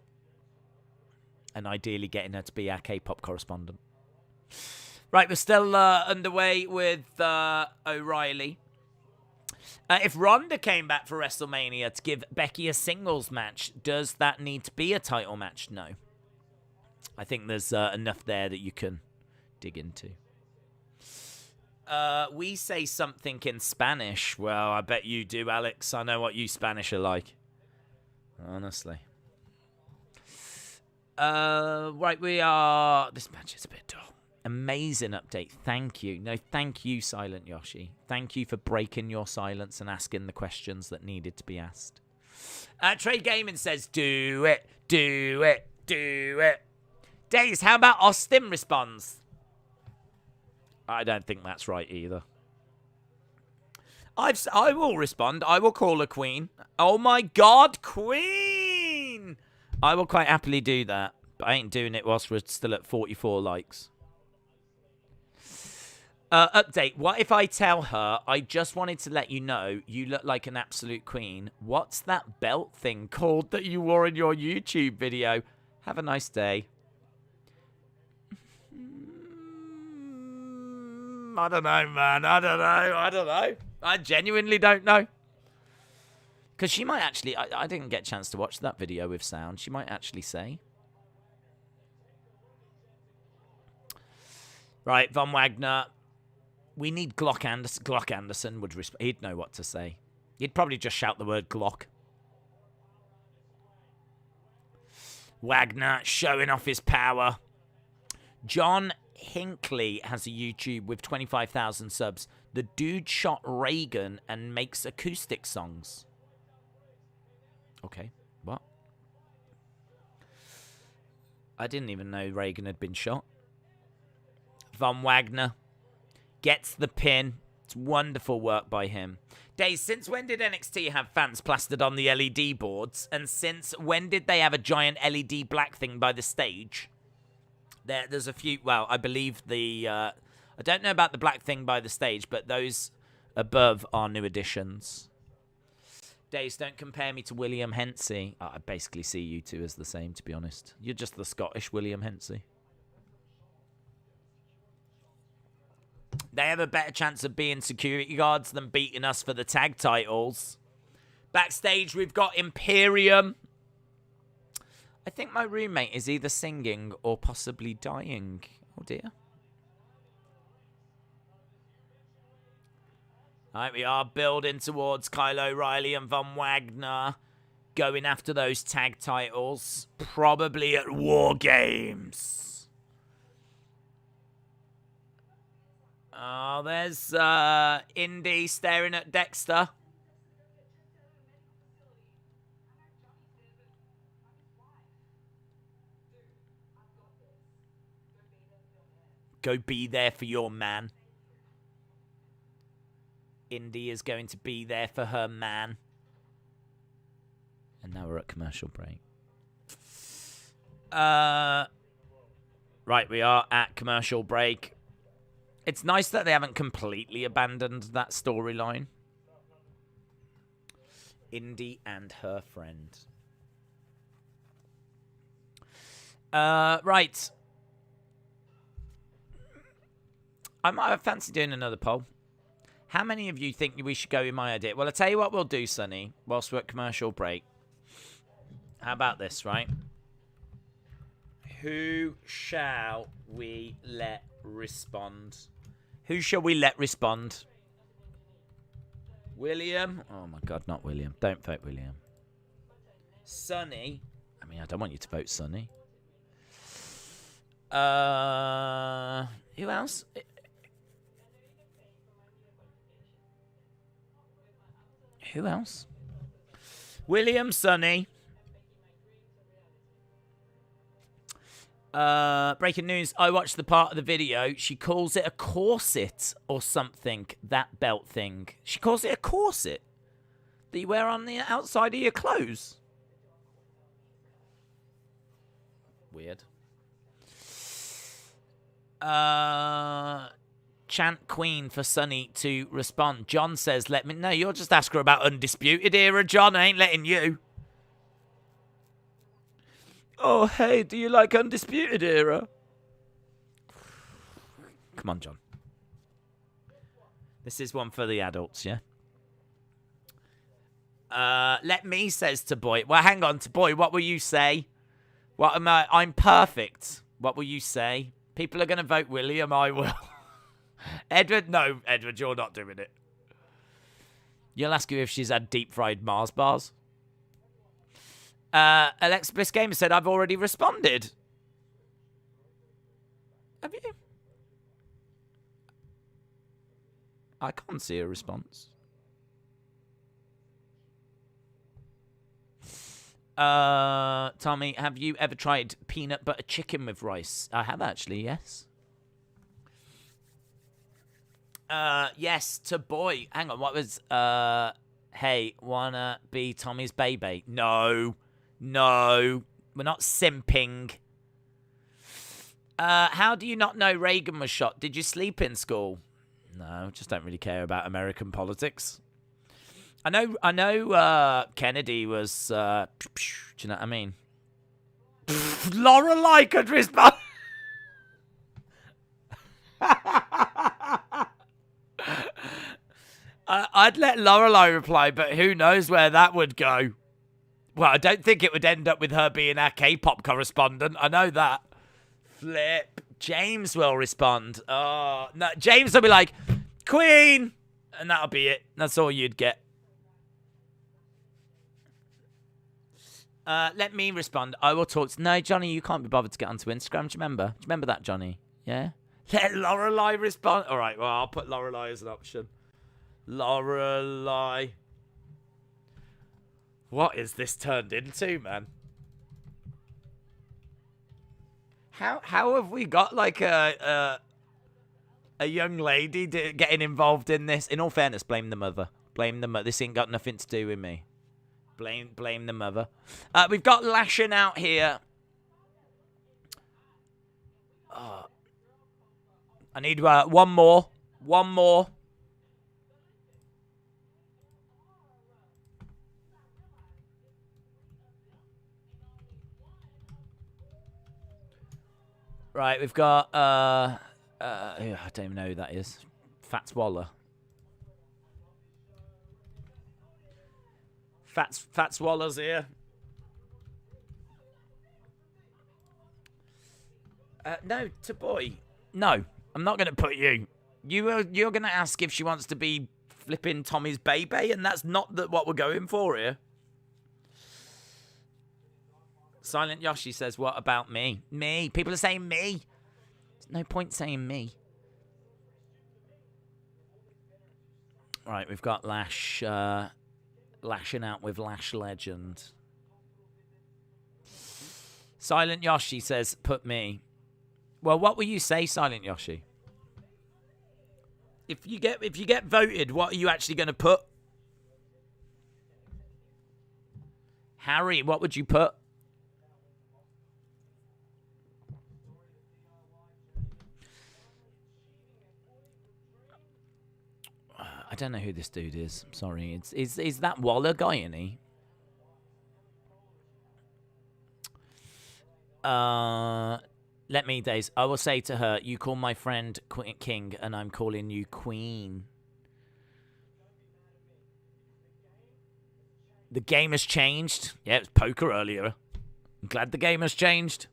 and ideally getting her to be our K-pop correspondent. Right, we're still underway with O'Reilly. If Ronda came back for WrestleMania to give Becky a singles match, does that need to be a title match? No. I think there's enough there that you can dig into. We say something in Spanish. Well, I bet you do, Alex. I know what you Spanish are like. Honestly. Right, we are... This match is a bit dull. Amazing update. Thank you. No, thank you, Silent Yoshi. Thank you for breaking your silence and asking the questions that needed to be asked. Trade Gaming says, do it, do it, do it. Days, how about Austin responds? I don't think that's right either. I will respond. I will call a queen. Oh my God, queen! I will quite happily do that. But I ain't doing it whilst we're still at 44 likes. Update. What if I tell her, I just wanted to let you know you look like an absolute queen. What's that belt thing called that you wore in your YouTube video? Have a nice day. I don't know, man. I don't know. I genuinely don't know. Because she might actually... I didn't get a chance to watch that video with sound. She might actually say. Right, Von Wagner. We need Glock Anderson. Glock Anderson would... He'd know what to say. He'd probably just shout the word Glock. Wagner showing off his power. John Hinckley has a YouTube with 25,000 subs. The dude shot Reagan and makes acoustic songs. Okay, what? I didn't even know Reagan had been shot. Von Wagner gets the pin. It's wonderful work by him. Days, since when did NXT have fans plastered on the LED boards? And since when did they have a giant LED black thing by the stage? There's a few... Well, I believe the... I don't know about the black thing by the stage, but those above are new additions. Days, don't compare me to William Hensey. I basically see you two as the same, to be honest. You're just the Scottish William Hensey. They have a better chance of being security guards than beating us for the tag titles. Backstage, we've got Imperium. I think my roommate is either singing or possibly dying. Oh, dear. All right, we are building towards Kyle O'Reilly and Von Wagner going after those tag titles, probably at War Games. Oh, there's Indi staring at Dexter. Go be there for your man. Indi is going to be there for her man. And now we're at commercial break. Right, we are at commercial break. It's nice that they haven't completely abandoned that storyline. Indi and her friend. Right. I might fancy doing another poll. How many of you think we should go with my idea? Well, I'll tell you what we'll do, Sonny, whilst we're at commercial break. How about this, right? Who shall we let respond? Who shall we let respond? William? Oh, my God, not William. Don't vote William. Sonny? I mean, I don't want you to vote Sonny. Who else? Who else? William, Sonny. Breaking news. I watched the part of the video. She calls it a corset or something. That belt thing. She calls it a corset that you wear on the outside of your clothes. Weird. Chant Queen for Sonny to respond. John says, let me know. You'll just ask her about Undisputed Era, John. I ain't letting you. Oh, hey, do you like Undisputed Era? Come on, John. This is one for the adults, yeah? Let me, says to Boy. Well, hang on, to Boy, what will you say? What am I? I'm perfect. What will you say? People are going to vote William. I will. Edward, no, Edward, you're not doing it. You'll ask her if she's had deep-fried Mars bars. Alexa Bliss Gamer said, I've already responded. Have you? I can't see a response. Tommy, have you ever tried peanut butter chicken with rice? I have actually, yes. Yes, to Boy. Hang on, what was, hey, wanna be Tommy's baby? No, we're not simping. How do you not know Reagan was shot? Did you sleep in school? No, just don't really care about American politics. I know, Kennedy was, do you know what I mean? Lorelei could respond. I'd let Lorelei reply, but who knows where that would go. Well, I don't think it would end up with her being our K-pop correspondent. I know that. Flip. James will respond. Oh, no, James will be like, Queen! And that'll be it. That's all you'd get. Let me respond. I will talk to... No, Johnny, you can't be bothered to get onto Instagram. Do you remember? Do you remember that, Johnny? Yeah? Let Lorelei respond. All right, well, I'll put Lorelei as an option. Lorelei. What is this turned into, man? How have we got, like, a young lady getting involved in this? In all fairness, blame the mother. Blame the mother. This ain't got nothing to do with me. Blame the mother. We've got Lashing out here. I need one more. One more. Right, we've got I don't even know who that is. Fats Waller. Fats Waller's here. No, to Boy. No, I'm not going to put you. You're going to ask if she wants to be flipping Tommy's baby, and that's not what we're going for here. Silent Yoshi says, what about me? Me. People are saying me. There's no point saying me. Right, we've got Lash... Lashing out with Lash Legend. Silent Yoshi says, put me. Well, what will you say, Silent Yoshi? If you get voted, what are you actually going to put? Harry, what would you put? don't know who this dude is. I'm sorry. Is that Waller guy, isn't he? Let me, Days. I will say to her, you call my friend King, and I'm calling you Queen. The game has changed. Yeah, it was poker earlier. I'm glad the game has changed.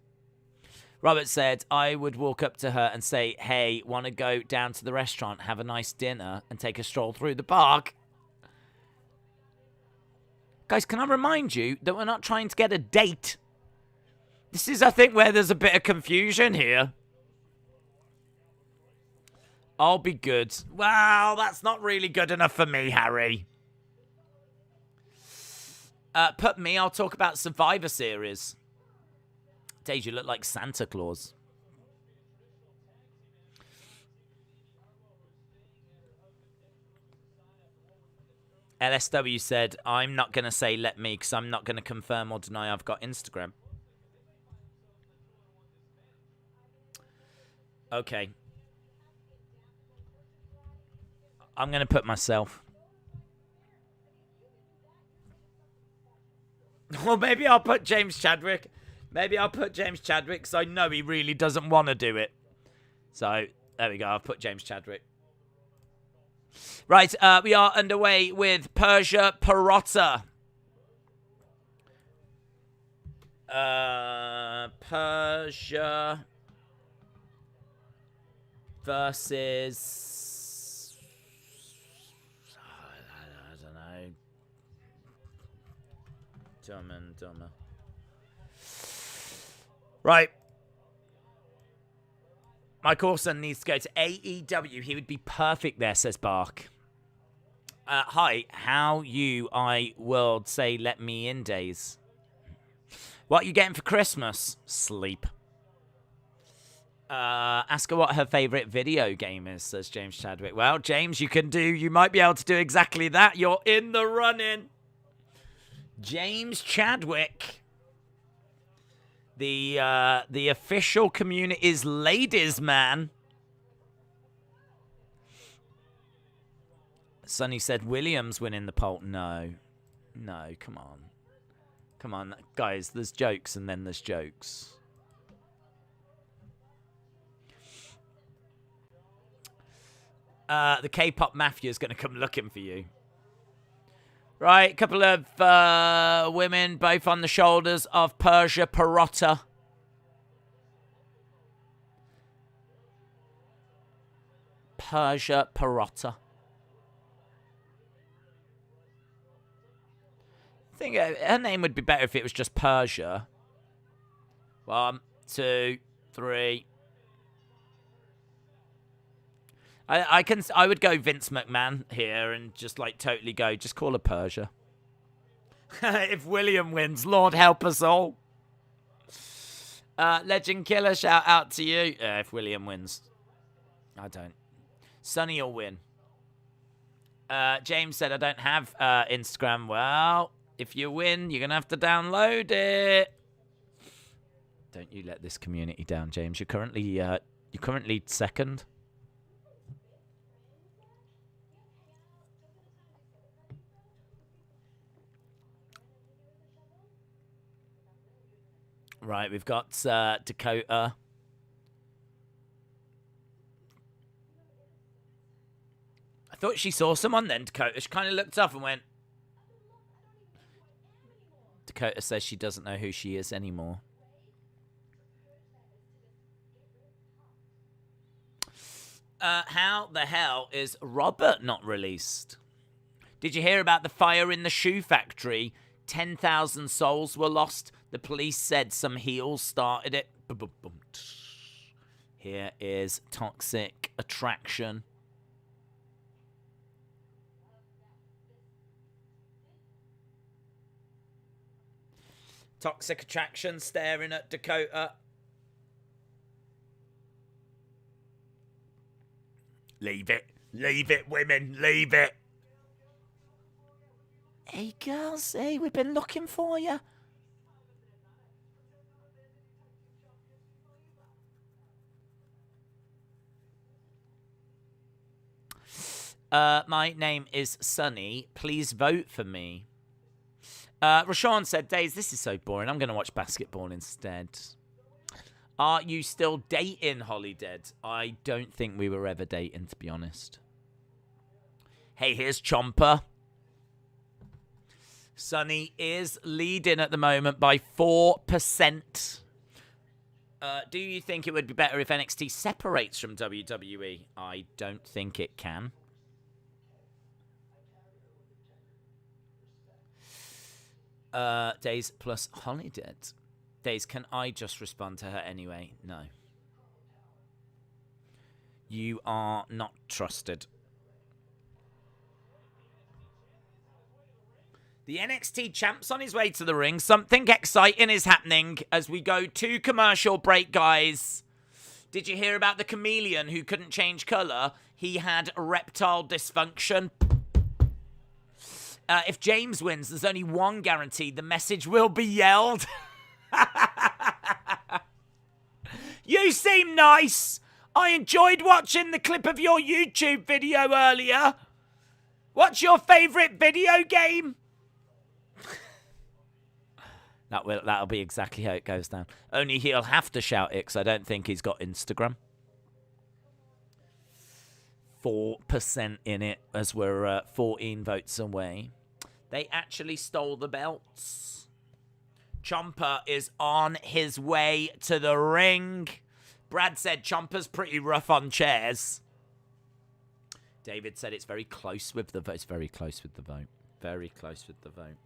Robert said, I would walk up to her and say, hey, want to go down to the restaurant, have a nice dinner, and take a stroll through the park? Guys, can I remind you that we're not trying to get a date? This is, I think, where there's a bit of confusion here. I'll be good. Well, that's not really good enough for me, Harry. Put me, I'll talk about Survivor Series. Days, you look like Santa Claus. LSW said, I'm not going to say let me because I'm not going to confirm or deny I've got Instagram. Okay. I'm going to put myself. Well, maybe I'll put James Chadwick. Maybe I'll put James Chadwick because I know he really doesn't want to do it. So, there we go. I've put James Chadwick. Right, we are underway with Persia Pirotta. Persia versus... I don't know. Dummer. Right. My Corson needs to go to AEW. He would be perfect there, says Bark. Hi, how you, I world say let me in days. What are you getting for Christmas? Sleep. Ask her what her favourite video game is, says James Chadwick. Well, James, you might be able to do exactly that. You're in the running. James Chadwick. The official community's ladies man. Sonny said Williams winning the poll. No, come on, guys. There's jokes and then there's jokes. The K-pop mafia is going to come looking for you. Right, a couple of women, both on the shoulders of Persia Pirotta. Persia Pirotta. I think her name would be better if it was just Persia. 1, 2, 3. I would go Vince McMahon here and just like totally go. Just call her Persia. If William wins, Lord help us all. Legend Killer, shout out to you. If William wins, I don't. Sonny will win. James said I don't have Instagram. Well, if you win, you're gonna have to download it. Don't you let this community down, James. You're currently second. Right, we've got Dakota. I thought she saw someone then, Dakota. She kind of looked up and went. Dakota says she doesn't know who she is anymore. How the hell is Robert not released? Did you hear about the fire in the shoe factory? 10,000 souls were lost. The police said some heels started it. Here is Toxic Attraction. Toxic Attraction staring at Dakota. Leave it. Leave it, women. Leave it. Hey, girls. Hey, we've been looking for you. My name is Sunny. Please vote for me. Rashawn said, Days, this is so boring. I'm going to watch basketball instead. Are you still dating, Holidead? I don't think we were ever dating, to be honest. Hey, here's Chomper. Sunny is leading at the moment by 4%. Do you think it would be better if NXT separates from WWE? I don't think it can. Days plus Holiday. Days, can I just respond to her anyway? No. You are not trusted. The NXT champ's on his way to the ring. Something exciting is happening as we go to commercial break, guys. Did you hear about the chameleon who couldn't change colour? He had erectile dysfunction. If James wins, there's only one guaranteed. The message will be yelled. You seem nice. I enjoyed watching the clip of your YouTube video earlier. What's your favourite video game? That'll be exactly how it goes down. Only he'll have to shout it because I don't think he's got Instagram. 4% in it as we're 14 votes away. They actually stole the belts. Ciampa is on his way to the ring. Brad said Ciampa's pretty rough on chairs. David said it's very close with the vote. It's very close with the vote. Very close with the vote.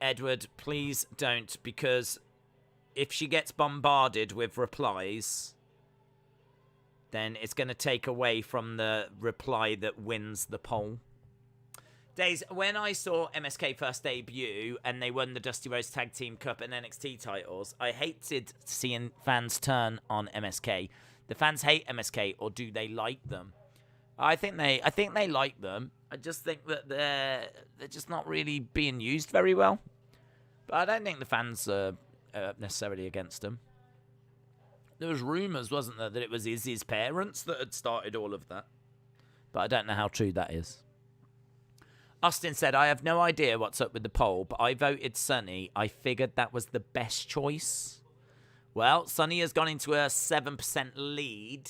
Edward, please don't, because if she gets bombarded with replies, then it's going to take away from the reply that wins the poll. Days, when I saw MSK first debut and they won the Dusty Rhodes Tag Team Cup and NXT titles, I hated seeing fans turn on MSK. The fans hate MSK, or do they like them? I think they like them. I just think that they're just not really being used very well. But I don't think the fans are necessarily against them. There was rumours, wasn't there, that it was Izzy's parents that had started all of that. But I don't know how true that is. Austin said, I have no idea what's up with the poll, but I voted Sunny. I figured that was the best choice. Well, Sunny has gone into a 7% lead.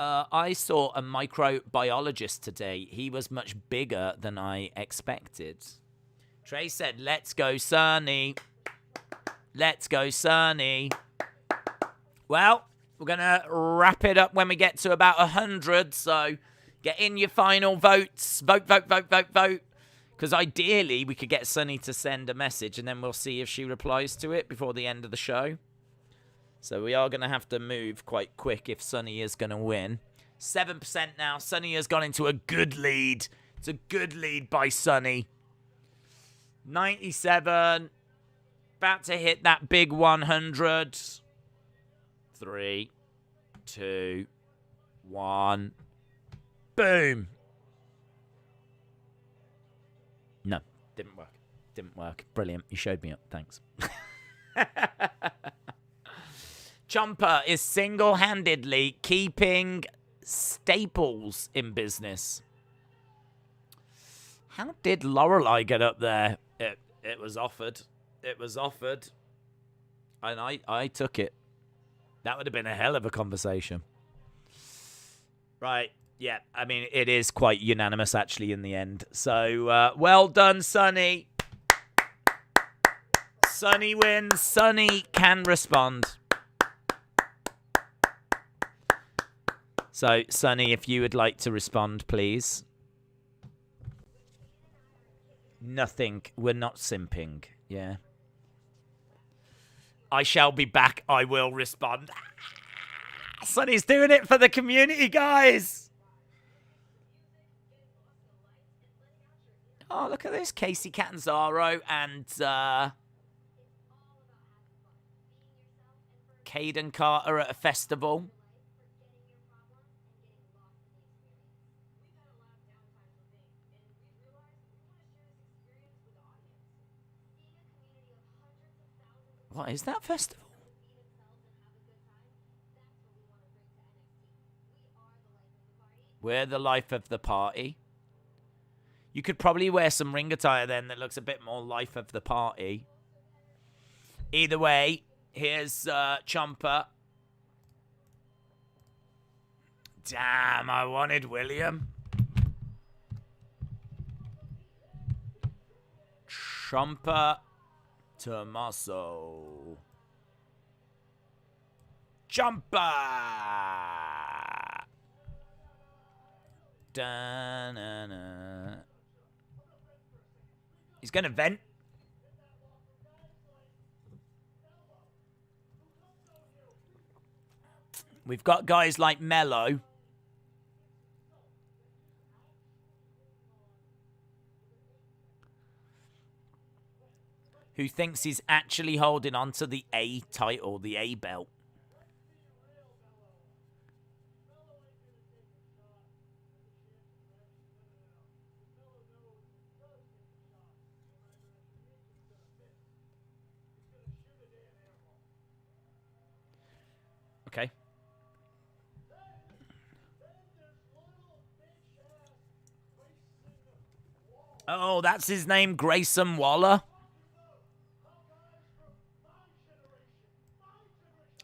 I saw a microbiologist today. He was much bigger than I expected. Trey said, let's go, Sunny. Let's go, Sunny. Well, we're going to wrap it up when we get to about 100. So get in your final votes. Vote, vote, vote, vote, vote. Because ideally, we could get Sunny to send a message and then we'll see if she replies to it before the end of the show. So we are going to have to move quite quick if Sunny is going to win. 7% now. Sunny has gone into a good lead. It's a good lead by Sunny. 97. About to hit that big 100. 3, 2, 1. Boom. No, didn't work. Didn't work. Brilliant. You showed me up. Thanks. Ciampa is single-handedly keeping Staples in business. How did Lorelei get up there? It was offered. It was offered. And I took it. That would have been a hell of a conversation. Right. Yeah. I mean, it is quite unanimous, actually, in the end. So, well done, Sunny. Sunny wins. Sunny can respond. So, Sunny, if you would like to respond, please. Nothing. We're not simping. Yeah. I shall be back. I will respond. Sunny's doing it for the community, guys. Oh, look at this. Kacy Catanzaro and Kayden Carter at a festival. What is that festival? We're the life of the party. You could probably wear some ring attire then that looks a bit more life of the party. Either way, here's Ciampa. Damn, I wanted William. Ciampa Tommaso. Ciampa. Da-na-na. He's going to vent. We've got guys like Melo. Who thinks he's actually holding on to the A title, the A belt. Okay. Oh, that's his name, Grayson Waller.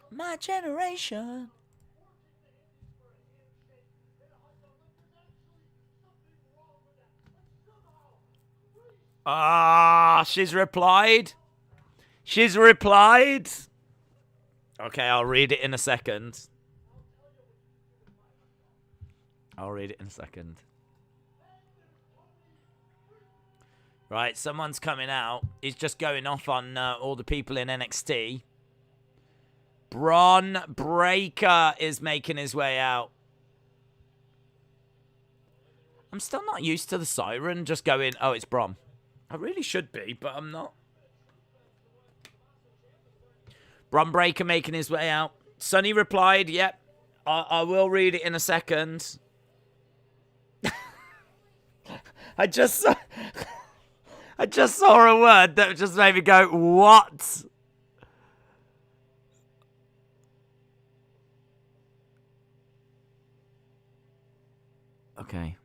My generation. Ah, she's replied. She's replied. Okay, I'll read it in a second. I'll read it in a second. Right, someone's coming out. He's just going off on all the people in NXT. Bron Breakker is making his way out. I'm still not used to the siren just going, oh, it's Bron. I really should be, but I'm not. Bron Breakker making his way out. Sonny replied, yep, I will read it in a second. I just saw a word that just made me go, what? Okay.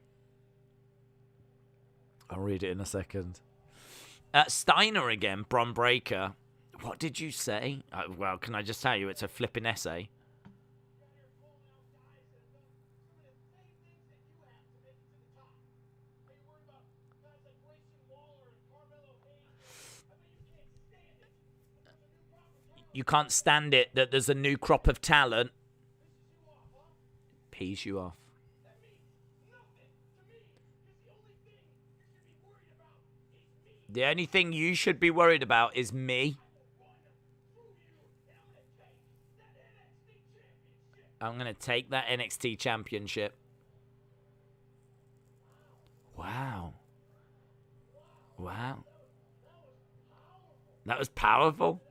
I'll read it in a second. Steiner again, Bron Breakker. What did you say? Well, can I just tell you, it's a flipping essay. You can't stand it that there's a new crop of talent. Pees you off. The only thing you should be worried about is me. I'm going to take that NXT championship. Wow. Wow. That was powerful.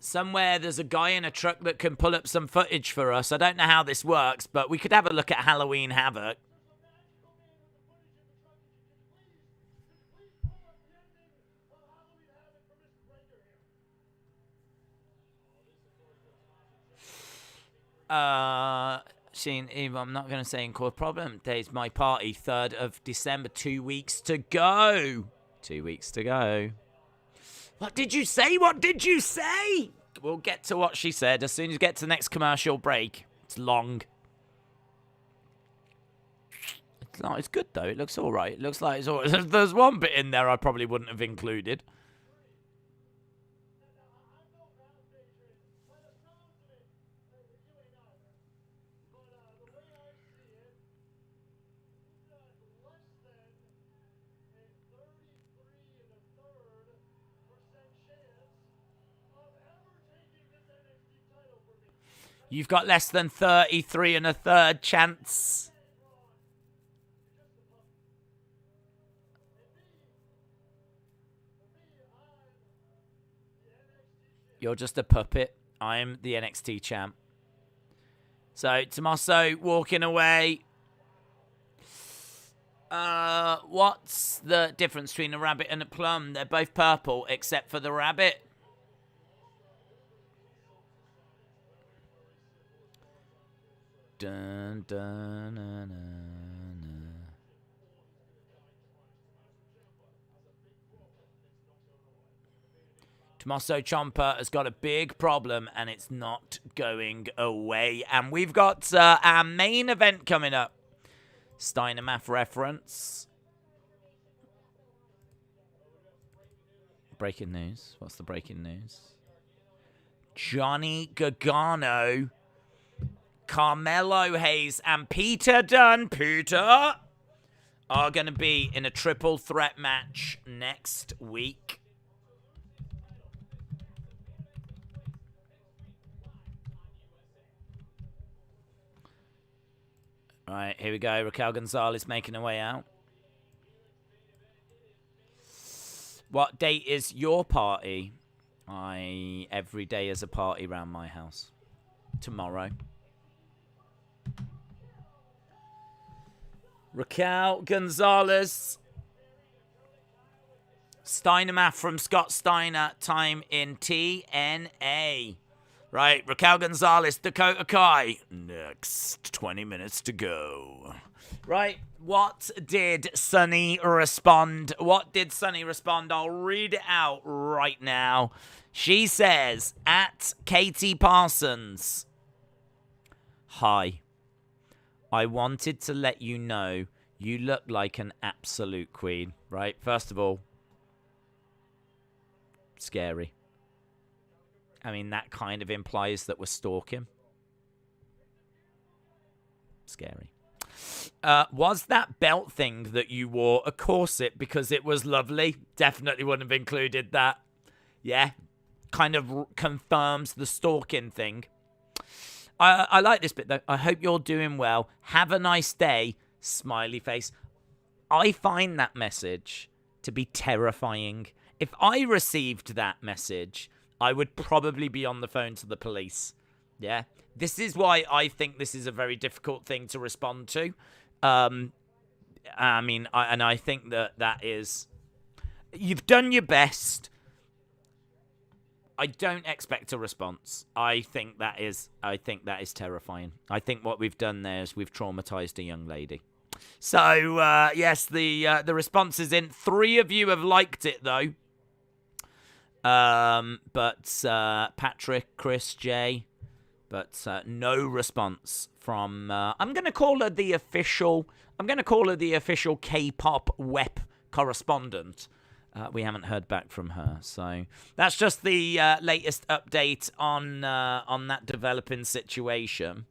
Somewhere there's a guy in a truck that can pull up some footage for us. I don't know how this works, but we could have a look at Halloween Havoc. I'm not going to say in core problem. Today's my party, 3rd of December, 2 weeks to go. 2 weeks to go. What did you say? What did you say? We'll get to what she said as soon as we get to the next commercial break. It's long. It's good, though. It looks all right. It looks like it's all right. There's one bit in there I probably wouldn't have included. You've got less than 33 1/3 chance. You're just a puppet. I'm the NXT champ. So, Tommaso walking away. What's the difference between a rabbit and a plum? They're both purple, except for the rabbit. Dun, dun, na, na, na. Tommaso Ciampa has got a big problem, and it's not going away. And we've got our main event coming up. Steiner Math reference. Breaking news. What's the breaking news? Johnny Gargano, Carmelo Hayes, and Peter Dunne, are going to be in a triple threat match next week. All right, here we go. Raquel Gonzalez making her way out. What date is your party? Every day is a party around my house. Tomorrow. Raquel Gonzalez. Steinermath from Scott Steiner. Time in TNA. Right, Raquel Gonzalez, Dakota Kai. Next, 20 minutes to go. Right, what did Sunny respond? I'll read it out right now. She says, at Katie Parsons. Hi. I wanted to let you know you look like an absolute queen. Right, first of all, scary. I mean, that kind of implies that we're stalking. Scary. Was that belt thing that you wore a corset because it was lovely? Definitely wouldn't have included that. Yeah. Kind of confirms the stalking thing. I like this bit, though. I hope you're doing well. Have a nice day. Smiley face. I find that message to be terrifying. If I received that message, I would probably be on the phone to the police. Yeah. This is why I think this is a very difficult thing to respond to. I think that is... You've done your best. I don't expect a response. I think that is terrifying. I think what we've done there is we've traumatized a young lady. So, yes, the response is in. 3 of you have liked it, though. But Patrick, Chris, Jay, but no response from. I'm gonna call her the official K-pop WEP correspondent. We haven't heard back from her, so that's just the latest update on that developing situation.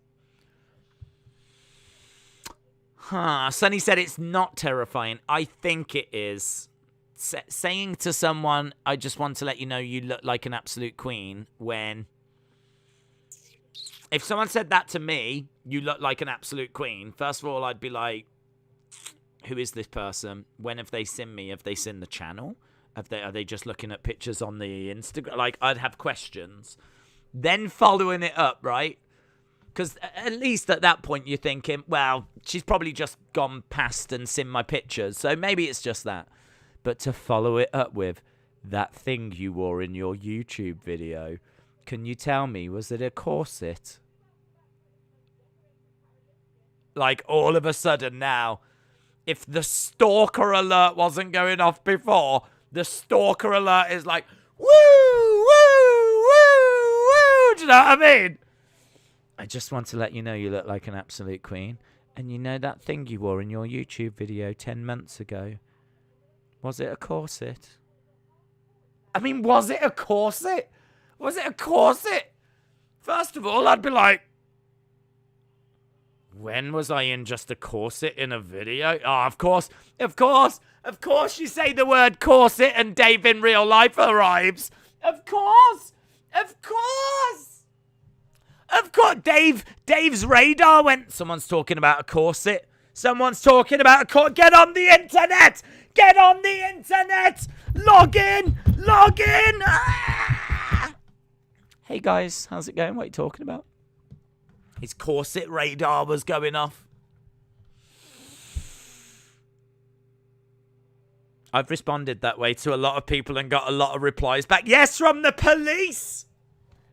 Sonny said it's not terrifying. I think it is. Saying to someone, I just want to let you know you look like an absolute queen, when if someone said that to me, you look like an absolute queen, first of all, I'd be like, who is this person? When have they seen me? Have they seen the channel? Are they just looking at pictures on the Instagram? Like, I'd have questions. Then following it up, right? Because at least at that point you're thinking, well, she's probably just gone past and seen my pictures, so maybe it's just that. But to follow it up with, that thing you wore in your YouTube video, can you tell me, was it a corset? Like, all of a sudden now, if the stalker alert wasn't going off before, the stalker alert is like, woo, woo, woo, woo. Do you know what I mean? I just want to let you know you look like an absolute queen. And you know that thing you wore in your YouTube video 10 months ago? Was it a corset? I mean, was it a corset? Was it a corset? First of all, I'd be like, when was I in just a corset in a video? Oh, of course you say the word corset and Dave in real life arrives. Of course. Dave's radar went, someone's talking about a corset. Get on the internet. Log in. Ah! Hey guys, how's it going? What are you talking about? His corset radar was going off. I've responded that way to a lot of people and got a lot of replies back. Yes, from the police!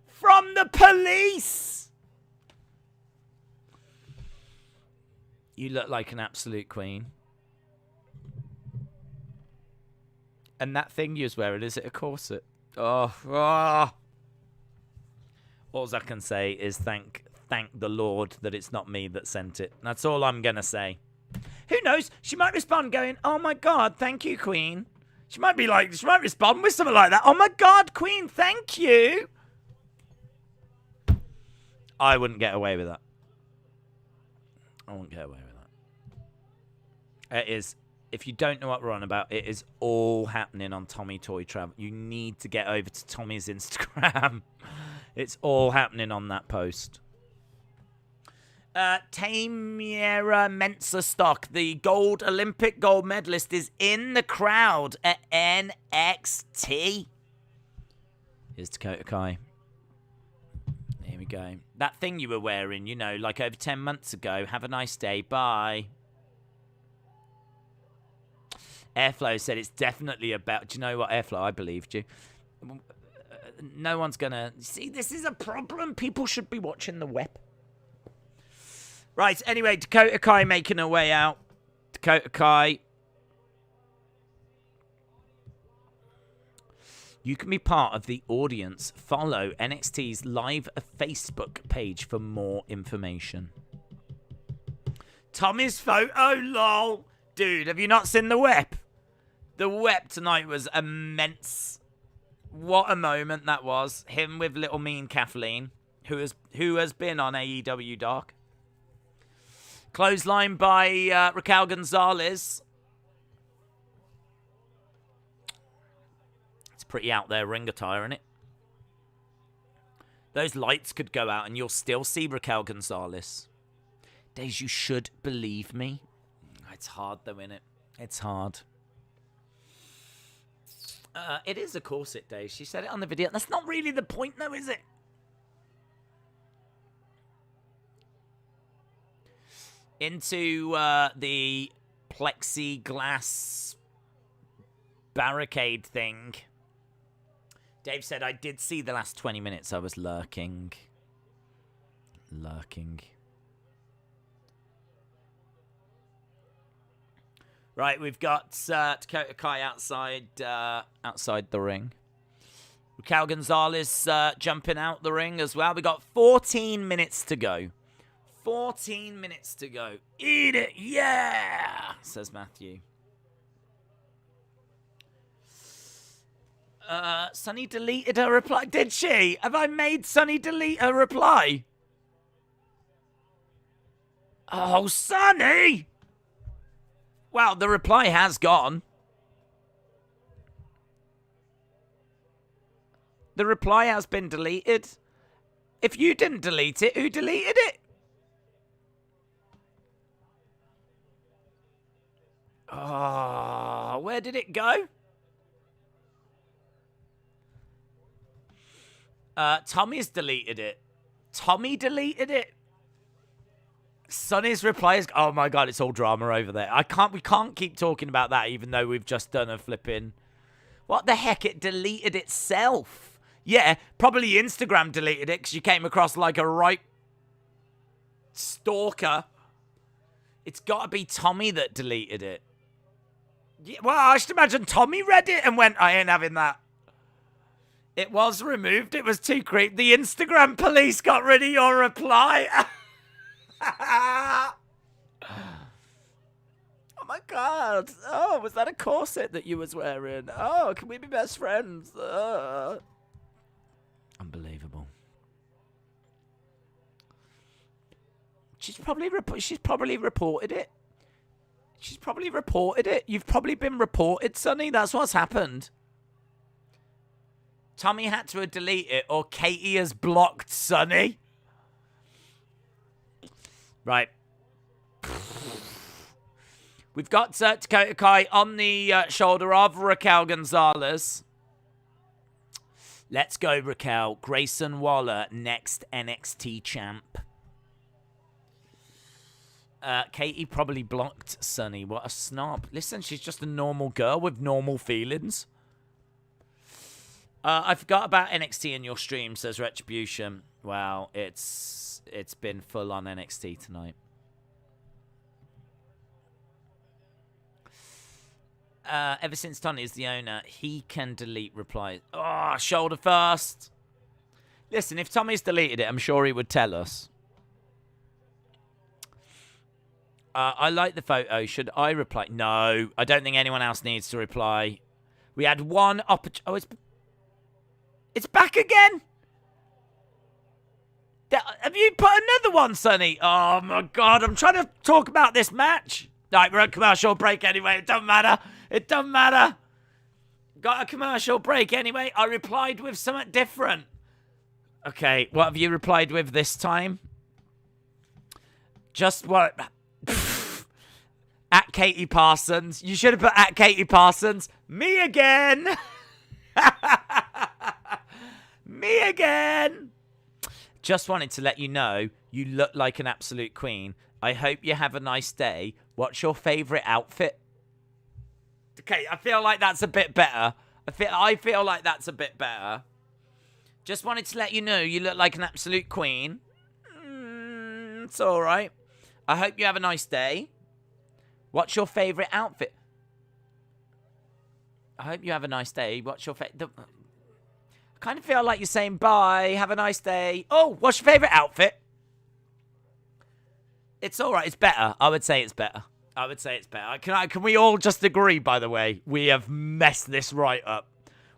From the police! You look like an absolute queen. And that thing you was wearing, is it a corset? Oh. All I can say is thank the Lord that it's not me that sent it. That's all I'm going to say. Who knows? She might respond going, oh my God, thank you, Queen. She might respond with something like that. Oh my God, Queen, thank you. I wouldn't get away with that. I wouldn't get away with that. It is, if you don't know what we're on about, it is all happening on Tommy Toy Travel. You need to get over to Tommy's Instagram. It's all happening on that post. Tamira Mensah-Stock, the Olympic gold medalist, is in the crowd at NXT. Here's Dakota Kai. Here we go. That thing you were wearing, you know, like over 10 months ago. Have a nice day. Bye. Airflow said it's definitely about... Do you know what, Airflow? I believed you. No one's gonna... See, this is a problem. People should be watching the web. Right, anyway, Dakota Kai making her way out. Dakota Kai. You can be part of the audience. Follow NXT's live Facebook page for more information. Tommy's photo, lol. Dude, have you not seen the web? The web tonight was immense. What a moment that was. Him with little mean Kathleen, who has been on AEW Dark. Clothesline by Raquel Gonzalez. It's pretty out there ring attire, isn't it? Those lights could go out and you'll still see Raquel Gonzalez. Days, you should believe me. It's hard though, innit? It's hard. It is a corset, Days. She said it on the video. That's not really the point though, is it? Into the plexiglass barricade thing. Dave said, I did see the last 20 minutes. I was lurking. Right, we've got Dakota Kai outside the ring. Raquel Gonzalez jumping out the ring as well. We got 14 minutes to go. 14 minutes to go. Eat it, yeah, says Matthew. Sunny deleted her reply. Did she? Have I made Sunny delete her reply? Oh, Sunny! Well, the reply has gone. The reply has been deleted. If you didn't delete it, who deleted it? Oh, where did it go? Tommy's deleted it. Tommy deleted it. Sonny's reply is... Oh my God, it's all drama over there. We can't keep talking about that even though we've just done a flipping... What the heck? It deleted itself. Yeah, probably Instagram deleted it because you came across like a right stalker. It's got to be Tommy that deleted it. Yeah, well, I should imagine Tommy read it and went, I ain't having that. It was removed. It was too creepy. The Instagram police got rid of your reply. Oh my God. Oh, was that a corset that you was wearing? Oh, can we be best friends? Unbelievable. She's probably reported it. She's probably reported it. You've probably been reported, Sonny. That's what's happened. Tommy had to delete it, or Katie has blocked Sonny. Right. We've got Dakota Kai on the shoulder of Raquel Gonzalez. Let's go, Raquel. Grayson Waller, next NXT champ. Katie probably blocked Sunny. What a snob. Listen, she's just a normal girl with normal feelings. I forgot about NXT in your stream, says Retribution. Wow, it's been full on NXT tonight. Ever since Tony is the owner, he can delete replies. Oh, shoulder first. Listen, if Tommy's deleted it, I'm sure he would tell us. I like the photo. Should I reply? No, I don't think anyone else needs to reply. We had one opportunity. Oh, it's back again. Have you put another one, Sonny? Oh, my God. I'm trying to talk about this match. Right, we're at commercial break anyway. It doesn't matter. It doesn't matter. Got a commercial break anyway. I replied with something different. Okay, what have you replied with this time? Just what? At Katie Parsons. You should have put at Katie Parsons. Me again. Me again. Just wanted to let you know you look like an absolute queen. I hope you have a nice day. What's your favorite outfit? Okay, I feel like that's a bit better. I feel like that's a bit better. Just wanted to let you know you look like an absolute queen. It's all right. I hope you have a nice day. What's your favorite outfit? I hope you have a nice day. What's your favorite? I kind of feel like you're saying bye. Have a nice day. Oh, what's your favorite outfit? It's all right. It's better. I would say it's better. I would say it's better. Can we all just agree, by the way? We have messed this right up.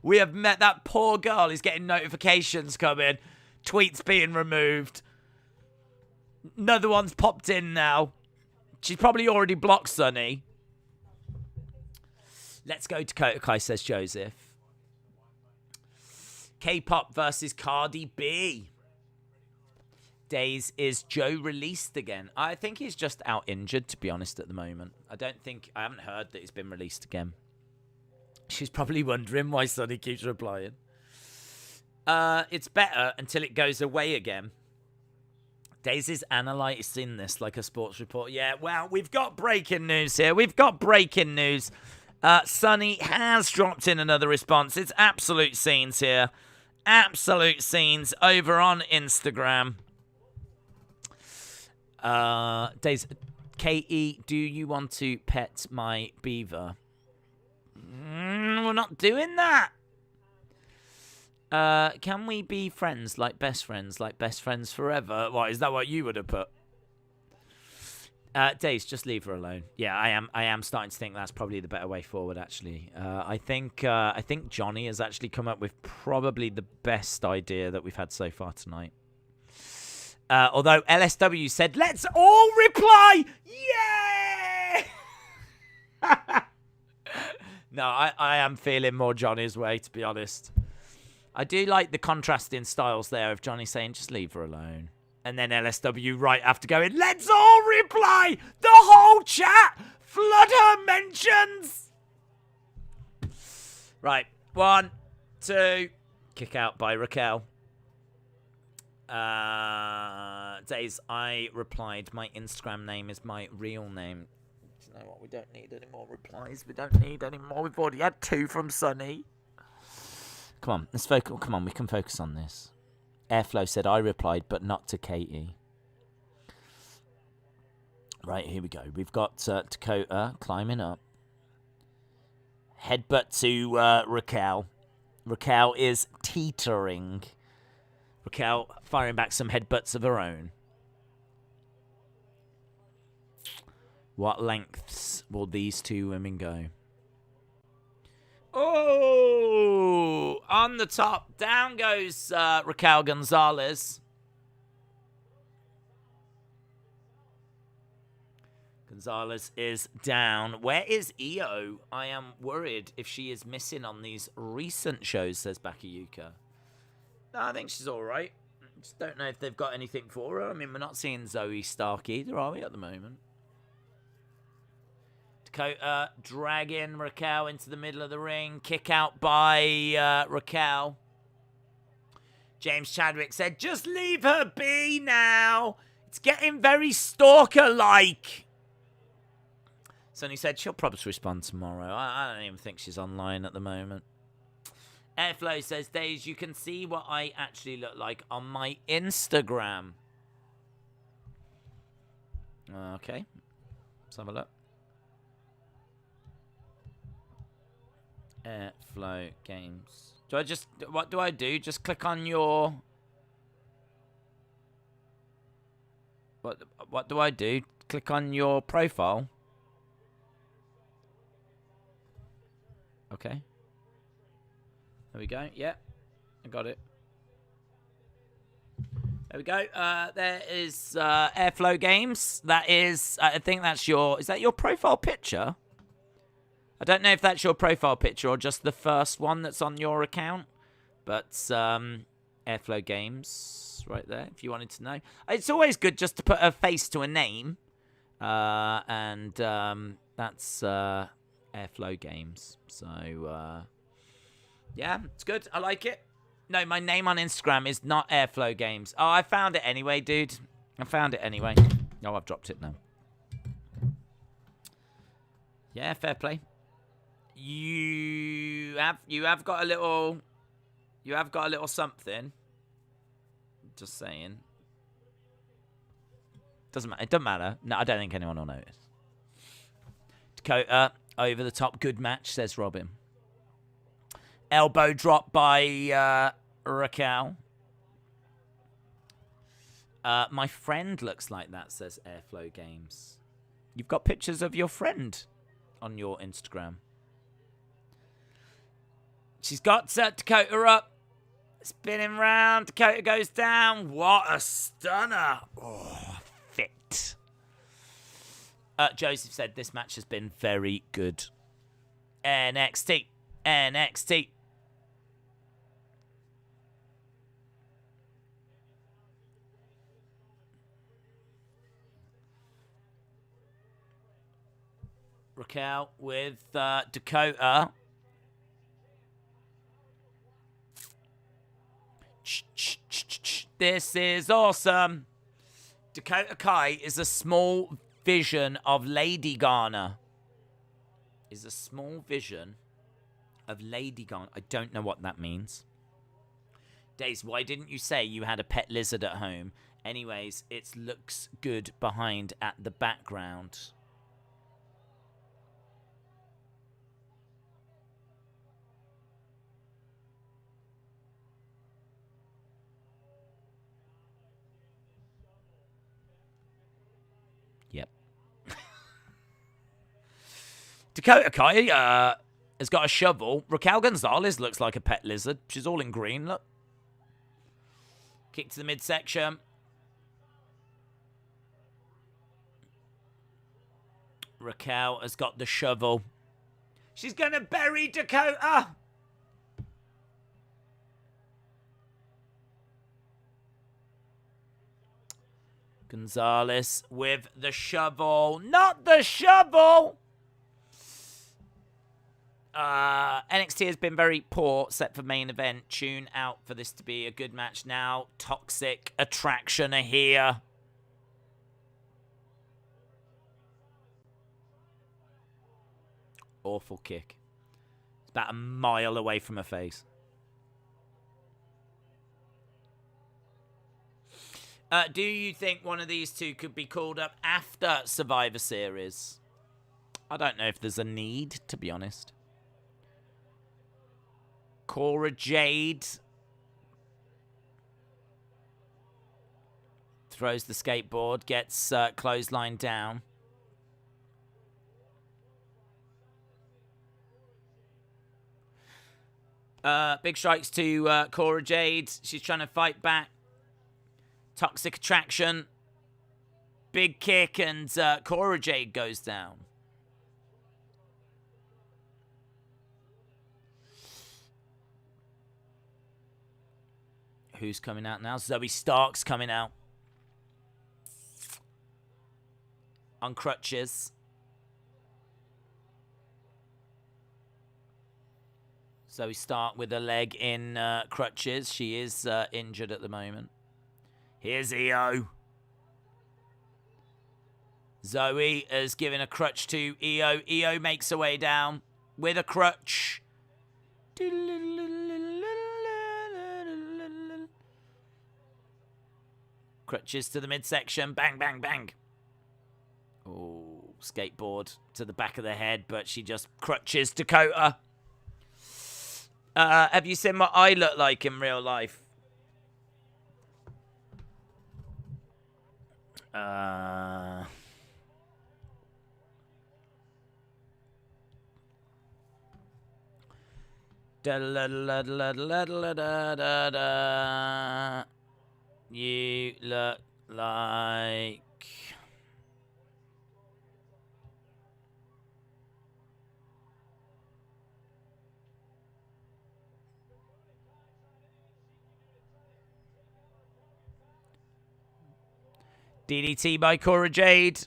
We have met that poor girl is getting notifications coming. Tweets being removed. Another one's popped in now. She's probably already blocked Sunny. Let's go Dakota Kai, says Joseph. K-pop versus Cardi B. Days, is Joe released again? I think he's just out injured, to be honest, at the moment. I haven't heard that he's been released again. She's probably wondering why Sonny keeps replying. It's better until it goes away again. Daisy's analysing this like a sports report. Yeah, well, we've got breaking news here. We've got breaking news. Sonny has dropped in another response. It's absolute scenes here. Absolute scenes over on Instagram. Daisy, K.E., do you want to pet my beaver? We're not doing that. Can we be friends, like best friends forever? What, is that what you would have put? Days, just leave her alone. Yeah, I am starting to think that's probably the better way forward, actually. I think Johnny has actually come up with probably the best idea that we've had so far tonight. Although LSW said, let's all reply! Yeah! No, I am feeling more Johnny's way, to be honest. I do like the contrasting styles there of Johnny saying, just leave her alone. And then LSW right after going, let's all reply! The whole chat! Flood her mentions! Right. 1, 2. Kick out by Raquel. Days, I replied, my Instagram name is my real name. You know what? We don't need any more replies. We don't need any more. We've already had 2 from Sunny. Come on, let's focus. Come on, we can focus on this. Airflow said, I replied, but not to Katie. Right, here we go. We've got Dakota climbing up. Headbutt to Raquel. Raquel is teetering. Raquel firing back some headbutts of her own. What lengths will these 2 women go? Oh, on the top. Down goes Raquel Gonzalez. Gonzalez is down. Where is Io? I am worried if she is missing on these recent shows, says Bakayuka. No, I think she's all right. Just don't know if they've got anything for her. I mean, we're not seeing Zoe Stark either, are we, at the moment? Dakota dragging Raquel into the middle of the ring. Kick out by Raquel. James Chadwick said, just leave her be now. It's getting very stalker-like. Sonny said, she'll probably respond tomorrow. I don't even think she's online at the moment. Airflow says, Days, you can see what I actually look like on my Instagram. Okay. Let's have a look. Airflow Games. What do I do? Just click on your... What do I do? Click on your profile. Okay. There we go. Yeah. I got it. There we go. There is Airflow Games. That is, I think that's your... Is that your profile picture? I don't know if that's your profile picture or just the first one that's on your account. But Airflow Games right there, if you wanted to know. It's always good just to put a face to a name. And that's Airflow Games. So, yeah, it's good. I like it. No, my name on Instagram is not Airflow Games. Oh, I found it anyway, dude. I found it anyway. Oh, I've dropped it now. Yeah, fair play. You have got a little something. Just saying. Doesn't matter. It doesn't matter. No, I don't think anyone will notice. Dakota over the top, good match, says Robin. Elbow drop by Raquel. My friend looks like that, says Airflow Games. You've got pictures of your friend on your Instagram. She's got Dakota up. Spinning round. Dakota goes down. What a stunner. Oh, fit. Joseph said this match has been very good. NXT. NXT. Raquel with Dakota. This is awesome. Dakota Kai is a small vision of Lady Garner. Is a small vision of Lady Garner. I don't know what that means. Days, why didn't you say you had a pet lizard at home? Anyways, it looks good behind at the background. Yep. Dakota Kai has got a shovel. Raquel Gonzalez looks like a pet lizard. She's all in green, look. Kick to the midsection. Raquel has got the shovel. She's going to bury Dakota. Gonzalez with the shovel. Not the shovel! NXT has been very poor, except for main event. Tune out for this to be a good match now. Toxic Attraction are here. Awful kick. It's about a mile away from her face. Do you think one of these two could be called up after Survivor Series? I don't know if there's a need, to be honest. Cora Jade throws the skateboard, gets clotheslined down. Big strikes to Cora Jade. She's trying to fight back. Toxic Attraction. Big kick, and Cora Jade goes down. Who's coming out now? Zoe Stark's coming out. On crutches. So we start with a leg in crutches. She is injured at the moment. Here's Io. Zoe is giving a crutch to Io. Io makes her way down with a crutch. Crutches to the midsection. Bang, bang, bang. Oh, skateboard to the back of the head, but she just crutches Dakota. Have you seen what I look like in real life? You look like... DDT by Cora Jade.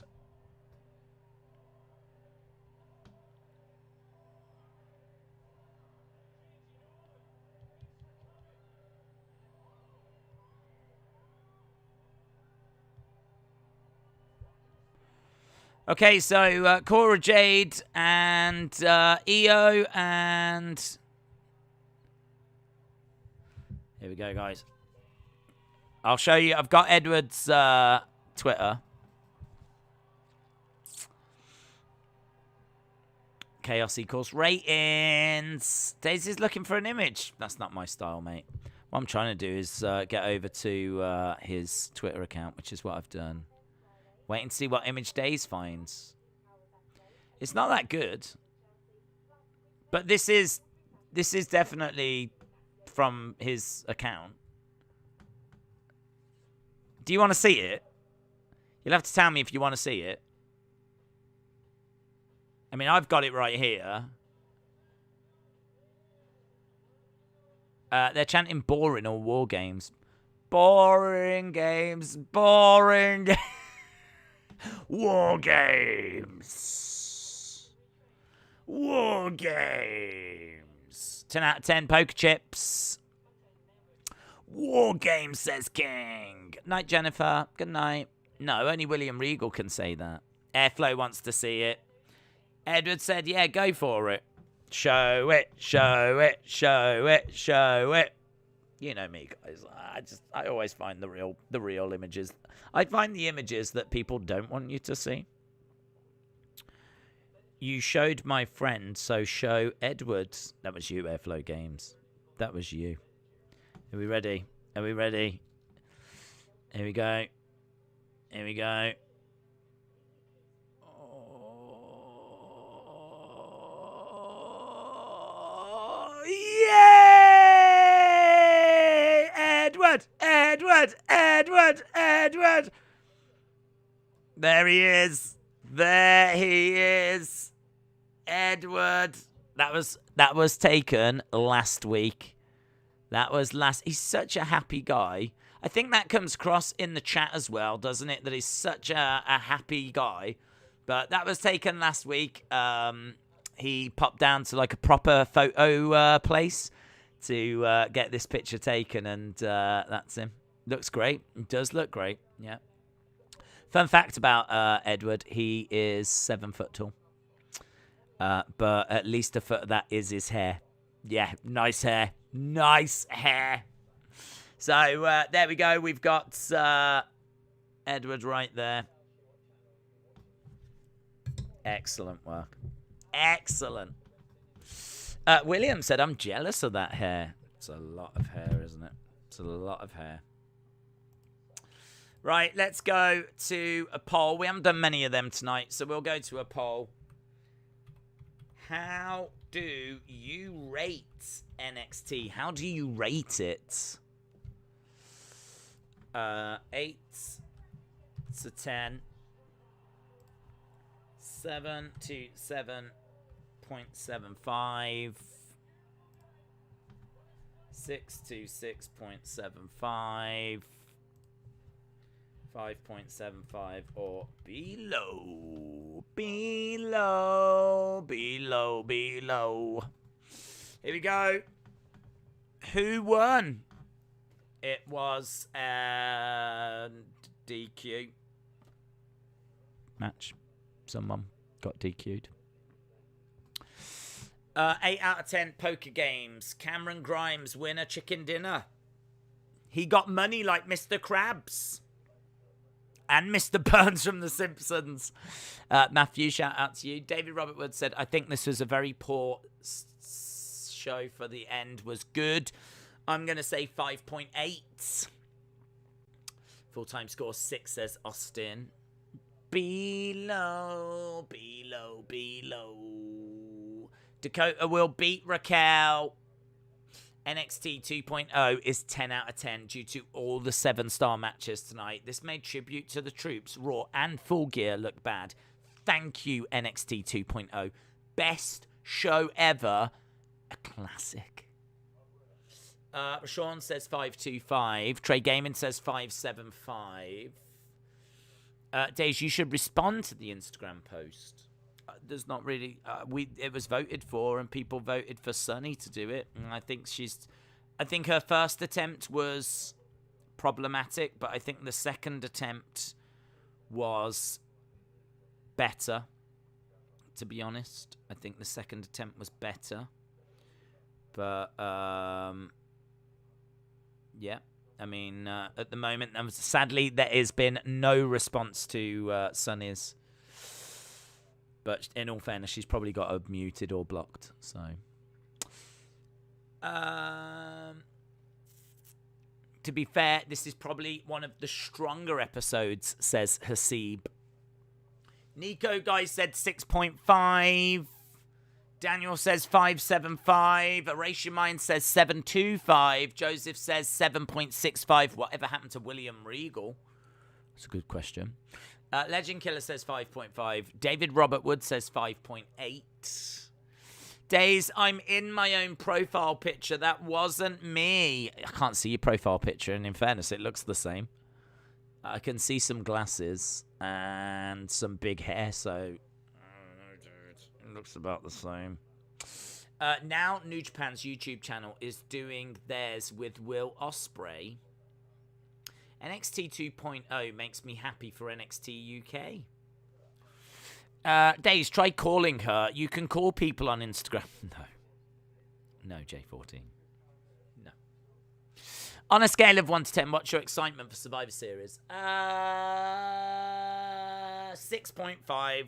Okay, so Cora Jade and Io and... Here we go, guys. I'll show you. I've got Edward's Twitter. Chaos equals ratings. Daisy's looking for an image. That's not my style, mate. What I'm trying to do is get over to his Twitter account, which is what I've done. Wait and see what image Days finds. It's not that good. But this is definitely from his account. Do you want to see it? You'll have to tell me if you want to see it. I mean, I've got it right here. They're chanting boring or war games. Boring games. Boring games. War games. War games. 10 out of 10 poker chips. War games, says King. Night, Jennifer. Good night. No, only William Regal can say that. Airflow wants to see it. Edward said, yeah, go for it. Show it, show it, show it, show it. You know me, guys. I always find the real images. I find the images that people don't want you to see. You showed my friend, so show Edward. That was you, Airflow Games. That was you. Are we ready? Are we ready? Here we go. Here we go. Oh, yay! Edward! Edward! Edward! Edward! There he is. There he is. Edward. That was taken last week. That was last... He's such a happy guy. I think that comes across in the chat as well, doesn't it? That he's such a happy guy. But that was taken last week. He popped down to like a proper photo place to get this picture taken. And that's him. Looks great. It does look great. Yeah. Fun fact about Edward. He is 7 foot tall. But at least a foot of that is his hair. Yeah, nice hair. Nice hair. So, there we go. We've got Edward right there. Excellent work. Excellent. William said, I'm jealous of that hair. It's a lot of hair, isn't it? It's a lot of hair. Right, let's go to a poll. We haven't done many of them tonight, so we'll go to a poll. How do you rate NXT? How do you rate it? 8 to 10. 7 to 7.75. 6 to 6.75. 5.75 or below. Below. Below. Below. Here we go. Who won? It was DQ match. Someone got DQ'd. 8 out of 10 poker games. Cameron Grimes, winner chicken dinner. He got money like Mr. Krabs. And Mr. Burns from The Simpsons. Matthew, shout out to you. David Robert Wood said, I think this was a very poor show for the end. Was good. I'm going to say 5.8. Full-time score 6, says Austin. Below. Dakota will beat Raquel. NXT 2.0 is 10 out of 10 due to all the 7-star matches tonight. This made tribute to the troops, Raw and Full Gear look bad. Thank you, NXT 2.0. Best show ever. A classic. Sean says 525. Trey Gaiman says 575. Days, you should respond to the Instagram post. There's not really it was voted for and people voted for Sunny to do it, and I think her first attempt was problematic, but I think the second attempt was better, to be honest. I think the second attempt was better, but yeah, I mean, at the moment, sadly there has been no response to Sunny's. But in all fairness, she's probably got her muted or blocked. So, to be fair, this is probably one of the stronger episodes, says Hasib. Nico guy said 6.5. Daniel says 5.75. Erase Your Mind says 7.25. Joseph says 7.65. Whatever happened to William Regal? That's a good question. Legend Killer says 5.5. David Robert Wood says 5.8. Days, I'm in my own profile picture. That wasn't me. I can't see your profile picture, and in fairness, it looks the same. I can see some glasses and some big hair, so it looks about the same. Now, New Japan's YouTube channel is doing theirs with Will Ospreay. NXT 2.0 makes me happy for NXT UK. Days, try calling her. You can call people on Instagram. No, J14. No. On a scale of 1 to 10, what's your excitement for Survivor Series? 6.5.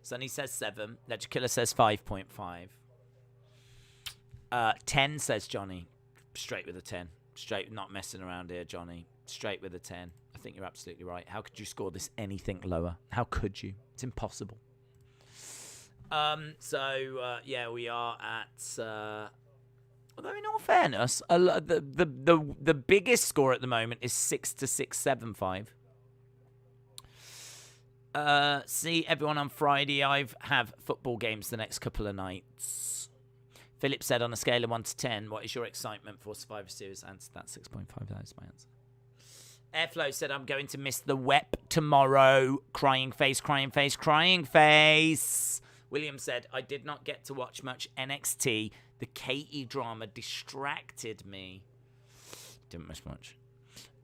Sunny says 7. Legend Killer says 5.5. 10, says Johnny. Straight with a 10. Straight, not messing around here, Johnny. Straight with a 10. I think you're absolutely right. How could you score this anything lower? How could you? It's impossible. Yeah, we are at. Although in all fairness, the biggest score at the moment is 6 to 6.75. See everyone on Friday. I have football games the next couple of nights. Philip said, on a scale of 1 to 10, what is your excitement for Survivor Series? Answer that 6.5. That is my answer. Airflow said, I'm going to miss the WEP tomorrow. Crying face. William said, I did not get to watch much NXT. The KE drama distracted me. Didn't miss much.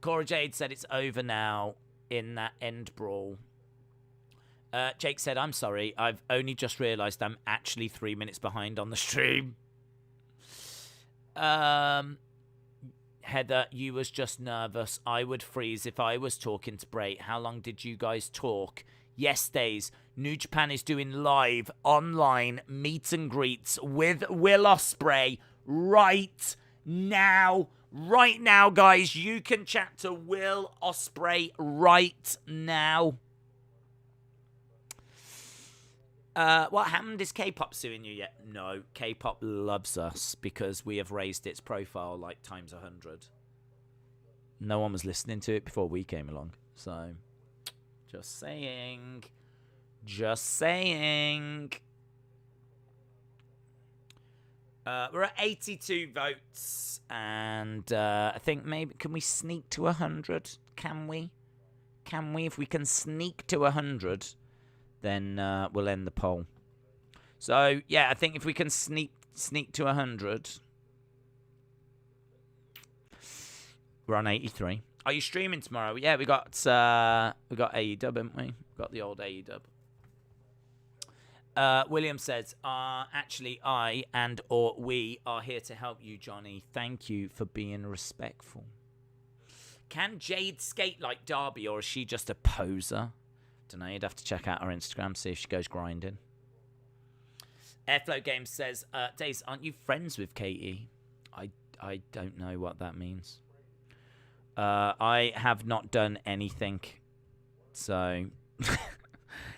Cora Jade said, it's over now in that end brawl. Jake said, I'm sorry. I've only just realised I'm actually 3 minutes behind on the stream. Heather, you was just nervous. I would freeze if I was talking to Bray. How long did you guys talk? Yes, Days. New Japan is doing live online meet and greets with Will Ospreay right now. Right now, guys. You can chat to Will Ospreay right now. What happened? Is K-pop suing you yet? No, K-pop loves us because we have raised its profile like times 100. No one was listening to it before we came along. So, just saying. We're at 82 votes. And I think maybe, can we sneak to 100? Can we? If we can sneak to 100... then we'll end the poll. So, yeah, I think if we can sneak sneak to 100. We're on 83. Are you streaming tomorrow? Yeah, we got AEW, haven't we? Got the old AEW. William says, actually, I and or we are here to help you, Johnny. Thank you for being respectful. Can Jade skate like Darby, or is she just a poser? Don't know. You'd have to check out her Instagram, see if she goes grinding. Airflow Games says, Daze, aren't you friends with KE? I don't know what that means. I have not done anything. So,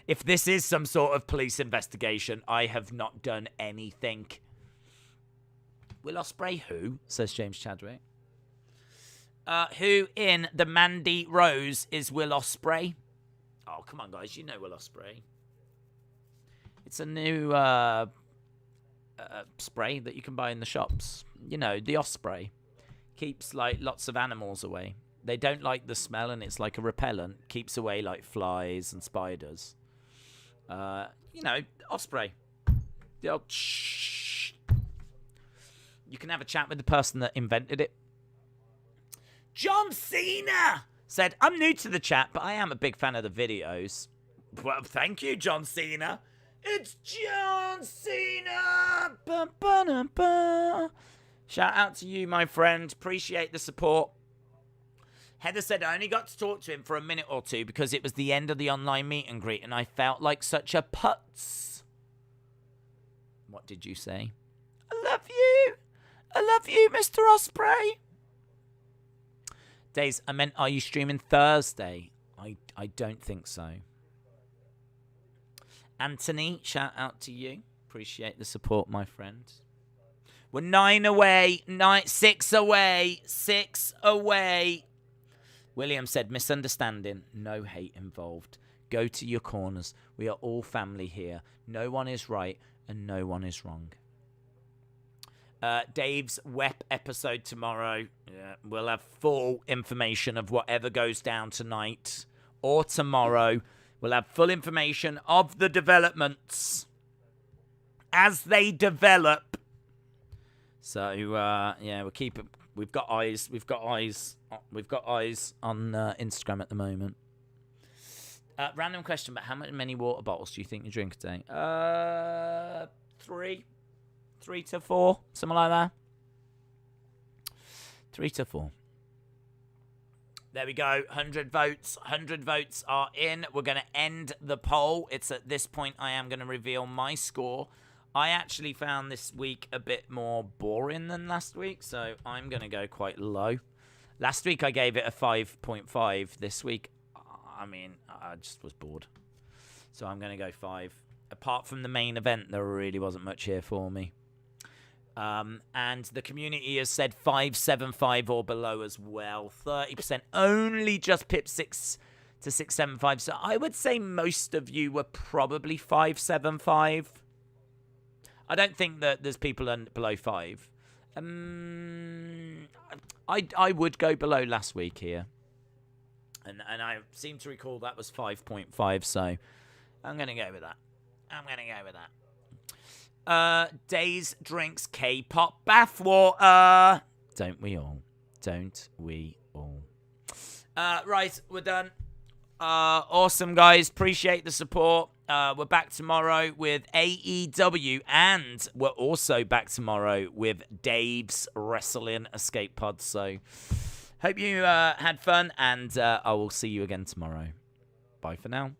if this is some sort of police investigation, I have not done anything. Will Ospreay who? Says James Chadwick. Who in the Mandy Rose is Will Ospreay? Oh, come on, guys. You know Will Ospreay. It's a new spray that you can buy in the shops. You know, the Osprey. Keeps, like, lots of animals away. They don't like the smell, and it's like a repellent. Keeps away, like, flies and spiders. You know, Osprey. The old shh. You can have a chat with the person that invented it. John Cena said, I'm new to the chat, but I am a big fan of the videos. Well, thank you, John Cena. It's John Cena. Ba, ba, da, ba. Shout out to you, my friend. Appreciate the support. Heather said, I only got to talk to him for a minute or two because it was the end of the online meet and greet and I felt like such a putz. What did you say? I love you. I love you, Mr. Ospreay. Days, I meant, are you streaming Thursday? I don't think so. Anthony, shout out to you. Appreciate the support, my friend. We're 9 away. 6 away. 6 away. William said, misunderstanding. No hate involved. Go to your corners. We are all family here. No one is right and no one is wrong. Dave's WEP episode tomorrow. Yeah, we'll have full information of whatever goes down tonight or tomorrow. We'll have full information of the developments as they develop. So yeah, we'll keep it. We've got eyes on Instagram at the moment. Random question, but how many water bottles do you think you drink a day? 3 to 4, something like that. 3 to 4. There we go. 100 votes. 100 votes are in. We're going to end the poll. It's at this point I am going to reveal my score. I actually found this week a bit more boring than last week, so I'm going to go quite low. Last week I gave it a 5.5. This week, I mean, I just was bored. So I'm going to go 5. Apart from the main event, there really wasn't much here for me. And the community has said 5.75 or below as well. 30% only just pipped 6 to 6.75. So I would say most of you were probably 5.75. I don't think that there's people below 5. I would go below last week here. And I seem to recall that was 5.5. So I'm going to go with that. Days drinks K-pop bathwater. Don't we all? Right, we're done. Awesome, guys. Appreciate the support. We're back tomorrow with AEW, and we're also back tomorrow with Dave's Wrestling Escape Pod. So, hope you had fun, and I will see you again tomorrow. Bye for now.